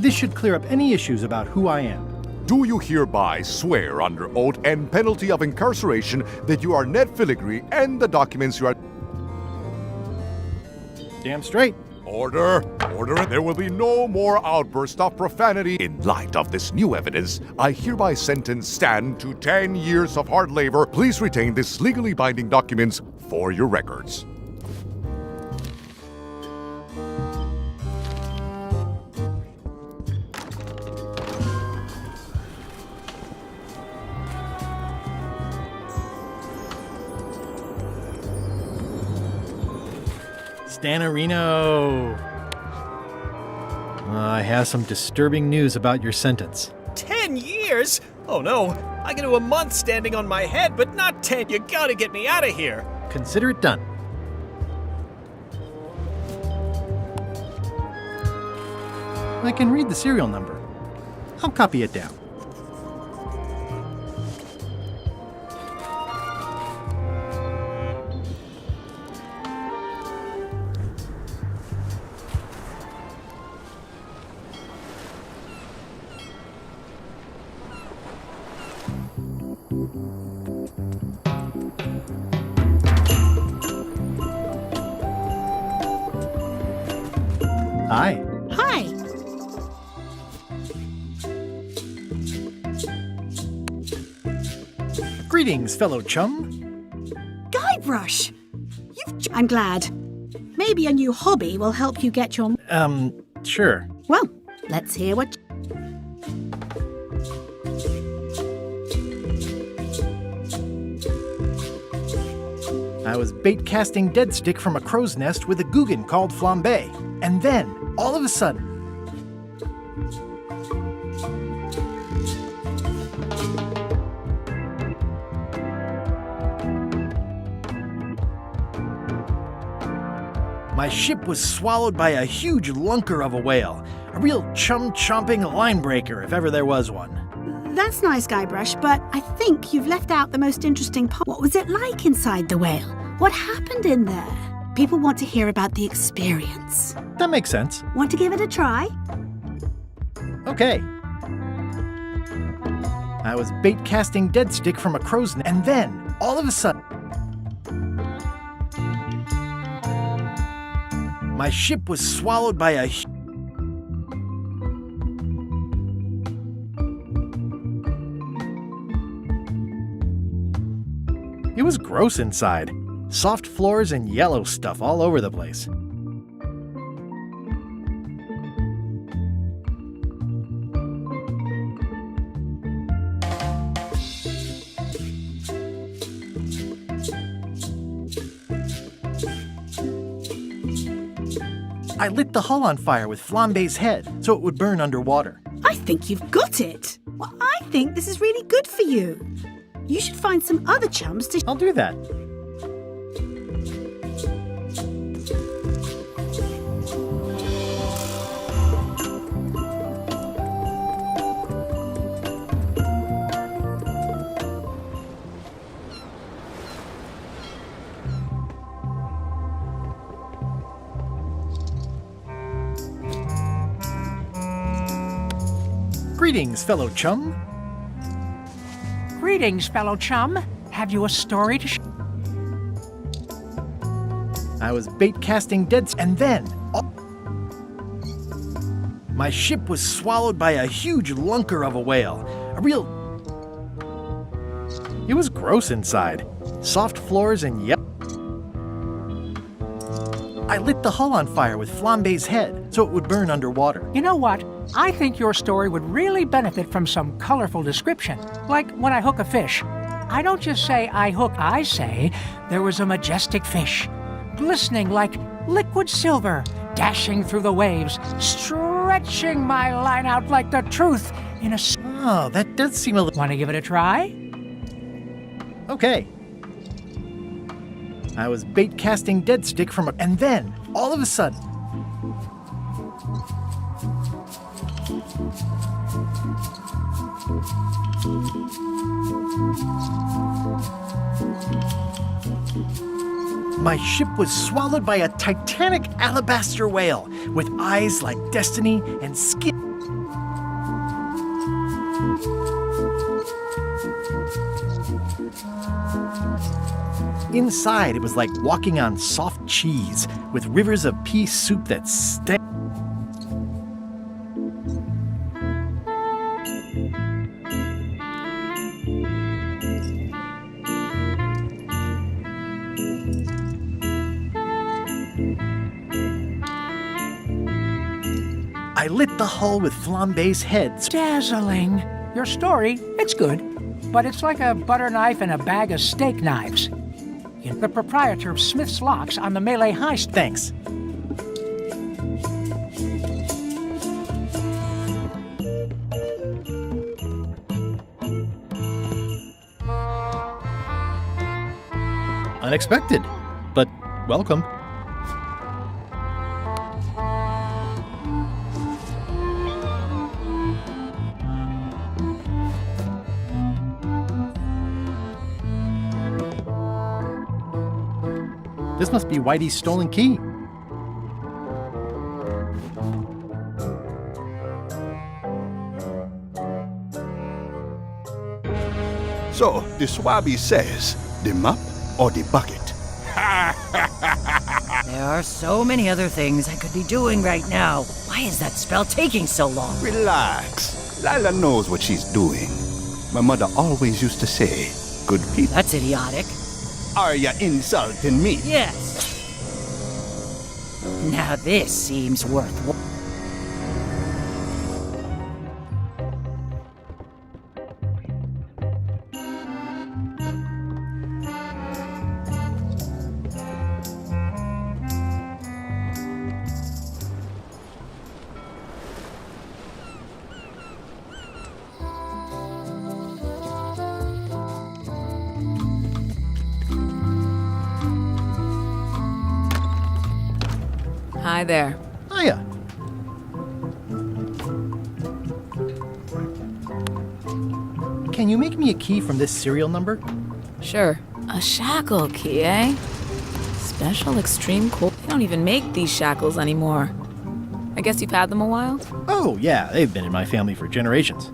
This should clear up any issues about who I am. Do you hereby swear under oath and penalty of incarceration that you are Ned Filigree and the documents you are... Damn straight. Order! Order! There will be no more outbursts of profanity. In light of this new evidence, I hereby sentence Stan to 10 years of hard labor. Please retain this legally binding documents for your records. Stanarino! I have some disturbing news about your sentence. 10 years? Oh no, I can do a month standing on my head, but not 10. You gotta get me out of here. Consider it done. I can read the serial number. I'll copy it down. Hi. Hi. Greetings, fellow chum. Guybrush! I'm glad. Maybe a new hobby will help you get your... Sure. Well, let's hear what... I was bait casting dead stick from a crow's nest with a Guggen called Flambe. And then, all of a sudden... my ship was swallowed by a huge lunker of a whale. A real chum-chomping line breaker, if ever there was one. That's nice, Guybrush, but I think you've left out the most interesting part. What was it like inside the whale? What happened in there? People want to hear about the experience. That makes sense. Want to give it a try? Okay. I was bait casting dead stick from a crow's nest, and then, all of a sudden... my ship was swallowed by a... It was gross inside. Soft floors and yellow stuff all over the place. I lit the hull on fire with Flambe's head so it would burn underwater. I think you've got it. Well, I think this is really good for you. You should find some other chums to... I'll do that. Greetings, fellow chum. Greetings, fellow chum. Have you a story to I was bait casting dead and then... my ship was swallowed by a huge lunker of a whale. A real... It was gross inside. Soft floors and I lit the hull on fire with Flambe's head so it would burn underwater. You know what? I think your story would really benefit from some colorful description. Like when I hook a fish. I don't just say I hook, I say there was a majestic fish, glistening like liquid silver, dashing through the waves, stretching my line out like the truth in a... Oh, that does seem a little... Want to give it a try? Okay. I was bait casting dead stick from a... and then, all of a sudden... my ship was swallowed by a titanic alabaster whale with eyes like destiny and skin. Inside, it was like walking on soft cheese with rivers of pea soup that stank. I lit the hull with Flambe's head. Dazzling. Your story, it's good, but it's like a butter knife and a bag of steak knives. You're the proprietor of Smith's Locks on the Malay High. Thanks. Unexpected, but welcome. This must be Whitey's stolen key. So, the Swabby says, the mop or the bucket? There are so many other things I could be doing right now. Why is that spell taking so long? Relax. Lila knows what she's doing. My mother always used to say, good people. That's idiotic. Are ya insulting me? Yes. Now this seems worthwhile. Hi there. Hiya. Can you make me a key from this serial number? Sure. A shackle key, eh? Special extreme cool. They don't even make these shackles anymore. I guess you've had them a while? Oh, yeah, they've been in my family for generations.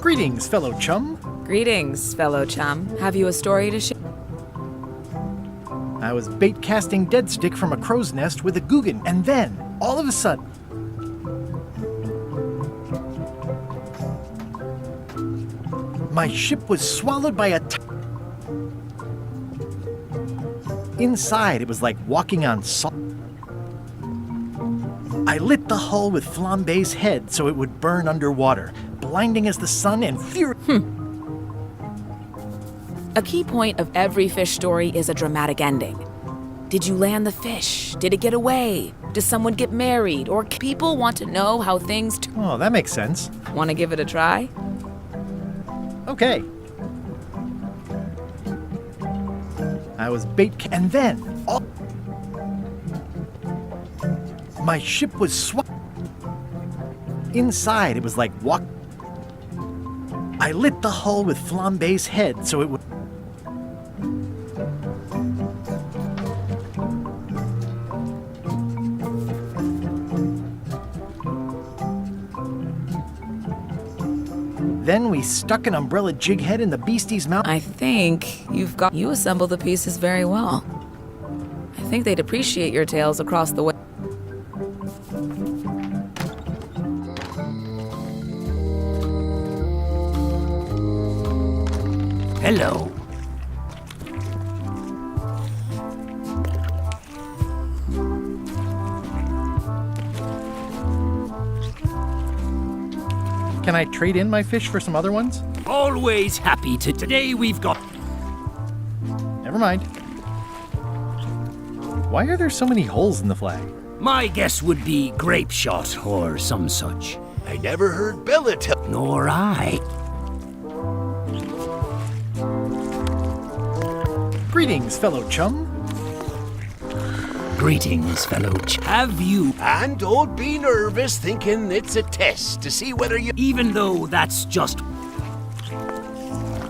Greetings, fellow chum. Greetings, fellow chum. Have you a story to share? I was bait casting dead stick from a crow's nest with a Guggen, and then, all of a sudden, my ship was swallowed by a Inside, it was like walking on salt. I lit the hull with Flambe's head so it would burn underwater, blinding as the sun and furious. A key point of every fish story is a dramatic ending. Did you land the fish? Did it get away? Does someone get married? Or people want to know how things... Oh, that makes sense. Want to give it a try? Okay. I was and then my ship was Inside, it was like I lit the hull with Flambe's head so it would. Then we stuck an umbrella jig head in the beastie's mouth. I think you assemble the pieces very well. I think they'd appreciate your tales across the way. Hello. Can I trade in my fish for some other ones? Always happy to. Today we've got... Never mind. Why are there so many holes in the flag? My guess would be grape shot or some such. I never heard Bella tell... Nor I. Greetings, fellow chum. Greetings, fellow Have you... And don't be nervous thinking it's a test to see whether you... Even though that's just...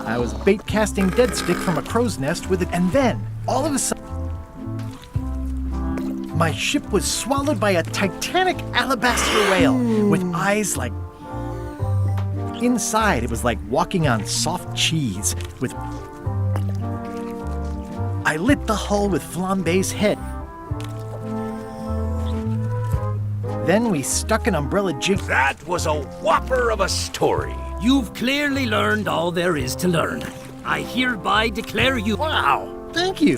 I was bait casting dead stick from a crow's nest with it, and then, all of a sudden, my ship was swallowed by a titanic alabaster whale with eyes like... Inside, it was like walking on soft cheese with... I lit the hull with Flambe's head. Then we stuck an umbrella jig... That was a whopper of a story. You've clearly learned all there is to learn. I hereby declare you... Wow, thank you.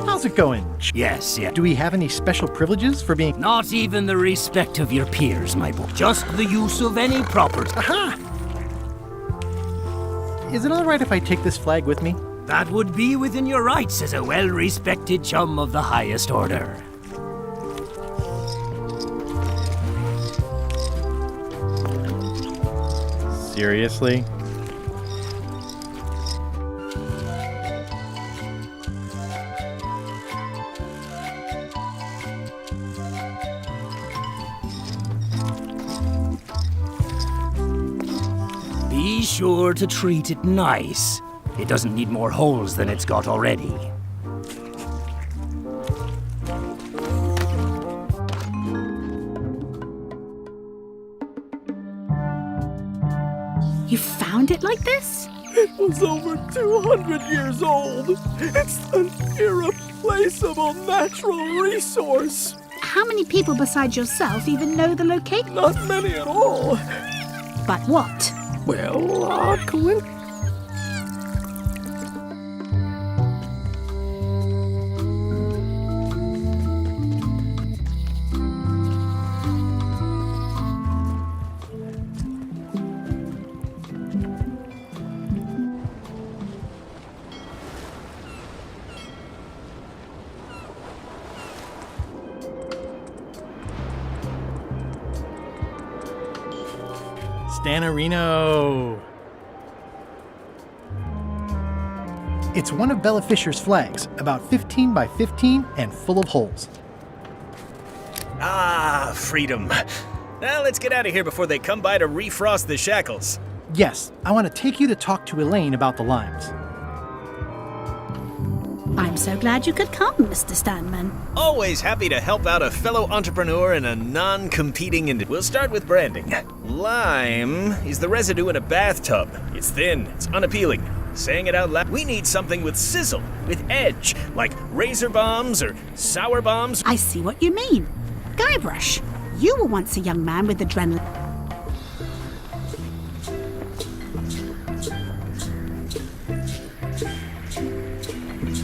How's it going? Yes. Do we have any special privileges for being... Not even the respect of your peers, my boy. Just the use of any property. Aha! Is it all right if I take this flag with me? That would be within your rights as a well-respected chum of the highest order. Seriously? Be sure to treat it nice. It doesn't need more holes than it's got already. You found it like this? It was over 200 years old. It's an irreplaceable natural resource. How many people besides yourself even know the location? Not many at all. But what? Well, coincidence. Stanarino. It's one of Bella Fisher's flags, about 15 by 15 and full of holes. Ah, freedom. Now let's get out of here before they come by to refrost the shackles. Yes, I want to take you to talk to Elaine about the limes. I'm so glad you could come, Mr. Stanman. Always happy to help out a fellow entrepreneur in a non-competing industry. We'll start with branding. Lime is the residue in a bathtub. It's thin, it's unappealing. Saying it out loud, we need something with sizzle, with edge, like razor bombs or sour bombs. I see what you mean. Guybrush, you were once a young man with adrenaline.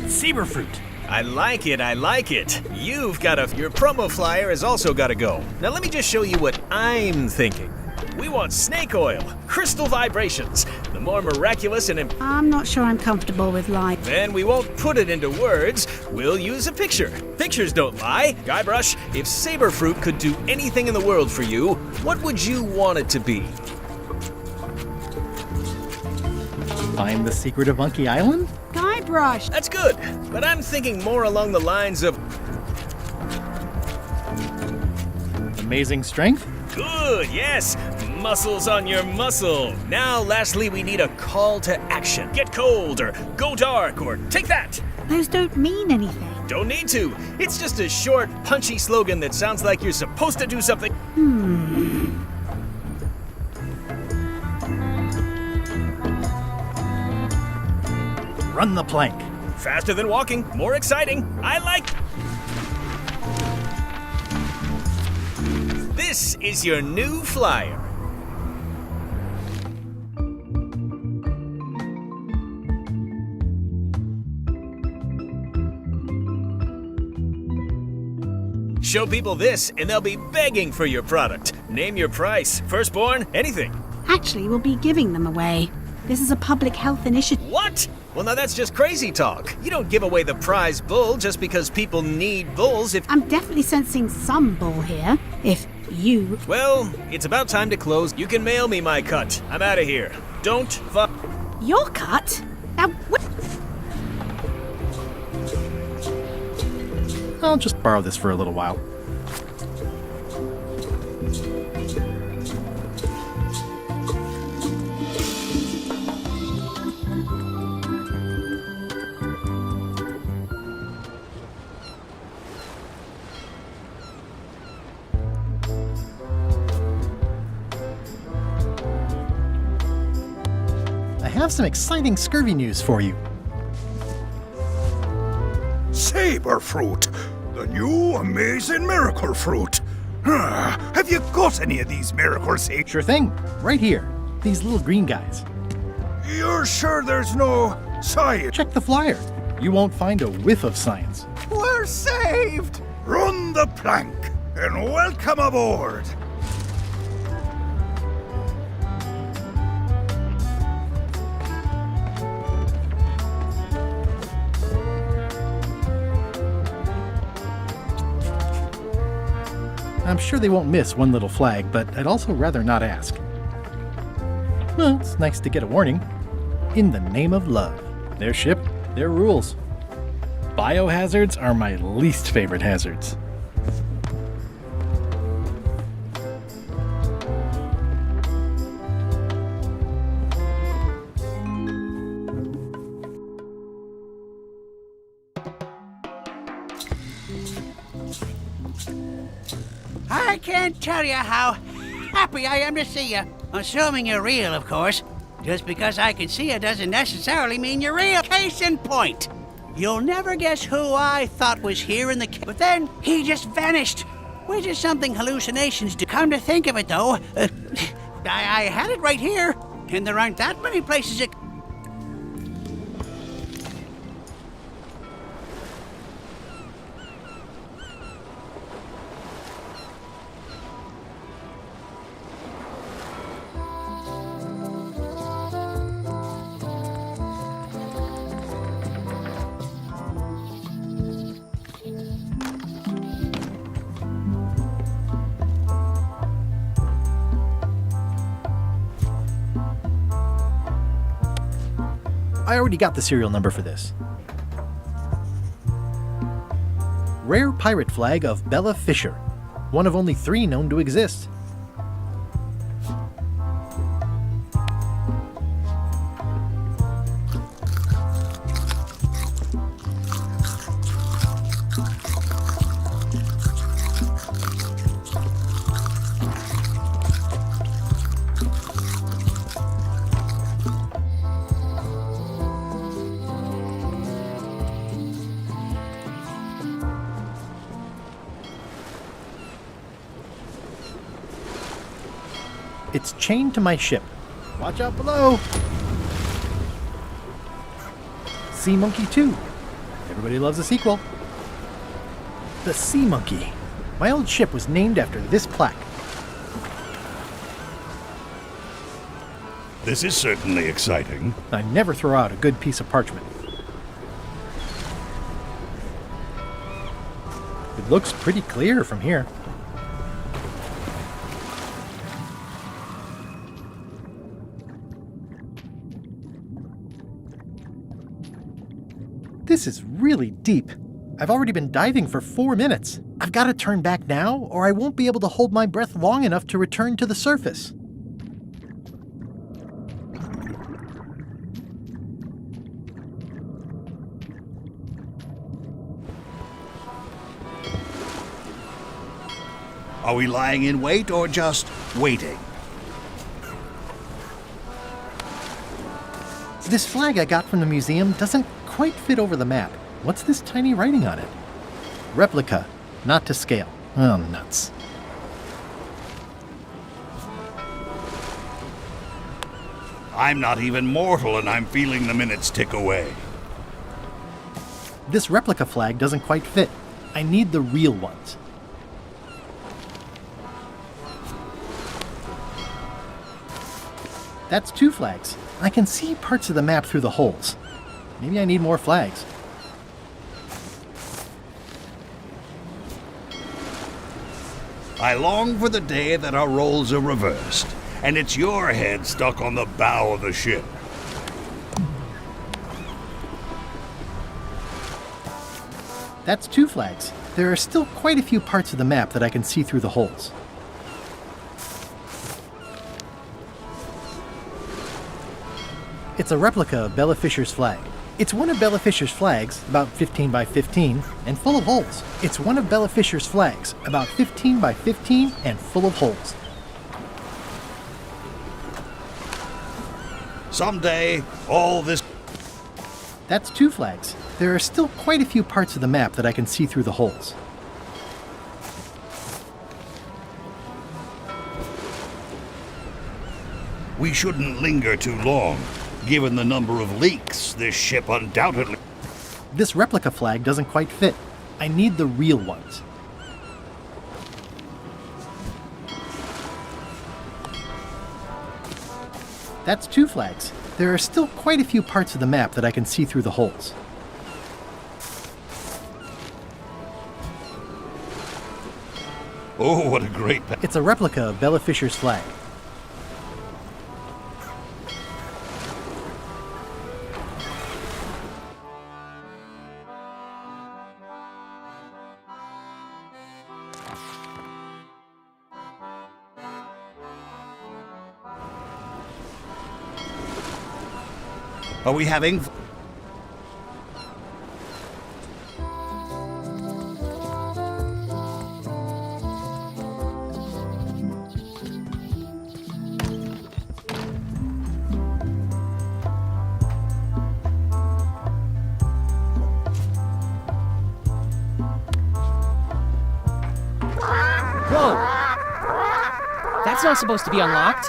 Saberfruit. I like it, I like it. Your promo flyer has also got to go. Now let me just show you what I'm thinking. We want snake oil, crystal vibrations, the more miraculous and I'm not sure I'm comfortable with lime. Then we won't put it into words, we'll use a picture. Pictures don't lie. Guybrush, if Saberfruit could do anything in the world for you, what would you want it to be? Find the secret of Monkey Island? Guybrush! That's good, but I'm thinking more along the lines of amazing strength? Good, yes! Muscles on your muscle. Now, lastly, we need a call to action. Get cold, or go dark, or take that! Those don't mean anything. Don't need to. It's just a short, punchy slogan that sounds like you're supposed to do something. Run the plank. Faster than walking, more exciting. I like... This is your new flyer. Show people this, and they'll be begging for your product. Name your price, firstborn, anything. Actually, we'll be giving them away. This is a public health initiative. What? Well, now that's just crazy talk. You don't give away the prize bull just because people need bulls if... I'm definitely sensing some bull here. If you... Well, it's about time to close. You can mail me my cut. I'm out of here. Don't fuck... Your cut? Now, what... I'll just borrow this for a little while. I have some exciting scurvy news for you. Saberfruit, the new amazing miracle fruit. Have you got any of these miracles? Sure thing. Right here. These little green guys. You're sure there's no science? Check the flyer. You won't find a whiff of science. We're saved! Run the plank and welcome aboard! I'm sure they won't miss one little flag, but I'd also rather not ask. Well, it's nice to get a warning. In the name of love. Their ship, their rules. Biohazards are my least favorite hazards. I can't tell you how happy I am to see you. Assuming you're real, of course. Just because I can see it doesn't necessarily mean you're real. Case in point. You'll never guess who I thought was here in the cave, but then he just vanished. Which is something hallucinations do. Come to think of it, though, I had it right here, and there aren't that many places it... I already got the serial number for this. Rare pirate flag of Bella Fisher, one of only 3 known to exist. It's chained to my ship. Watch out below! Sea Monkey 2. Everybody loves a sequel. The Sea Monkey. My old ship was named after this plaque. This is certainly exciting. I never throw out a good piece of parchment. It looks pretty clear from here. This is really deep. I've already been diving for 4 minutes. I've got to turn back now, or I won't be able to hold my breath long enough to return to the surface. Are we lying in wait or just waiting? This flag I got from the museum doesn't quite fit over the map. What's this tiny writing on it? Replica, not to scale. Oh, nuts. I'm not even mortal and I'm feeling the minutes tick away. This replica flag doesn't quite fit. I need the real ones. That's 2 flags. I can see parts of the map through the holes. Maybe I need more flags. I long for the day that our roles are reversed, and it's your head stuck on the bow of the ship. That's 2 flags. There are still quite a few parts of the map that I can see through the holes. It's a replica of Bella Fisher's flag. It's one of Bella Fisher's flags, about 15 by 15, and full of holes. It's one of Bella Fisher's flags, about 15 by 15, and full of holes. Someday, all this... That's 2 flags. There are still quite a few parts of the map that I can see through the holes. We shouldn't linger too long. Given the number of leaks, this ship undoubtedly... This replica flag doesn't quite fit. I need the real ones. That's 2 flags. There are still quite a few parts of the map that I can see through the holes. Oh, what a great... It's a replica of Bella Fisher's flag. Are we having... That's not supposed to be unlocked.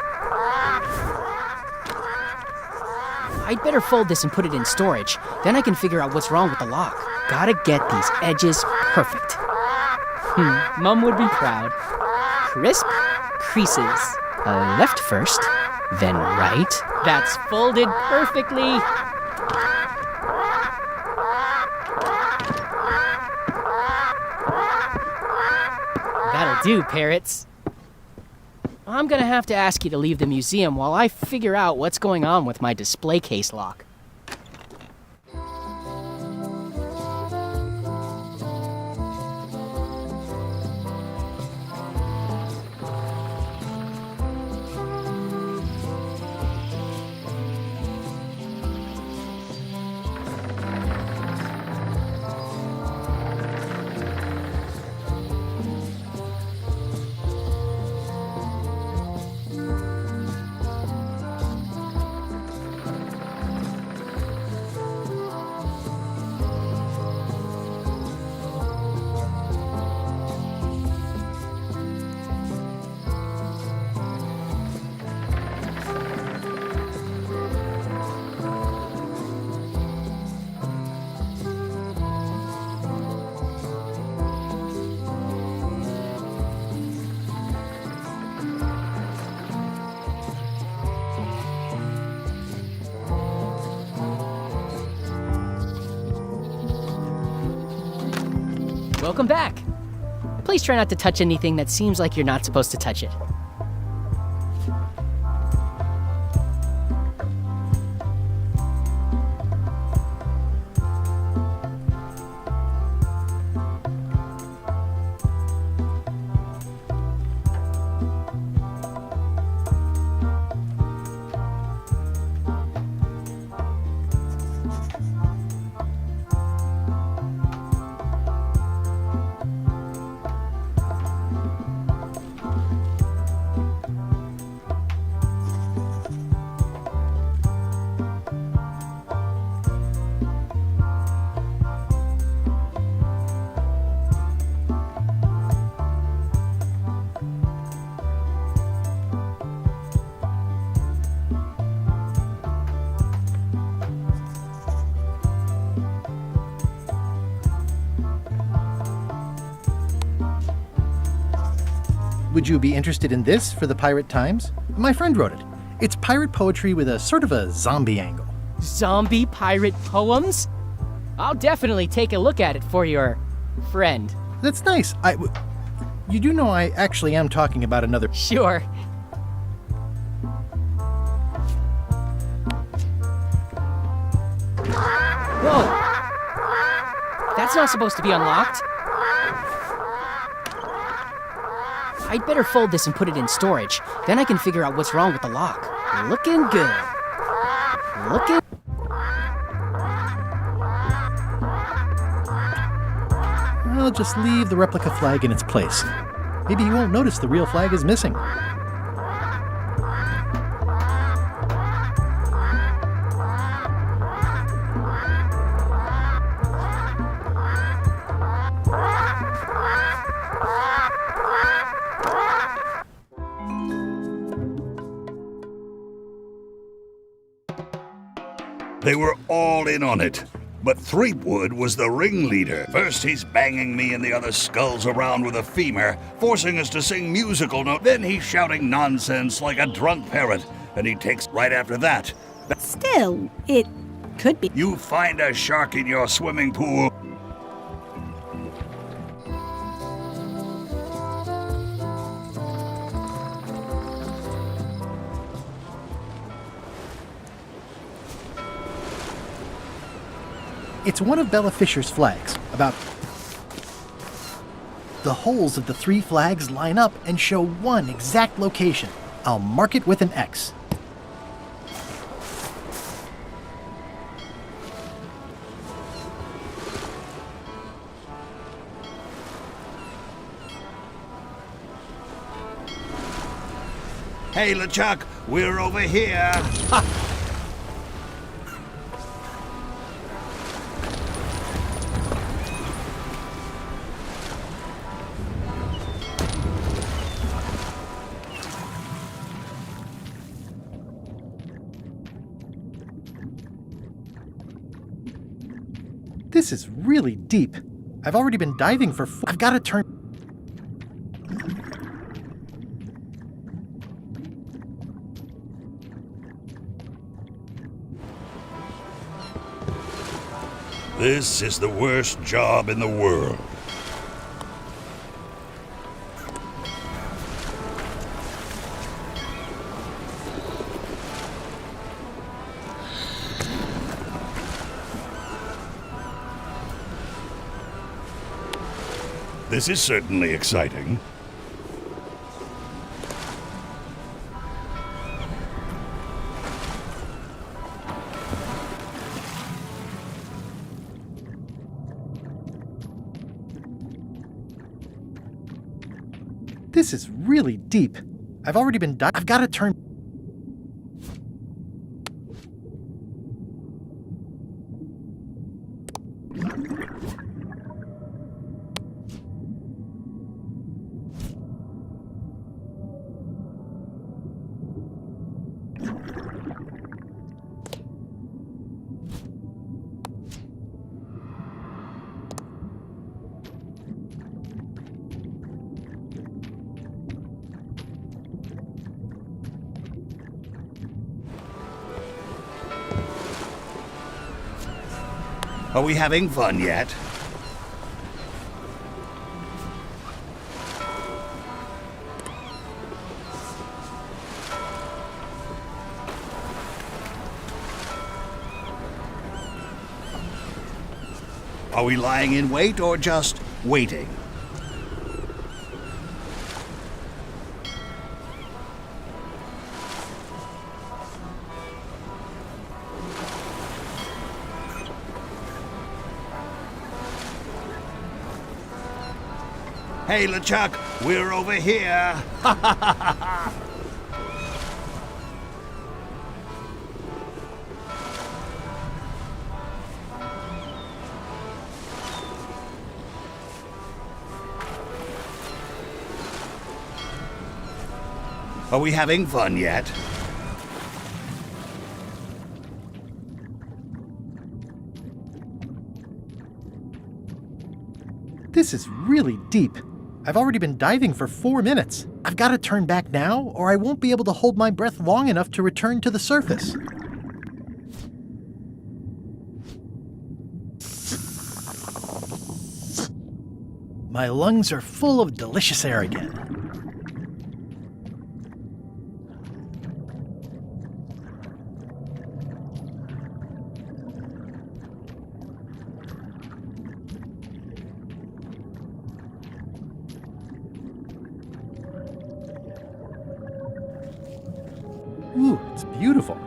I'd better fold this and put it in storage. Then I can figure out what's wrong with the lock. Gotta get these edges perfect. Mom would be proud. Crisp creases. Left first, then right. That's folded perfectly. That'll do, parrots. I'm gonna have to ask you to leave the museum while I figure out what's going on with my display case lock. Welcome back. Please try not to touch anything that seems like you're not supposed to touch it. Would you be interested in this for the Pirate Times? My friend wrote it. It's pirate poetry with a sort of a zombie angle. Zombie pirate poems? I'll definitely take a look at it for your friend. That's nice. You do know I actually am talking about another... Sure. Whoa! That's not supposed to be unlocked. I'd better fold this and put it in storage. Then I can figure out what's wrong with the lock. Looking good. Looking... I'll just leave the replica flag in its place. Maybe you won't notice the real flag is missing. They were all in on it. But Threepwood was the ringleader. First he's banging me and the other skulls around with a femur, forcing us to sing musical notes. Then he's shouting nonsense like a drunk parrot. And he takes right after that. Still, it could be. You find a shark in your swimming pool. It's one of Bella Fisher's flags. About... The holes of the 3 flags line up and show one exact location. I'll mark it with an X. Hey, LeChuck, we're over here. Ha! This is really deep. I've already been diving for I've got to turn... This is the worst job in the world. This is certainly exciting. This is really deep. I've already been I've got to turn... Are we having fun yet? Are we lying in wait or just waiting? Hey, LeChuck, we're over here. Ha ha ha ha ha. Are we having fun yet? This is really deep. I've already been diving for 4 minutes. I've got to turn back now, or I won't be able to hold my breath long enough to return to the surface. My lungs are full of delicious air again. Ooh, it's beautiful.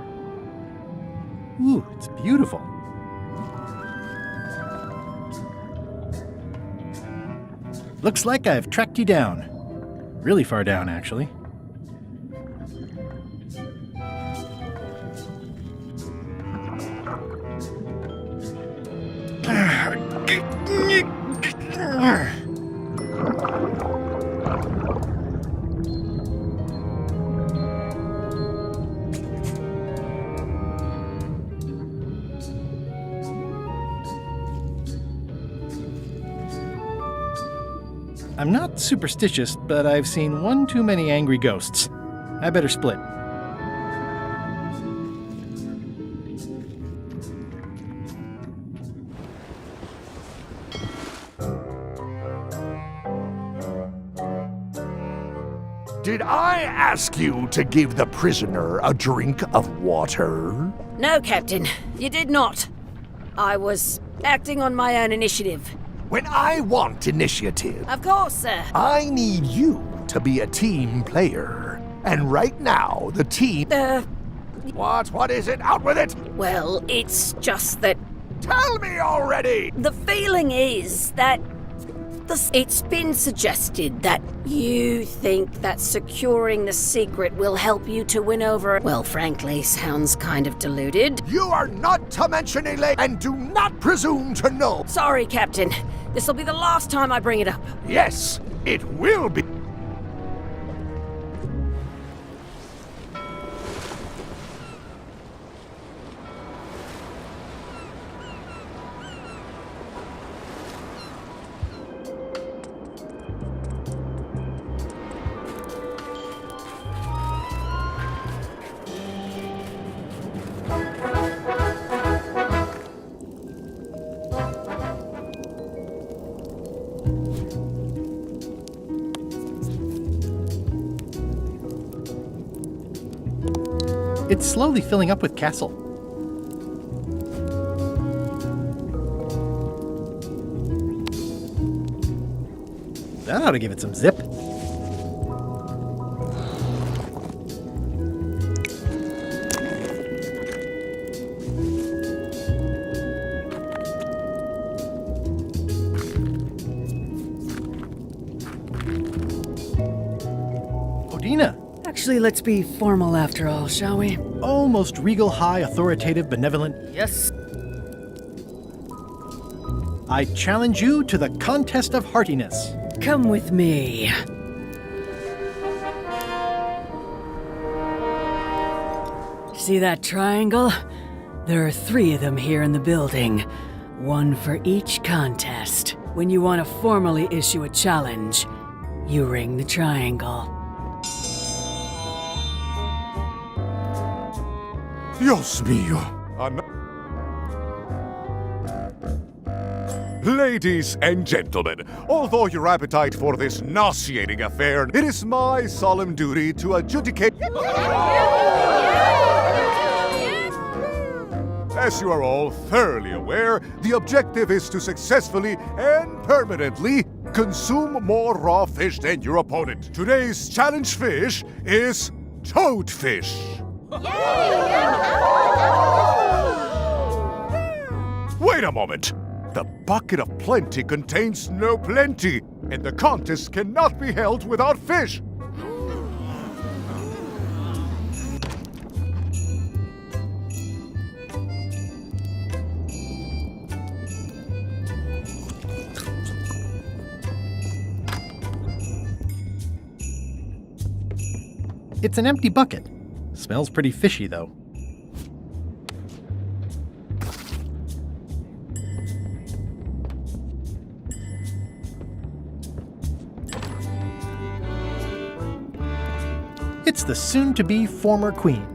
Ooh, it's beautiful. Looks like I've tracked you down. Really far down, actually. I'm not superstitious, but I've seen one too many angry ghosts. I better split. Did I ask you to give the prisoner a drink of water? No, Captain, you did not. I was acting on my own initiative. When I want initiative, Of course, sir. I need you to be a team player. And right now, the team... What is it? Out with it! Well, it's just that... Tell me already! The feeling is that... It's been suggested that you think that securing the secret will help you to win over... Well, frankly, sounds kind of deluded. You are not to mention Elaine, and do not presume to know. Sorry, Captain. This'll be the last time I bring it up. Yes, it will be. It's slowly filling up with castle. That ought to give it some zip. Odina! Actually, let's be formal after all, shall we? Almost regal, high, authoritative, benevolent. Yes. I challenge you to the contest of heartiness. Come with me. See that triangle? There are 3 of them here in the building. 1 for each contest. When you want to formally issue a challenge, you ring the triangle. Dios mío. Ladies and gentlemen, although your appetite for this nauseating affair, it is my solemn duty to adjudicate. As you are all thoroughly aware, the objective is to successfully and permanently consume more raw fish than your opponent. Today's challenge fish is toadfish. Wait a moment. The bucket of plenty contains no plenty, and the contest cannot be held without fish. It's an empty bucket. Smells pretty fishy, though. It's the soon-to-be former queen.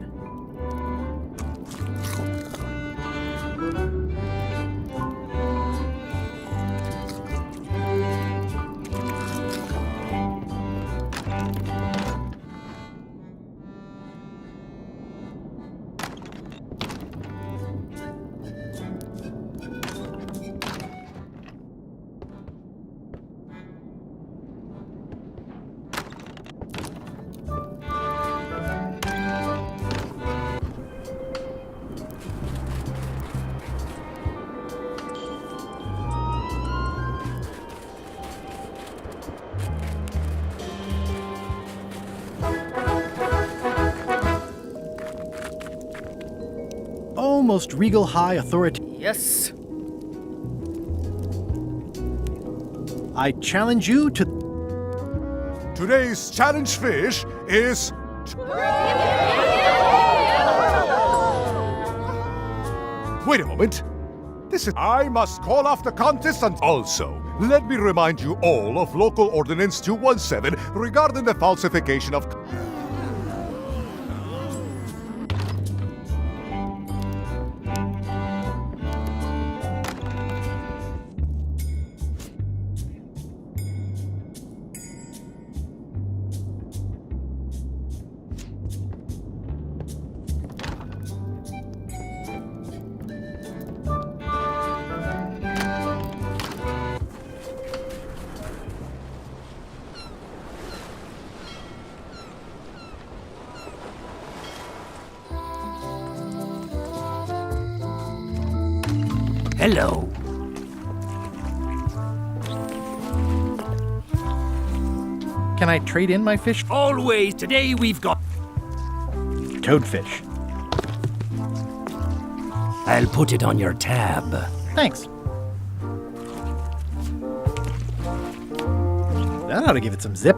Almost regal, high authority. Yes. I challenge you to. Today's challenge fish is. Wait a moment. I must call off the contest, and also, let me remind you all of Local Ordinance 217 regarding the falsification of. Hello. Can I trade in my fish? Always. Today we've got toadfish. I'll put it on your tab. Thanks. That ought to give it some zip.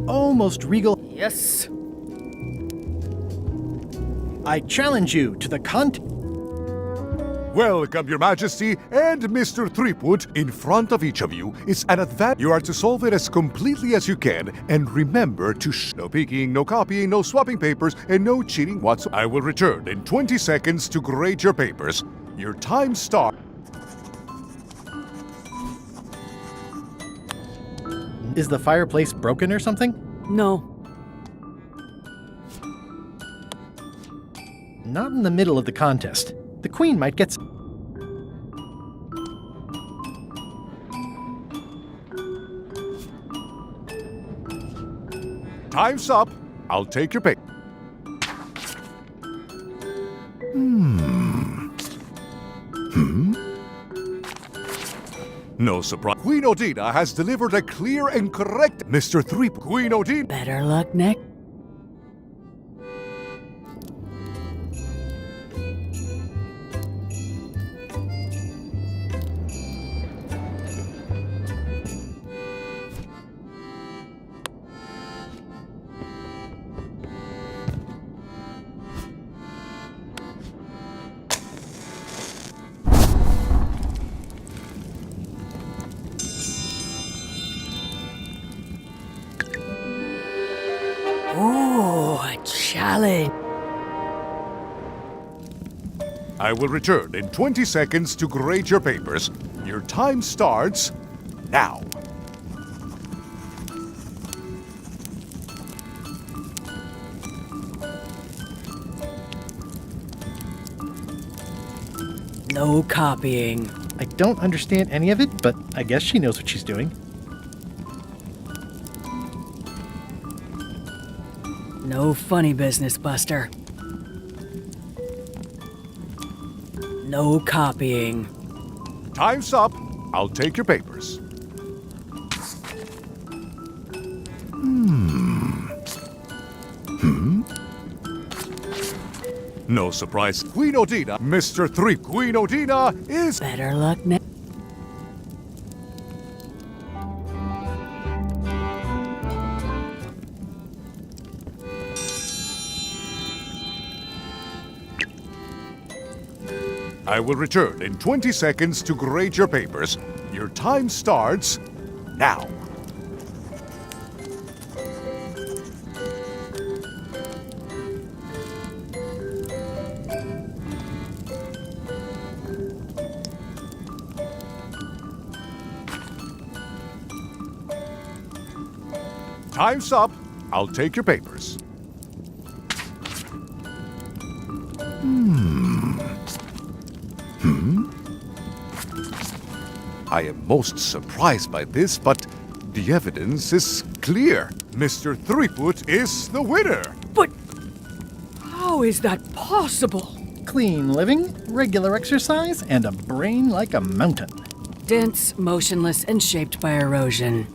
almost regal. Yes. I challenge you to the Welcome, Your Majesty, and Mr. Threepwood. In front of each of you is an advantage. You are to solve it as completely as you can, and remember to no peeking, no copying, no swapping papers, and no cheating whatsoever. I will return in 20 seconds to grade your papers. Your time starts. Is the fireplace broken or something? No. Not in the middle of the contest. The queen might get Time's up. I'll take your paper. No surprise. Queen Odina has delivered a clear and correct Mr. Threepwood. Queen Odina. Better luck next. Ooh, a challenge. I will return in 20 seconds to grade your papers. Your time starts now. No copying. I don't understand any of it, but I guess she knows what she's doing. No funny business, Buster. No copying. Time's up. I'll take your papers. No surprise. Queen Odina, Mr. Three. Queen Odina is... Better luck next. I will return in 20 seconds to grade your papers. Your time starts now. Time's up. I'll take your papers. I am most surprised by this, but the evidence is clear. Mr. Threepwood is the winner. But how is that possible? Clean living, regular exercise, and a brain like a mountain. Dense, motionless, and shaped by erosion.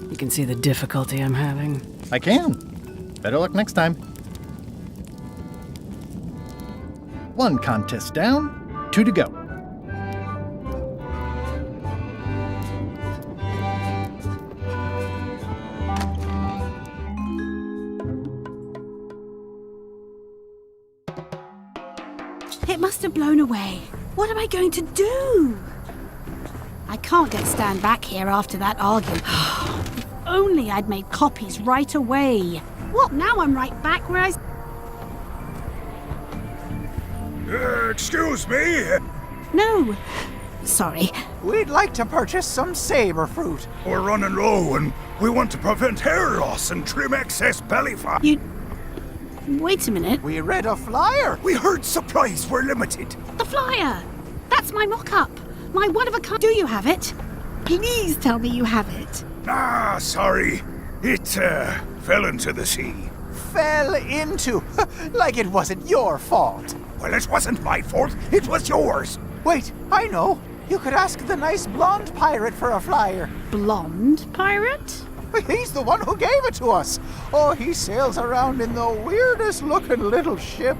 You can see the difficulty I'm having. I can. Better luck next time. One contest down, 2 to go. It must have blown away. What am I going to do? I can't get Stan back here after that argument. If only I'd made copies right away. What, now I'm right back where I... Excuse me? No. Sorry. We'd like to purchase some saber fruit. We're running low and we want to prevent hair loss and trim excess belly fat. Wait a minute. We read a flyer. We heard supplies were limited. The flyer! That's my mock-up. My one-of-a-kind... Do you have it? Please tell me you have it. Ah, sorry. It, fell into the sea. Fell into? Like it wasn't your fault. Well, it wasn't my fault. It was yours. Wait, I know. You could ask the nice blonde pirate for a flyer. Blonde pirate? He's the one who gave it to us. Oh, he sails around in the weirdest looking little ship.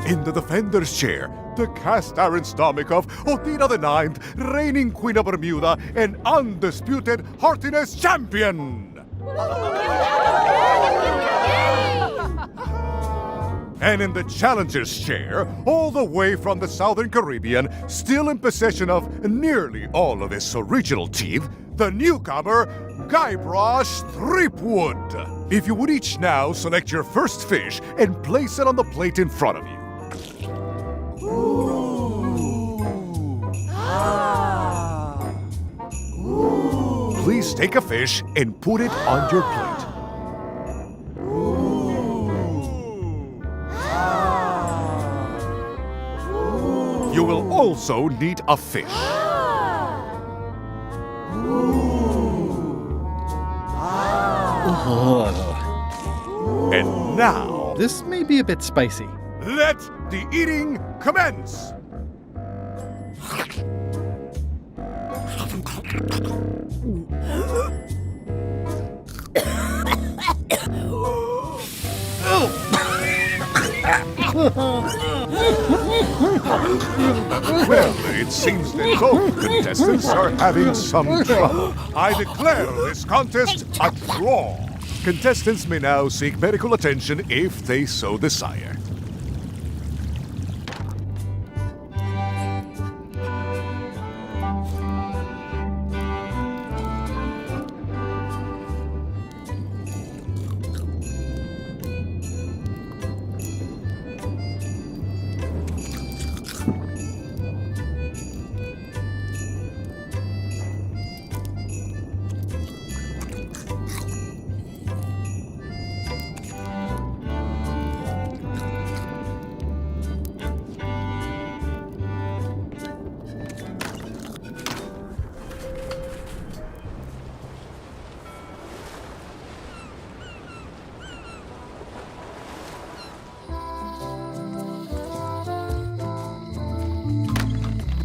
In the defender's chair, the cast iron stomach of Otina the Ninth, reigning Queen of Bermuda and undisputed heartiness champion! And in the challenger's chair, all the way from the Southern Caribbean, still in possession of nearly all of his original teeth, the newcomer, Guybrush Threepwood. If you would each now select your first fish and place it on the plate in front of you. Please take a fish and put it on your plate. You will also need a fish. And now, This may be a bit spicy. let the eating commence! Well, it seems that both contestants are having some trouble. I declare this contest a draw. Contestants may now seek medical attention if they so desire.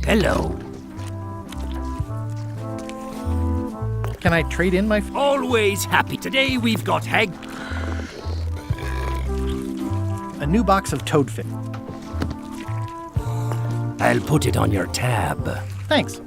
Hello. Can I trade in my... Always happy. Today we've got a new box of toadfish. I'll put it on your tab. Thanks.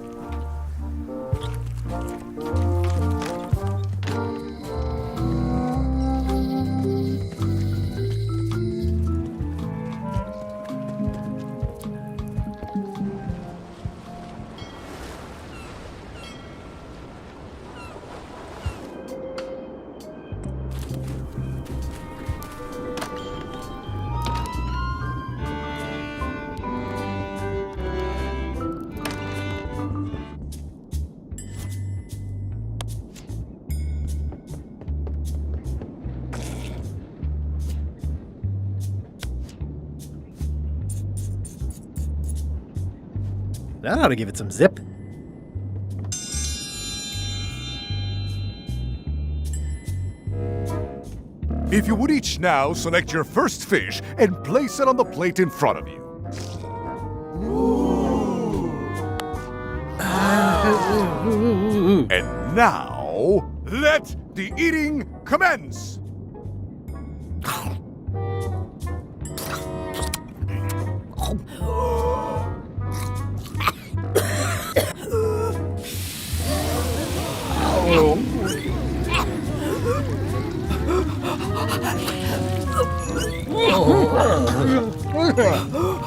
That ought to give it some zip. If you would each now select your first fish and place it on the plate in front of you. And now, let the eating commence!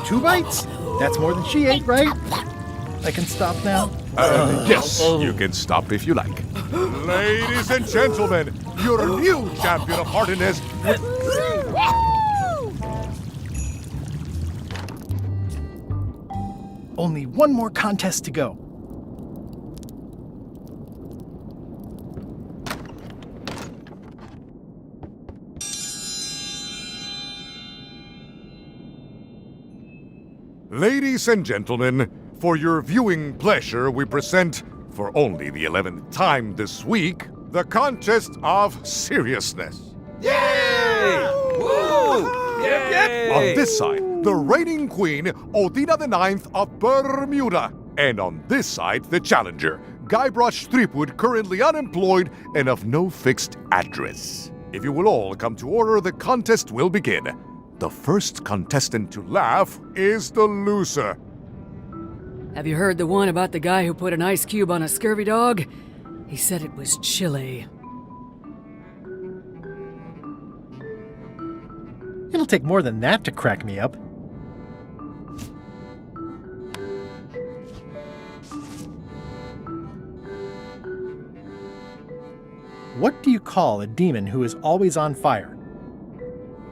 Two bites? That's more than she ate, right? I can stop now? Yes, you can stop if you like. Ladies and gentlemen, your new champion of heartiness. Only one more contest to go. Ladies and gentlemen, for your viewing pleasure, we present, for only the 11th time this week, the contest of seriousness. Yay! Woo! Yep, yep! On this side, the reigning queen, Otina the Ninth of Bermuda. And on this side, the challenger, Guybrush Threepwood, currently unemployed and of no fixed address. If you will all come to order, the contest will begin. The first contestant to laugh is the loser. Have you heard the one about the guy who put an ice cube on a scurvy dog? He said it was chilly. It'll take more than that to crack me up. What do you call a demon who is always on fire?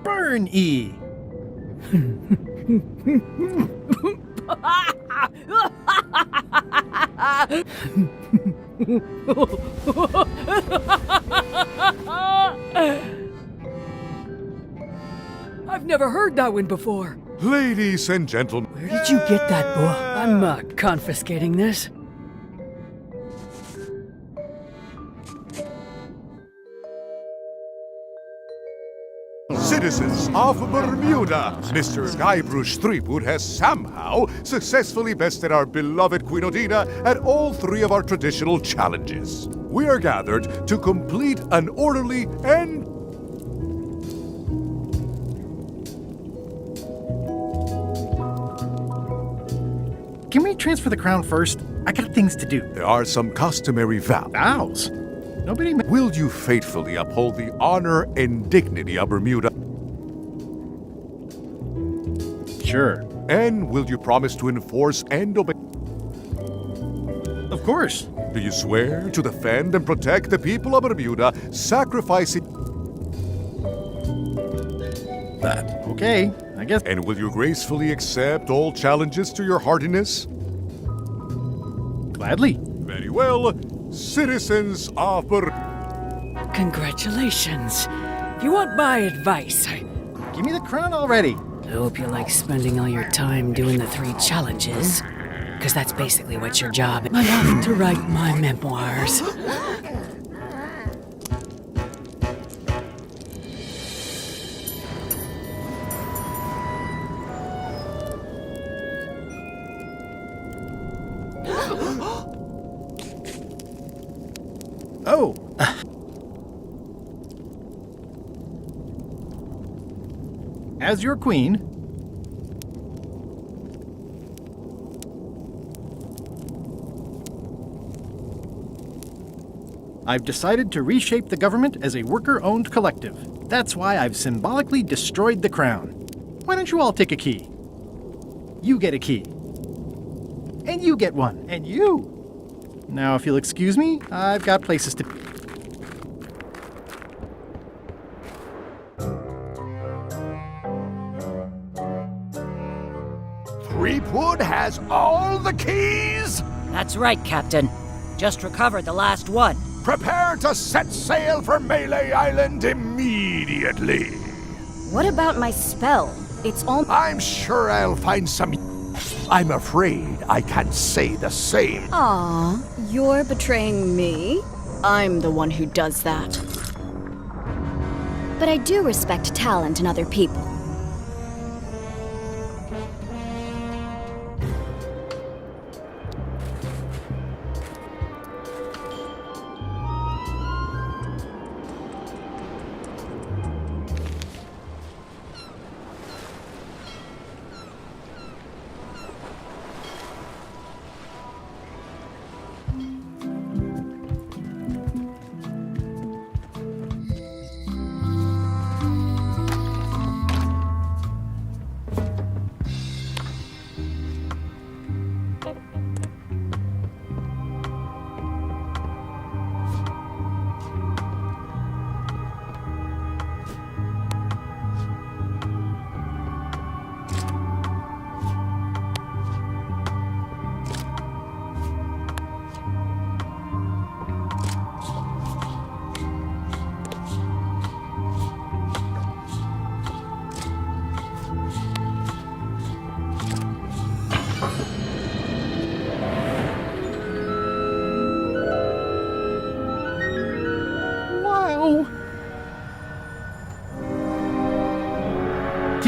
Burn E! I've never heard that one before. Ladies and gentlemen. Where did you get that book? I'm not confiscating this. Citizens of Bermuda, Mr. Guybrush Threepwood has somehow successfully bested our beloved Queen Odina at all three of our traditional challenges. We are gathered to complete an orderly and Can we transfer the crown first? I got things to do. There are some customary vows. Vows? Nobody. Will you faithfully uphold the honor and dignity of Bermuda? Sure. And will you promise to enforce and obey? Of course. Do you swear to defend and protect the people of Bermuda, sacrificing? Okay, I guess. And will you gracefully accept all challenges to your heartiness? Gladly. Very well. Citizens of Bermuda. Congratulations. If you want my advice, Give me the crown already. I hope you like spending all your time doing the 3 challenges. Because that's basically what your job is. I'm off to write my memoirs. Oh. As your queen, I've decided to reshape the government as a worker-owned collective. That's why I've symbolically destroyed the crown. Why don't you all take a key? You get a key. And you get one. And you. Now, if you'll excuse me, I've got places to... Threepwood has all the keys? That's right, Captain. Just recovered the last one. Prepare to set sail for Melee Island immediately. What about my spell? It's all... I'm sure I'll find some... I'm afraid I can't say the same. Aw, you're betraying me? I'm the one who does that. But I do respect talent in other people.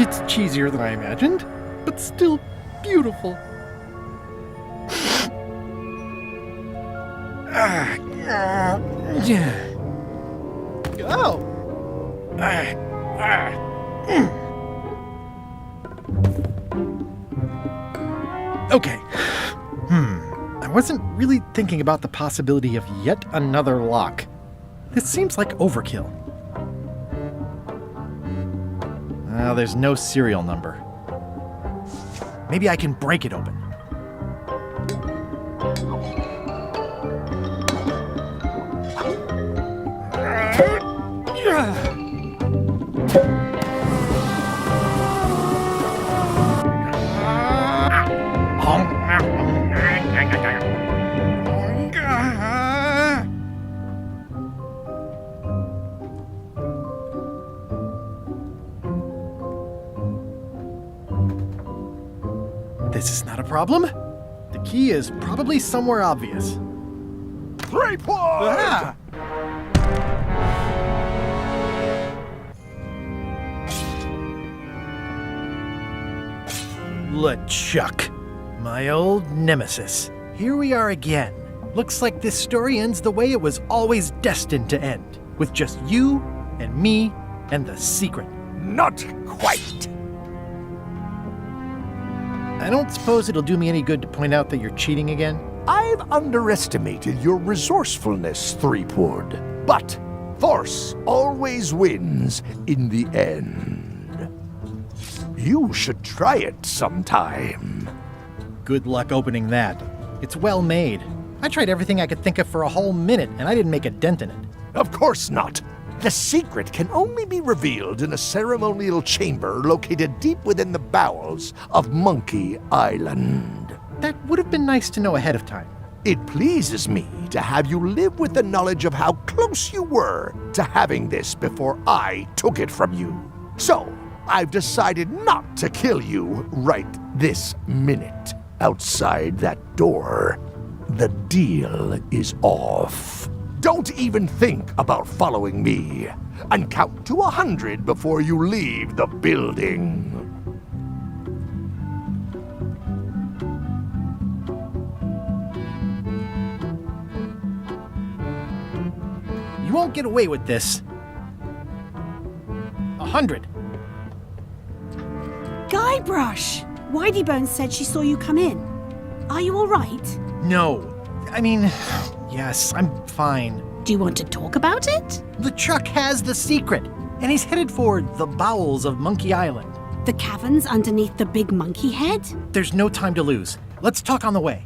It's cheesier than I imagined, but still beautiful. Oh! Okay. I wasn't really thinking about the possibility of yet another lock. This seems like overkill. Well, there's no serial number. Maybe I can break it open. This is not a problem. The key is probably somewhere obvious. 3 Wood! Ah! LeChuck, my old nemesis. Here we are again. Looks like this story ends the way it was always destined to end, with just you and me and the secret. Not quite. I don't suppose it'll do me any good to point out that you're cheating again? I've underestimated your resourcefulness, 3 Wood. But force always wins in the end. You should try it sometime. Good luck opening that. It's well made. I tried everything I could think of for a whole minute, and I didn't make a dent in it. Of course not. The secret can only be revealed in a ceremonial chamber located deep within the bowels of Monkey Island. That would have been nice to know ahead of time. It pleases me to have you live with the knowledge of how close you were to having this before I took it from you. So, I've decided not to kill you right this minute. Outside that door, the deal is off. Don't even think about following me, and count to 100 before you leave the building. You won't get away with this. 100. Guybrush! Whiteybones said she saw you come in. Are you all right? No. I mean, yes, I'm fine. Do you want to talk about it? LeChuck has the secret, and he's headed for the bowels of Monkey Island. The caverns underneath the big monkey head? There's no time to lose. Let's talk on the way.